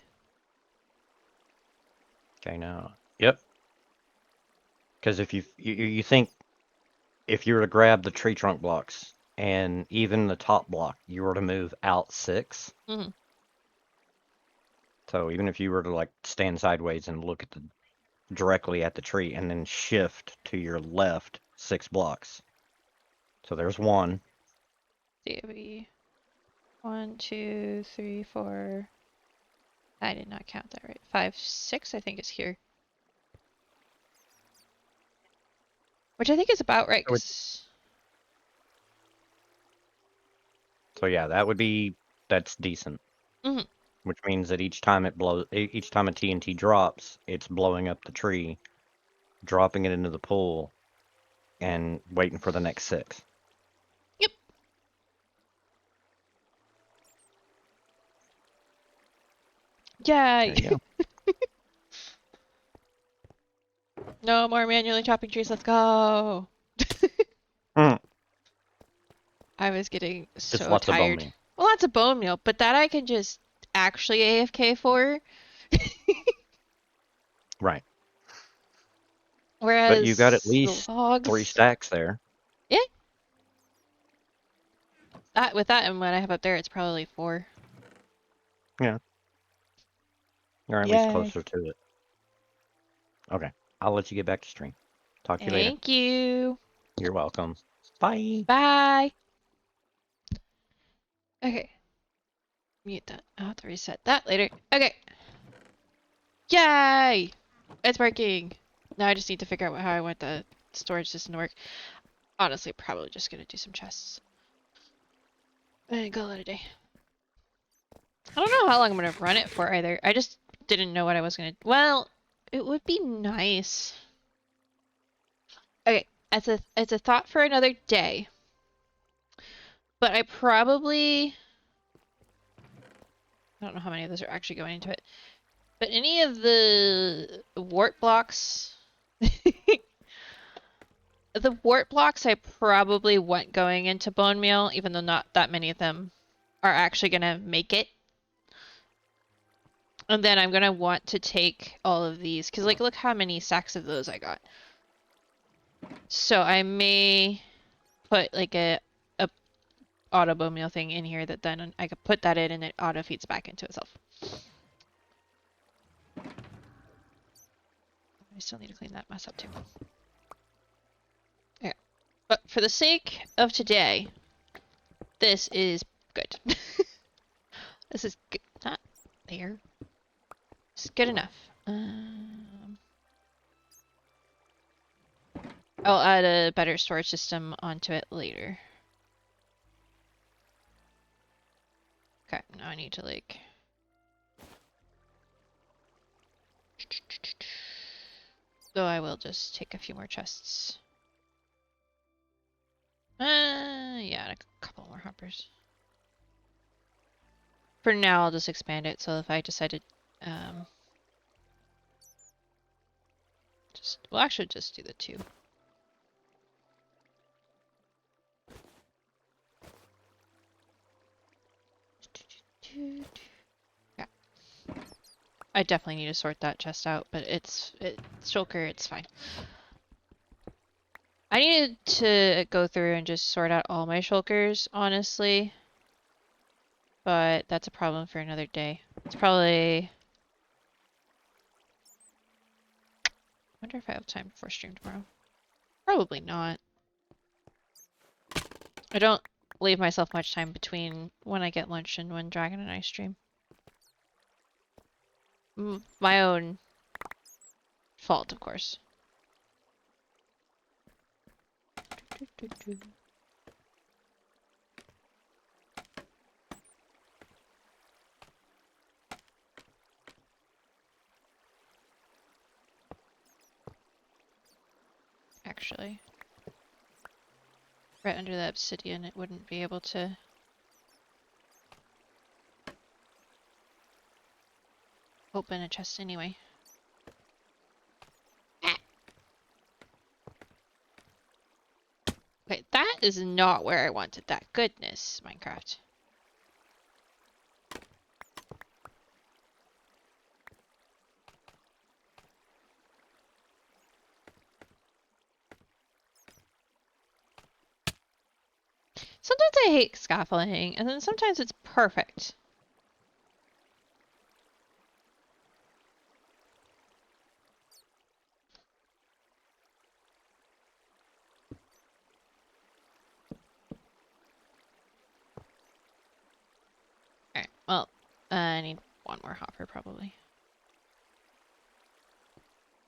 Okay, now. Yep. Because if you think if you were to grab the tree trunk blocks and even the top block, you were to move out 6. Mm-hmm. So even if you were to like stand sideways and look at the directly at the tree and then shift to your left 6 blocks. So there's 1. See, it'd be 1, 2, 3, 4. I did not count that right. 5, 6, I think is here. Which I think is about right, So, 'cause so yeah, that's decent. Mhm. Which means that each time each time a TNT drops, it's blowing up the tree, dropping it into the pool, and waiting for the next 6. Yep. There Yay! you go. No more manually chopping trees, let's go! Mm, I was getting just so lots of bone tired. meal. Well, lots of bone meal, but that I can just actually AFK for. Right. But you got at Whereas the least 3 logs, stacks there. yeah, with that and what I have up there, it's probably 4. Yeah. You're at least Yay! closer to it. Okay. I'll let you get back to stream. Talk to you later. Thank you. You're welcome. Bye. Bye. Okay. Mute that. I'll have to reset that later. Okay. Yay! It's working. Now I just need to figure out how I want the storage system to work. Honestly, probably just gonna do some chests. And call it a day. I don't know how long I'm gonna run it for either. I just didn't know what I was gonna. Well, it would be nice. Okay, it's a thought for another day. But I probably, I don't know how many of those are actually going into it. But any of the wart blocks, the wart blocks I probably want going into bone meal, even though not that many of them are actually gonna make it. And then I'm gonna want to take all of these, because like look how many sacks of those I got. So I may put like a auto bone meal thing in here that then I could put that in and it auto feeds back into itself. I still need to clean that mess up too. Okay. But for the sake of today, this is good. This is good. Not there. It's good enough. I'll add a better storage system onto it later. Okay, now I need to like... So I will just take a few more chests. Yeah, and a couple more hoppers. For now, I'll just expand it, so if I decide to, we'll actually just do the 2. Yeah. I definitely need to sort that chest out, but it's shulker, it's fine. I needed to go through and just sort out all my shulkers, honestly. But that's a problem for another day. It's probably... I wonder if I have time before stream tomorrow. Probably not. I don't leave myself much time between when I get lunch and when Dragon and I stream. My own fault, of course. actually. Right under the obsidian, it wouldn't be able to... open a chest anyway. Ah. Okay, that is not where I wanted that. Goodness, Minecraft. Sometimes I hate scaffolding, and then sometimes it's perfect. Alright, well, I need one more hopper, probably.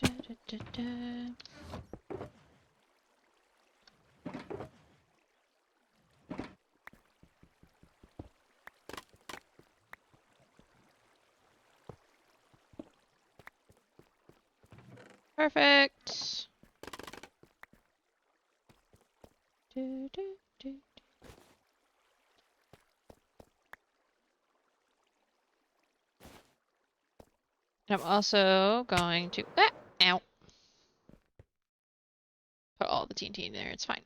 Da, da, da, da. Perfect. Do, do, do. I'm also going to... Ah! Ow. Put all the TNT in there, it's fine.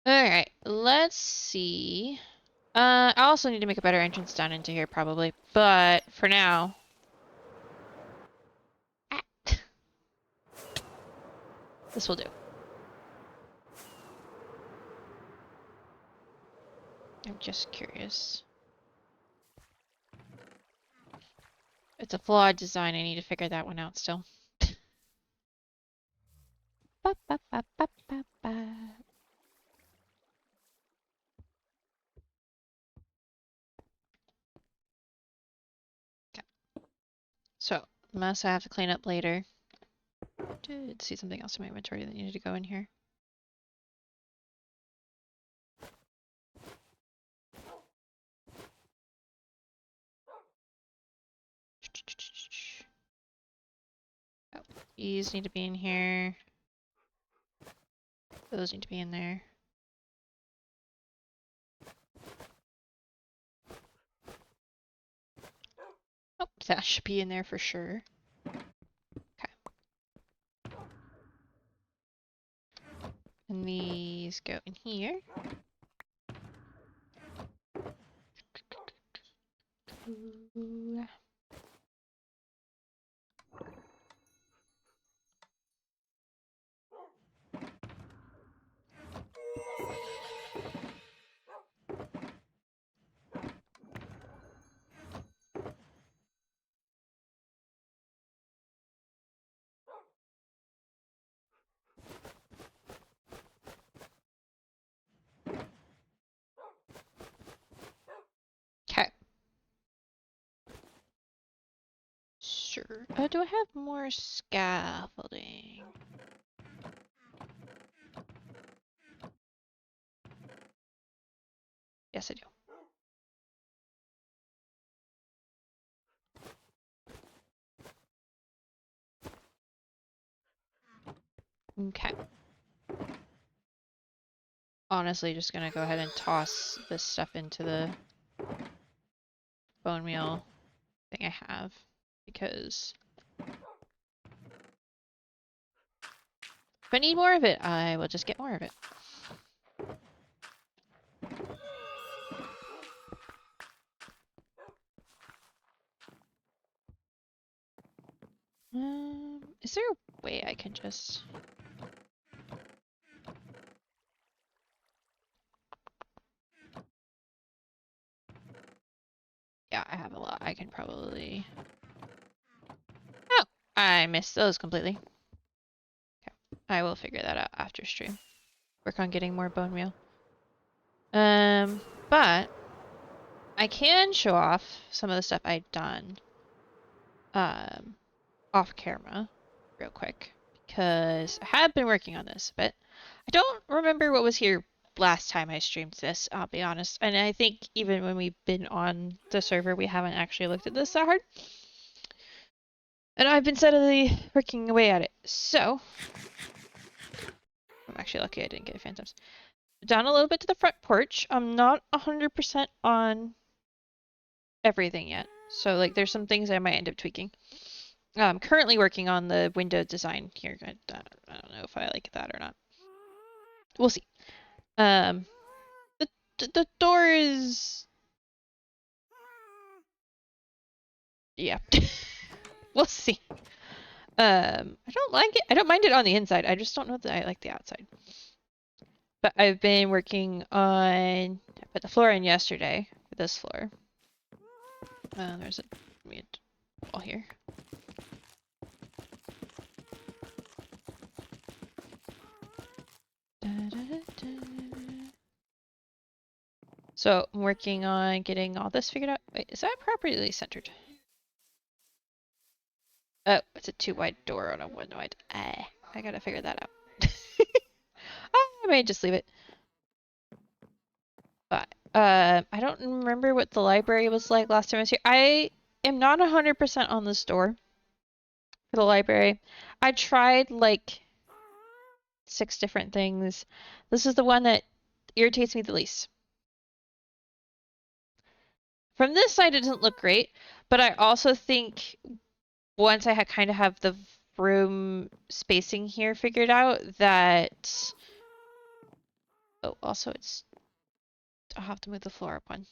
Alright, let's see. I also need to make a better entrance down into here, probably. But, for now... Ah. This will do. I'm just curious. It's a flawed design, I need to figure that one out still. Ba, ba, ba, ba, ba, ba. So, mess I have to clean up later. Did see something else in my inventory that needed to go in here. Oh, these need to be in here. Those need to be in there. Oh, that should be in there for sure. Okay. And these go in here. Ooh. Okay. Sure. Do I have more scaffolding? Yes, I do. Okay. Honestly, just gonna go ahead and toss this stuff into the bone meal thing I have, because if I need more of it, I will just get more of it. Is there a way I can just... Yeah, I have a lot. I can probably... Oh! I missed those completely. Okay. I will figure that out after stream. Work on getting more bone meal. But I can show off some of the stuff I've done off camera real quick, because I have been working on this, but I don't remember what was here last time I streamed this, I'll be honest. And I think even when we've been on the server, we haven't actually looked at this that hard. And I've been steadily working away at it. So, actually lucky I didn't get phantoms. Down a little bit to the front porch. I'm not 100% on everything yet. So like there's some things I might end up tweaking. I'm currently working on the window design here. I don't know if I like that or not. We'll see. Um, the door is, yeah. We'll see. I don't like it. I don't mind it on the inside. I just don't know that I like the outside. But I've been working on, I put the floor in yesterday for this floor. There's a wall here. So I'm working on getting all this figured out. Wait, is that properly centered? Oh, it's a 2 wide door on a 1 wide. I gotta figure that out. I may just leave it. But I don't remember what the library was like last time I was here. I am not 100% on this door for the library. I tried like 6 different things. This is the one that irritates me the least. From this side, it doesn't look great, but I also think once I kind of have the room spacing here figured out that... Oh, also I'll have to move the floor up one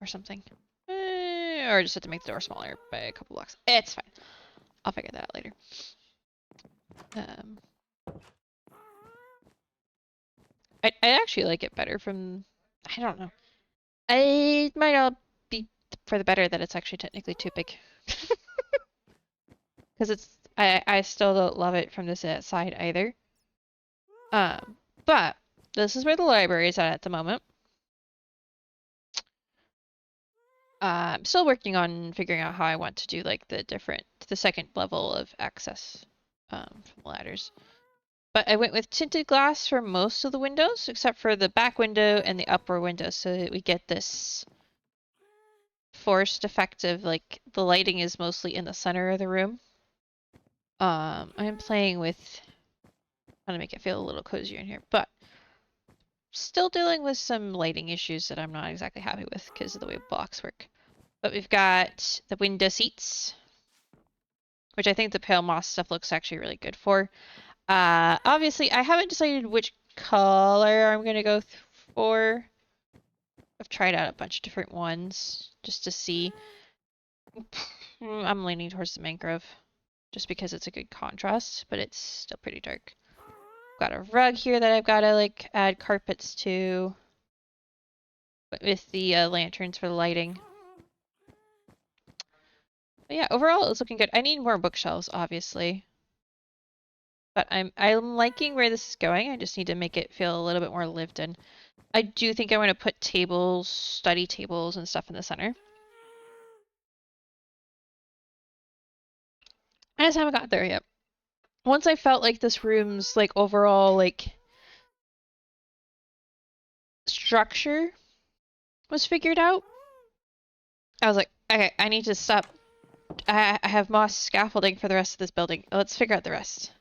or something. Or just have to make the door smaller by a couple blocks. It's fine. I'll figure that out later. I actually like it better from... I don't know. It might all be for the better that it's actually technically too big. Because I still don't love it from this side either. But this is where the library is at the moment. I'm still working on figuring out how I want to do like the second level of access from ladders. But I went with tinted glass for most of the windows, except for the back window and the upper window, so that we get this forced effect of like the lighting is mostly in the center of the room. I'm playing with how to make it feel a little cozier in here, but still dealing with some lighting issues that I'm not exactly happy with because of the way blocks work. But we've got the window seats, which I think the pale moss stuff looks actually really good for. Obviously, I haven't decided which color I'm gonna go for. I've tried out a bunch of different ones just to see. I'm leaning towards the mangrove just because it's a good contrast, but it's still pretty dark. Got a rug here that I've got to like add carpets to with the lanterns for the lighting. But yeah, overall it's looking good. I need more bookshelves, obviously. But I'm liking where this is going. I just need to make it feel a little bit more lived in. I do think I want to put tables, study tables and stuff in the center. I just haven't got there yet. Once I felt like this room's like overall like structure was figured out, I was like, okay, I need to stop. I have moss scaffolding for the rest of this building. Let's figure out the rest.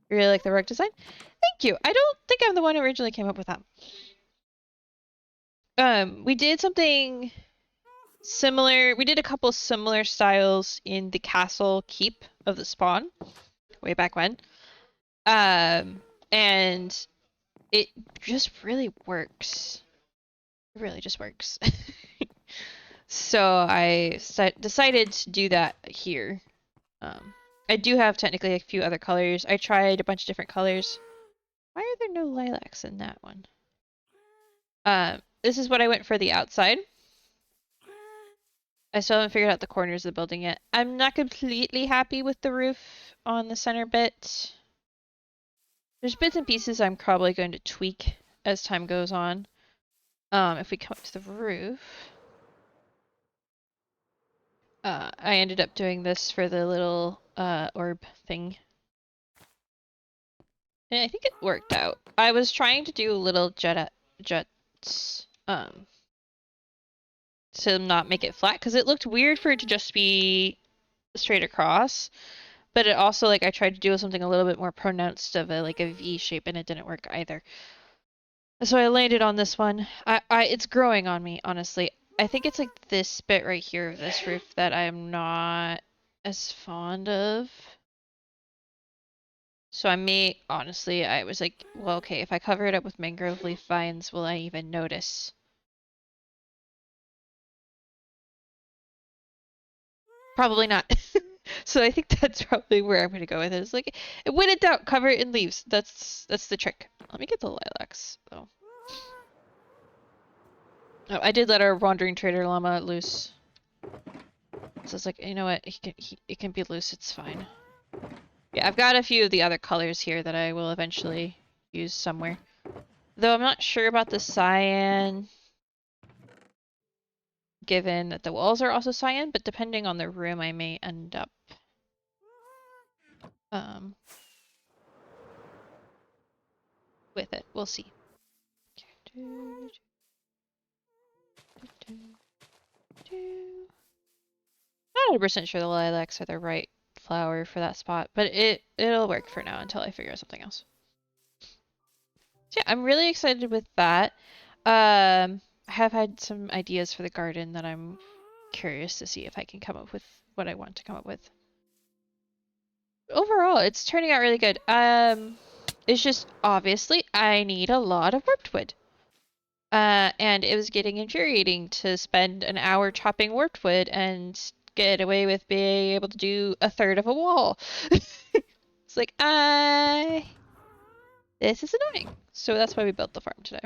You really like the rug design? Thank you. I don't think I'm the one who originally came up with that. We did something similar. We did a couple similar styles in the castle keep of the spawn way back when. And it just really works. It really just works. So I decided to do that here. I do have technically a few other colors. I tried a bunch of different colors. Why are there no lilacs in that one? This is what I went for the outside. I still haven't figured out the corners of the building yet. I'm not completely happy with the roof on the center bit. There's bits and pieces I'm probably going to tweak as time goes on. If we come up to the roof, I ended up doing this for the little orb thing. And I think it worked out. I was trying to do little jets to not make it flat because it looked weird for it to just be straight across. but it also like I tried to do something a little bit more pronounced of a like a V shape and it didn't work either. So I landed on this one. It's growing on me, honestly. I think it's like this bit right here of this roof that I'm not as fond of. So I may, honestly, I was like, well, okay, if I cover it up with mangrove leaf vines, will I even notice? Probably not. So I think that's probably where I'm gonna go with it. It's like, when in doubt, cover it in leaves. That's the trick. Let me get the lilacs, though. Oh, I did let our wandering trader llama loose. So it's like, you know what? It can be loose. It's fine. Yeah, I've got a few of the other colors here that I will eventually use somewhere. Though I'm not sure about the cyan, given that the walls are also cyan, but depending on the room, I may end up um, with it. We'll see. Not 100% sure the lilacs are the right flower for that spot, but it'll work for now until I figure out something else. So yeah, I'm really excited with that. I have had some ideas for the garden that I'm curious to see if I can come up with what I want to come up with. Overall, it's turning out really good. It's just obviously I need a lot of warped wood. And it was getting infuriating to spend an hour chopping warped wood and get away with being able to do a third of a wall. It's like, this is annoying. So that's why we built the farm today.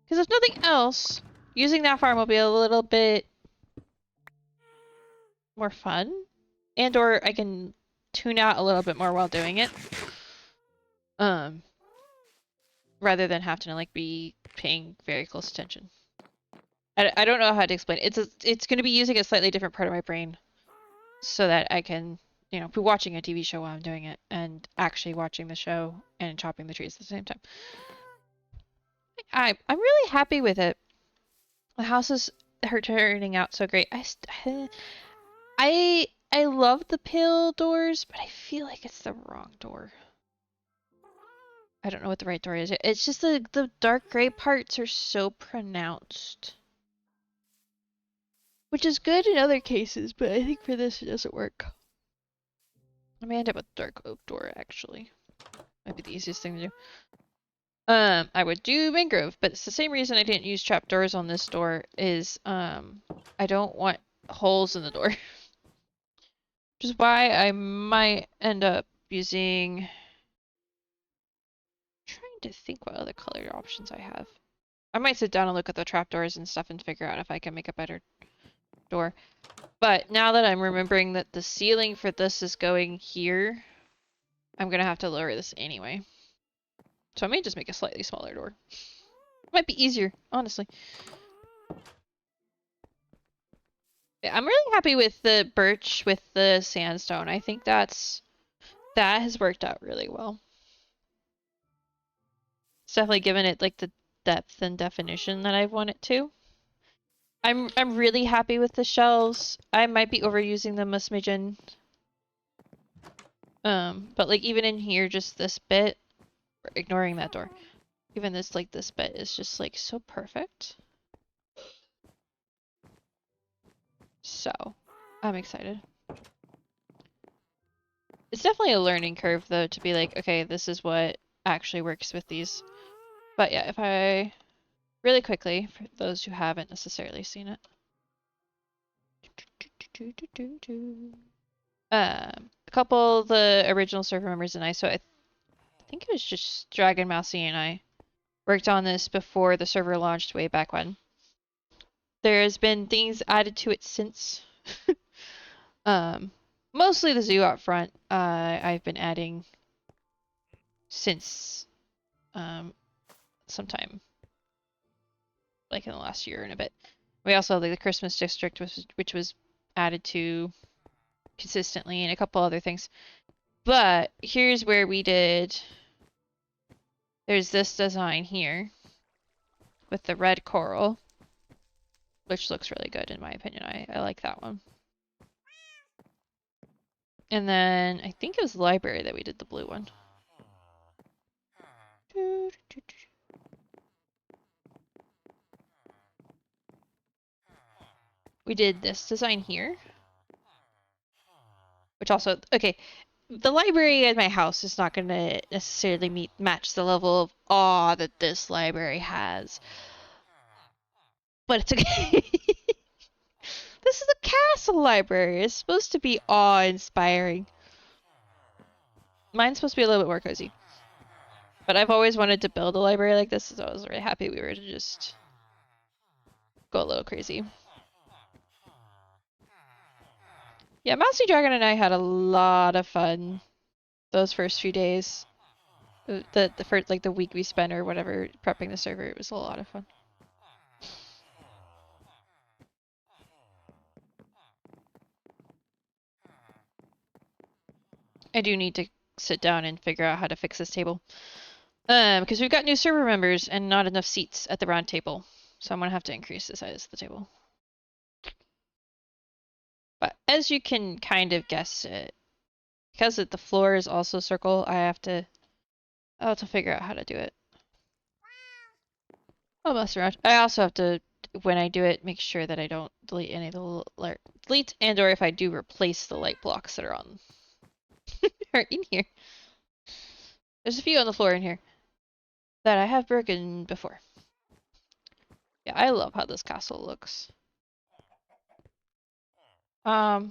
Because if nothing else, using that farm will be a little bit more fun. And or I can tune out a little bit more while doing it. Rather than have to like be paying very close attention. I don't know how to explain it. It's going to be using a slightly different part of my brain so that I can, you know, be watching a TV show while I'm doing it and actually watching the show and chopping the trees at the same time. I'm really happy with it. The house is turning out so great. I love the pale doors, but I feel like it's the wrong door. I don't know what the right door is. It's just the dark gray parts are so pronounced. Which is good in other cases, but I think for this it doesn't work. I may end up with dark oak door, actually. Might be the easiest thing to do. I would do mangrove, but it's the same reason I didn't use trapdoors on this door is, I don't want holes in the door. Which is why I might end up using... trying to think what other color options I have. I might sit down and look at the trapdoors and stuff and figure out if I can make a better door. But now that I'm remembering that the ceiling for this is going here, I'm gonna have to lower this anyway. So I may just make a slightly smaller door. Might be easier, honestly. Yeah, I'm really happy with the birch with the sandstone. I think that has worked out really well. It's definitely given it like the depth and definition that I want it to. I'm really happy with the shelves. I might be overusing them a smidgen. But like even in here, just this bit, ignoring that door. Even this like this bit is just like so perfect. So, I'm excited. It's definitely a learning curve though to be like, okay, this is what actually works with these. But yeah, if I really quickly, for those who haven't necessarily seen it. A couple of the original server members and I, so I think it was just Dragon Mousy and I worked on this before the server launched way back when. There's been things added to it since. Mostly the zoo out front. I've been adding since sometime like in the last year and a bit. We also have like the Christmas district, which was added to consistently, and a couple other things. But here's where we did. There's this design here with the red coral, which looks really good in my opinion. I like that one. And then I think it was the library that we did the blue one. We did this design here. Which also, okay, the library at my house is not going to necessarily match the level of awe that this library has. But it's okay. This is a castle library. It's supposed to be awe-inspiring. Mine's supposed to be a little bit more cozy. But I've always wanted to build a library like this, so I was really happy we were to just go a little crazy. Yeah, Mousy Dragon and I had a lot of fun those first few days. The first, like, the week we spent or whatever prepping the server, it was a lot of fun. I do need to sit down and figure out how to fix this table. Because we've got new server members and not enough seats at the round table. So I'm gonna have to increase the size of the table. But as you can kind of guess, because the floor is also circle, I'll have to figure out how to do it. I'll mess around. I also have to, when I do it, make sure that I don't delete any of the delete and or if I do replace the light blocks that are on or in here. There's a few on the floor in here that I have broken before. Yeah, I love how this castle looks. How?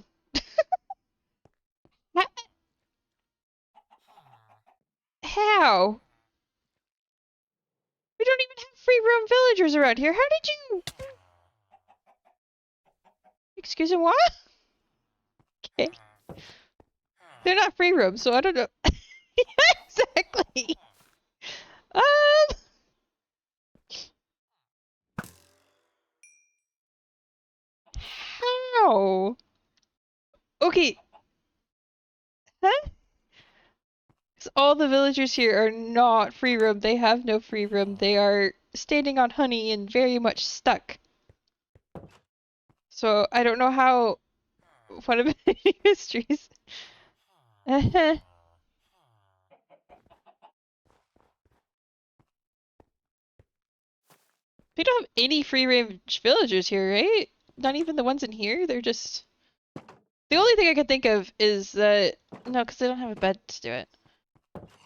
We don't even have free roam villagers around here. How did you? Excuse me, what? Okay. They're not free roam, so I don't know. Exactly. Um. How? Okay. Huh? 'Cause all the villagers here are not free roam. They have no free roam. They are standing on honey and very much stuck. So I don't know how. One of many mysteries. We don't have any free range villagers here, right? Not even the ones in here. They're just. The only thing I could think of is that no, because they don't have a bed to do it.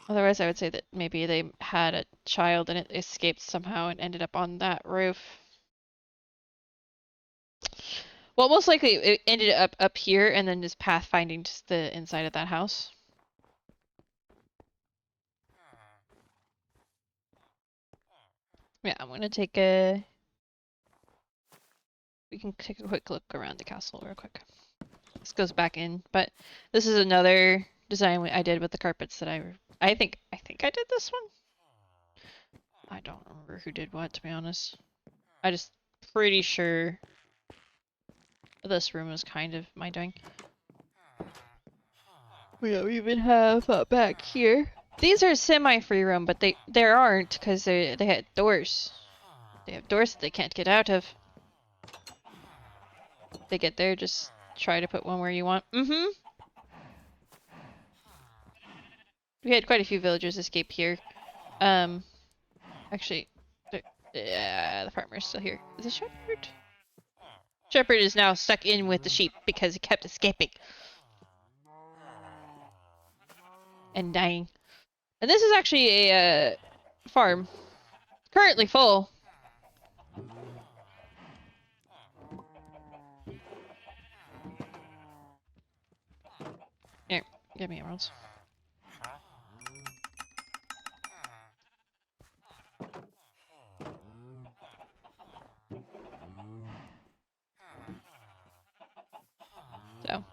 Otherwise, I would say that maybe they had a child and it escaped somehow and ended up on that roof. Well, most likely it ended up here and then just pathfinding to the inside of that house. Yeah, I'm gonna take a. We can take a quick look around the castle real quick. This goes back in, but this is another design I did with the carpets that I think I did this one. I don't remember who did what, to be honest. I just pretty sure this room was kind of my doing. We even have back here. These are semi-free roam, but they aren't because they had doors. They have doors that they can't get out of. They get there, just try to put one where you want. Mm-hmm. We had quite a few villagers escape here. Actually, the farmer's still here. Is the shepherd? Shepherd is now stuck in with the sheep because he kept escaping. And dying. And this is actually a farm. Currently full. Here, give me emeralds. So,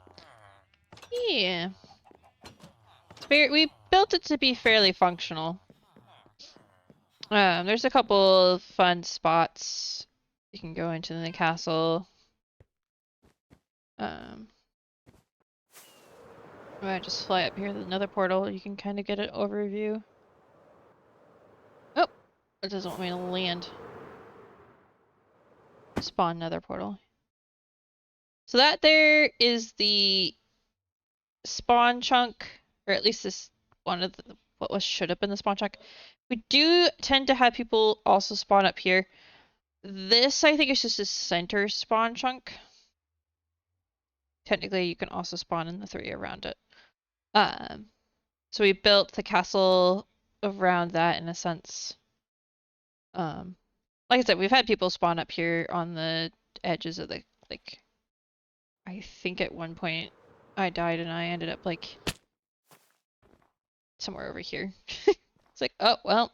yeah. We built it to be fairly functional. There's a couple of fun spots. You can go into the castle. If I just fly up here to another portal, you can kind of get an overview. Oh, it doesn't want me to land. Spawn another portal. So that there is the spawn chunk, or at least this one of the, what was should have been the spawn chunk. We do tend to have people also spawn up here. This, I think, is just a center spawn chunk. Technically, you can also spawn in the 3 around it. So we built the castle around that in a sense. Like I said, we've had people spawn up here on the edges of the, like, I think at one point I died and I ended up, like, somewhere over here. It's like, oh, well.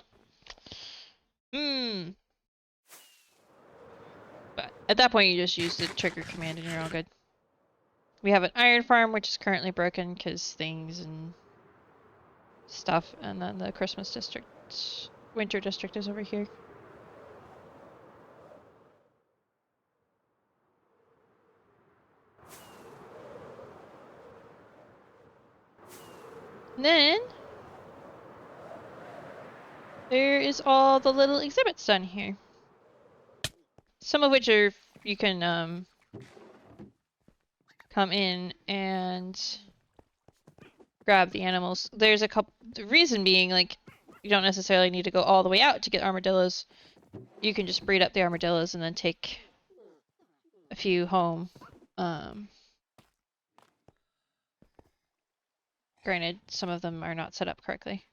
But at that point, you just use the trigger command and you're all good. We have an iron farm, which is currently broken because things and stuff, and then the Christmas district, winter district is over here. And then there is all the little exhibits done here. Some of which are you can come in and grab the animals. There's a couple. The reason being, like, you don't necessarily need to go all the way out to get armadillos. You can just breed up the armadillos and then take a few home. Granted, some of them are not set up correctly.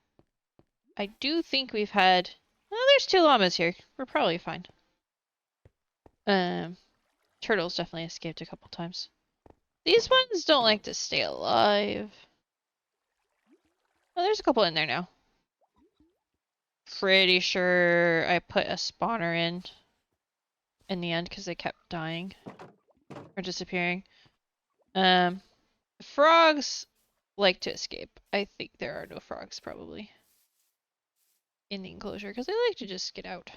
I do think we've had. Oh, there's 2 llamas here. We're probably fine. Turtles definitely escaped a couple times. These ones don't like to stay alive. Oh, there's a couple in there now. Pretty sure I put a spawner in the end because they kept dying or disappearing. Frogs like to escape. I think there are no frogs probably in the enclosure because they like to just get out.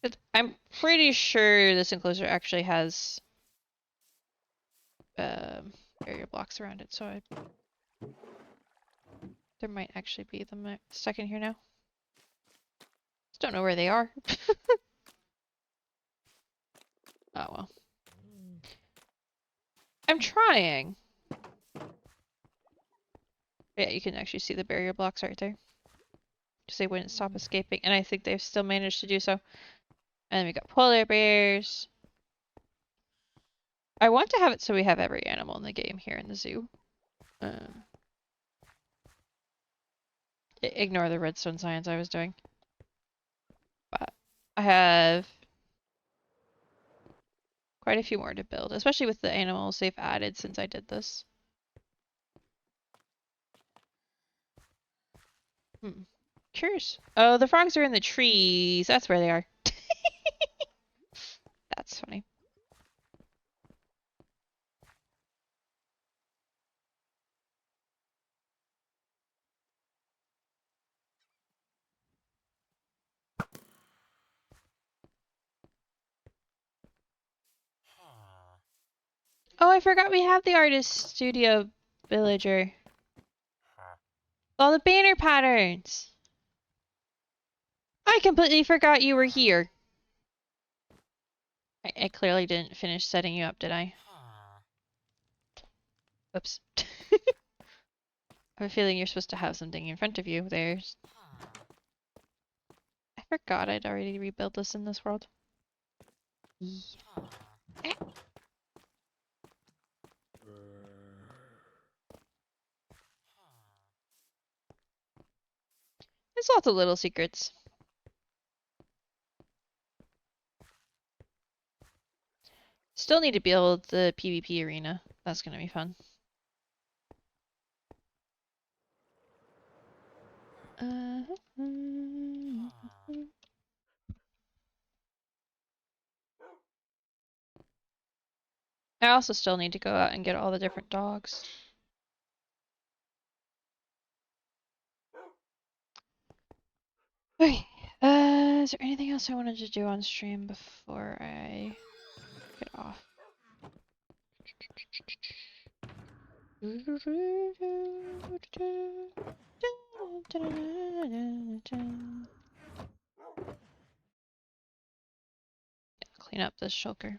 But I'm pretty sure this enclosure actually has barrier blocks around it, so there might actually be them stuck in here now. Just don't know where they are. Oh well. I'm trying. Yeah, you can actually see the barrier blocks right there. Because they wouldn't stop escaping, and I think they've still managed to do so. And then we got polar bears. I want to have it so we have every animal in the game here in the zoo. Ignore the redstone science I was doing. But I have quite a few more to build, especially with the animals they've added since I did this. Curious. Oh, the frogs are in the trees. That's where they are. That's funny. Oh, I forgot we have the artist studio villager. All the banner patterns. I completely forgot you were here. I clearly didn't finish setting you up, did I? Oops. I have a feeling you're supposed to have something in front of you. There's... I forgot I'd already rebuilt this in this world. Eh. There's lots of little secrets. Still need to build the PvP arena. That's gonna be fun. I also still need to go out and get all the different dogs. Okay, is there anything else I wanted to do on stream before I get off? Clean up this shulker.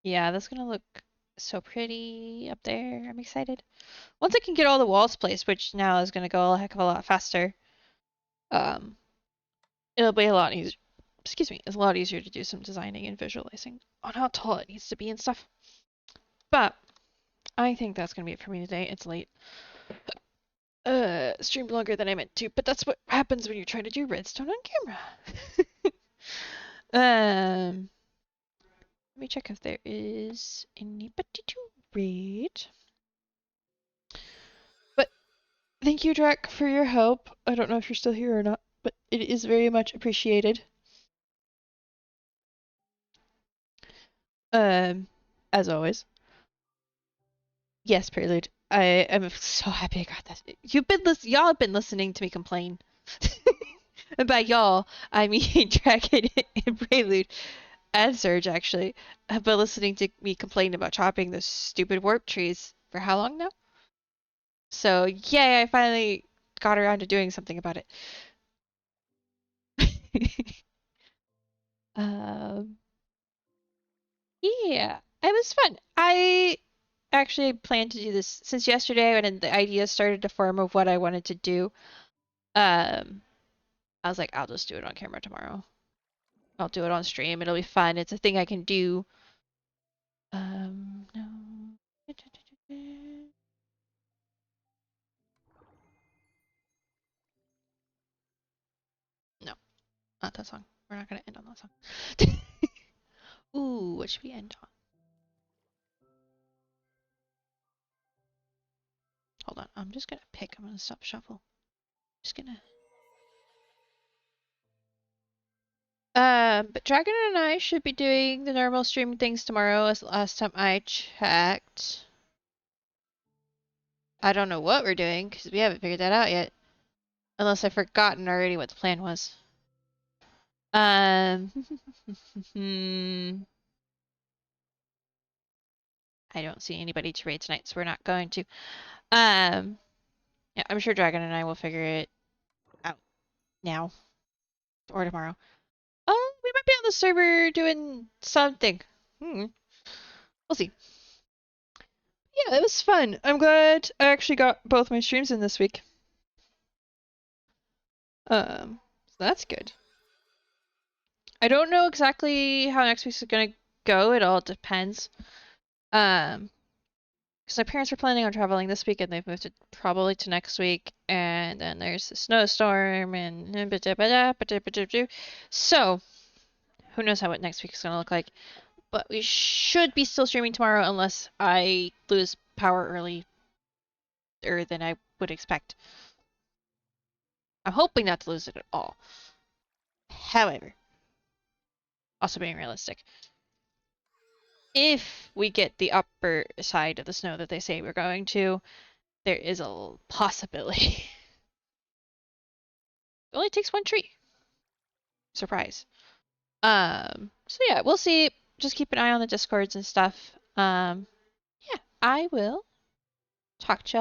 Yeah, that's gonna look so pretty up there. I'm excited. Once I can get all the walls placed, which now is gonna go a heck of a lot faster, um, it'll be a lot easier. Excuse me, it's a lot easier to do some designing and visualizing on how tall it needs to be and stuff. But I think that's gonna be it for me today. It's late. Streamed longer than I meant to, but that's what happens when you're trying to do redstone on camera. Let me check if there is anybody to read. But thank you, Drac, for your help. I don't know if you're still here or not, but it is very much appreciated. Um, as always. Yes, Prelude. I am so happy I got that. Y'all have been listening to me complain. And by y'all, I mean Dragon and Prelude and Surge actually have been listening to me complain about chopping those stupid warp trees for how long now? So yay, I finally got around to doing something about it. um, yeah, it was fun. I actually planned to do this since yesterday when the idea started to form of what I wanted to do. Um, I was like, I'll just do it on camera tomorrow. I'll do it on stream. It'll be fun. It's a thing I can do. No. No, not that song. We're not gonna end on that song. Ooh, what should we end on? Hold on. I'm just gonna pick. I'm gonna stop shuffle. Just gonna. But Dragon and I should be doing the normal stream things tomorrow as the last time I checked. I don't know what we're doing because we haven't figured that out yet. Unless I've forgotten already what the plan was. Um, I don't see anybody to raid tonight, so we're not going to. Yeah, I'm sure Dragon and I will figure it out now or tomorrow. Oh, we might be on the server doing something. We'll see. Yeah, it was fun. I'm glad I actually got both my streams in this week. So that's good. I don't know exactly how next week's gonna go. It all depends. Because my parents were planning on traveling this week and they've moved it probably to next week. And then there's a snowstorm and so who knows how what next week is gonna look like. But we should be still streaming tomorrow unless I lose power earlier than I would expect. I'm hoping not to lose it at all. However, also being realistic, if we get the upper side of the snow that they say we're going to, there is a possibility. It only takes one tree. Surprise. So yeah, we'll see. Just keep an eye on the discords and stuff. Yeah, I will talk to y'all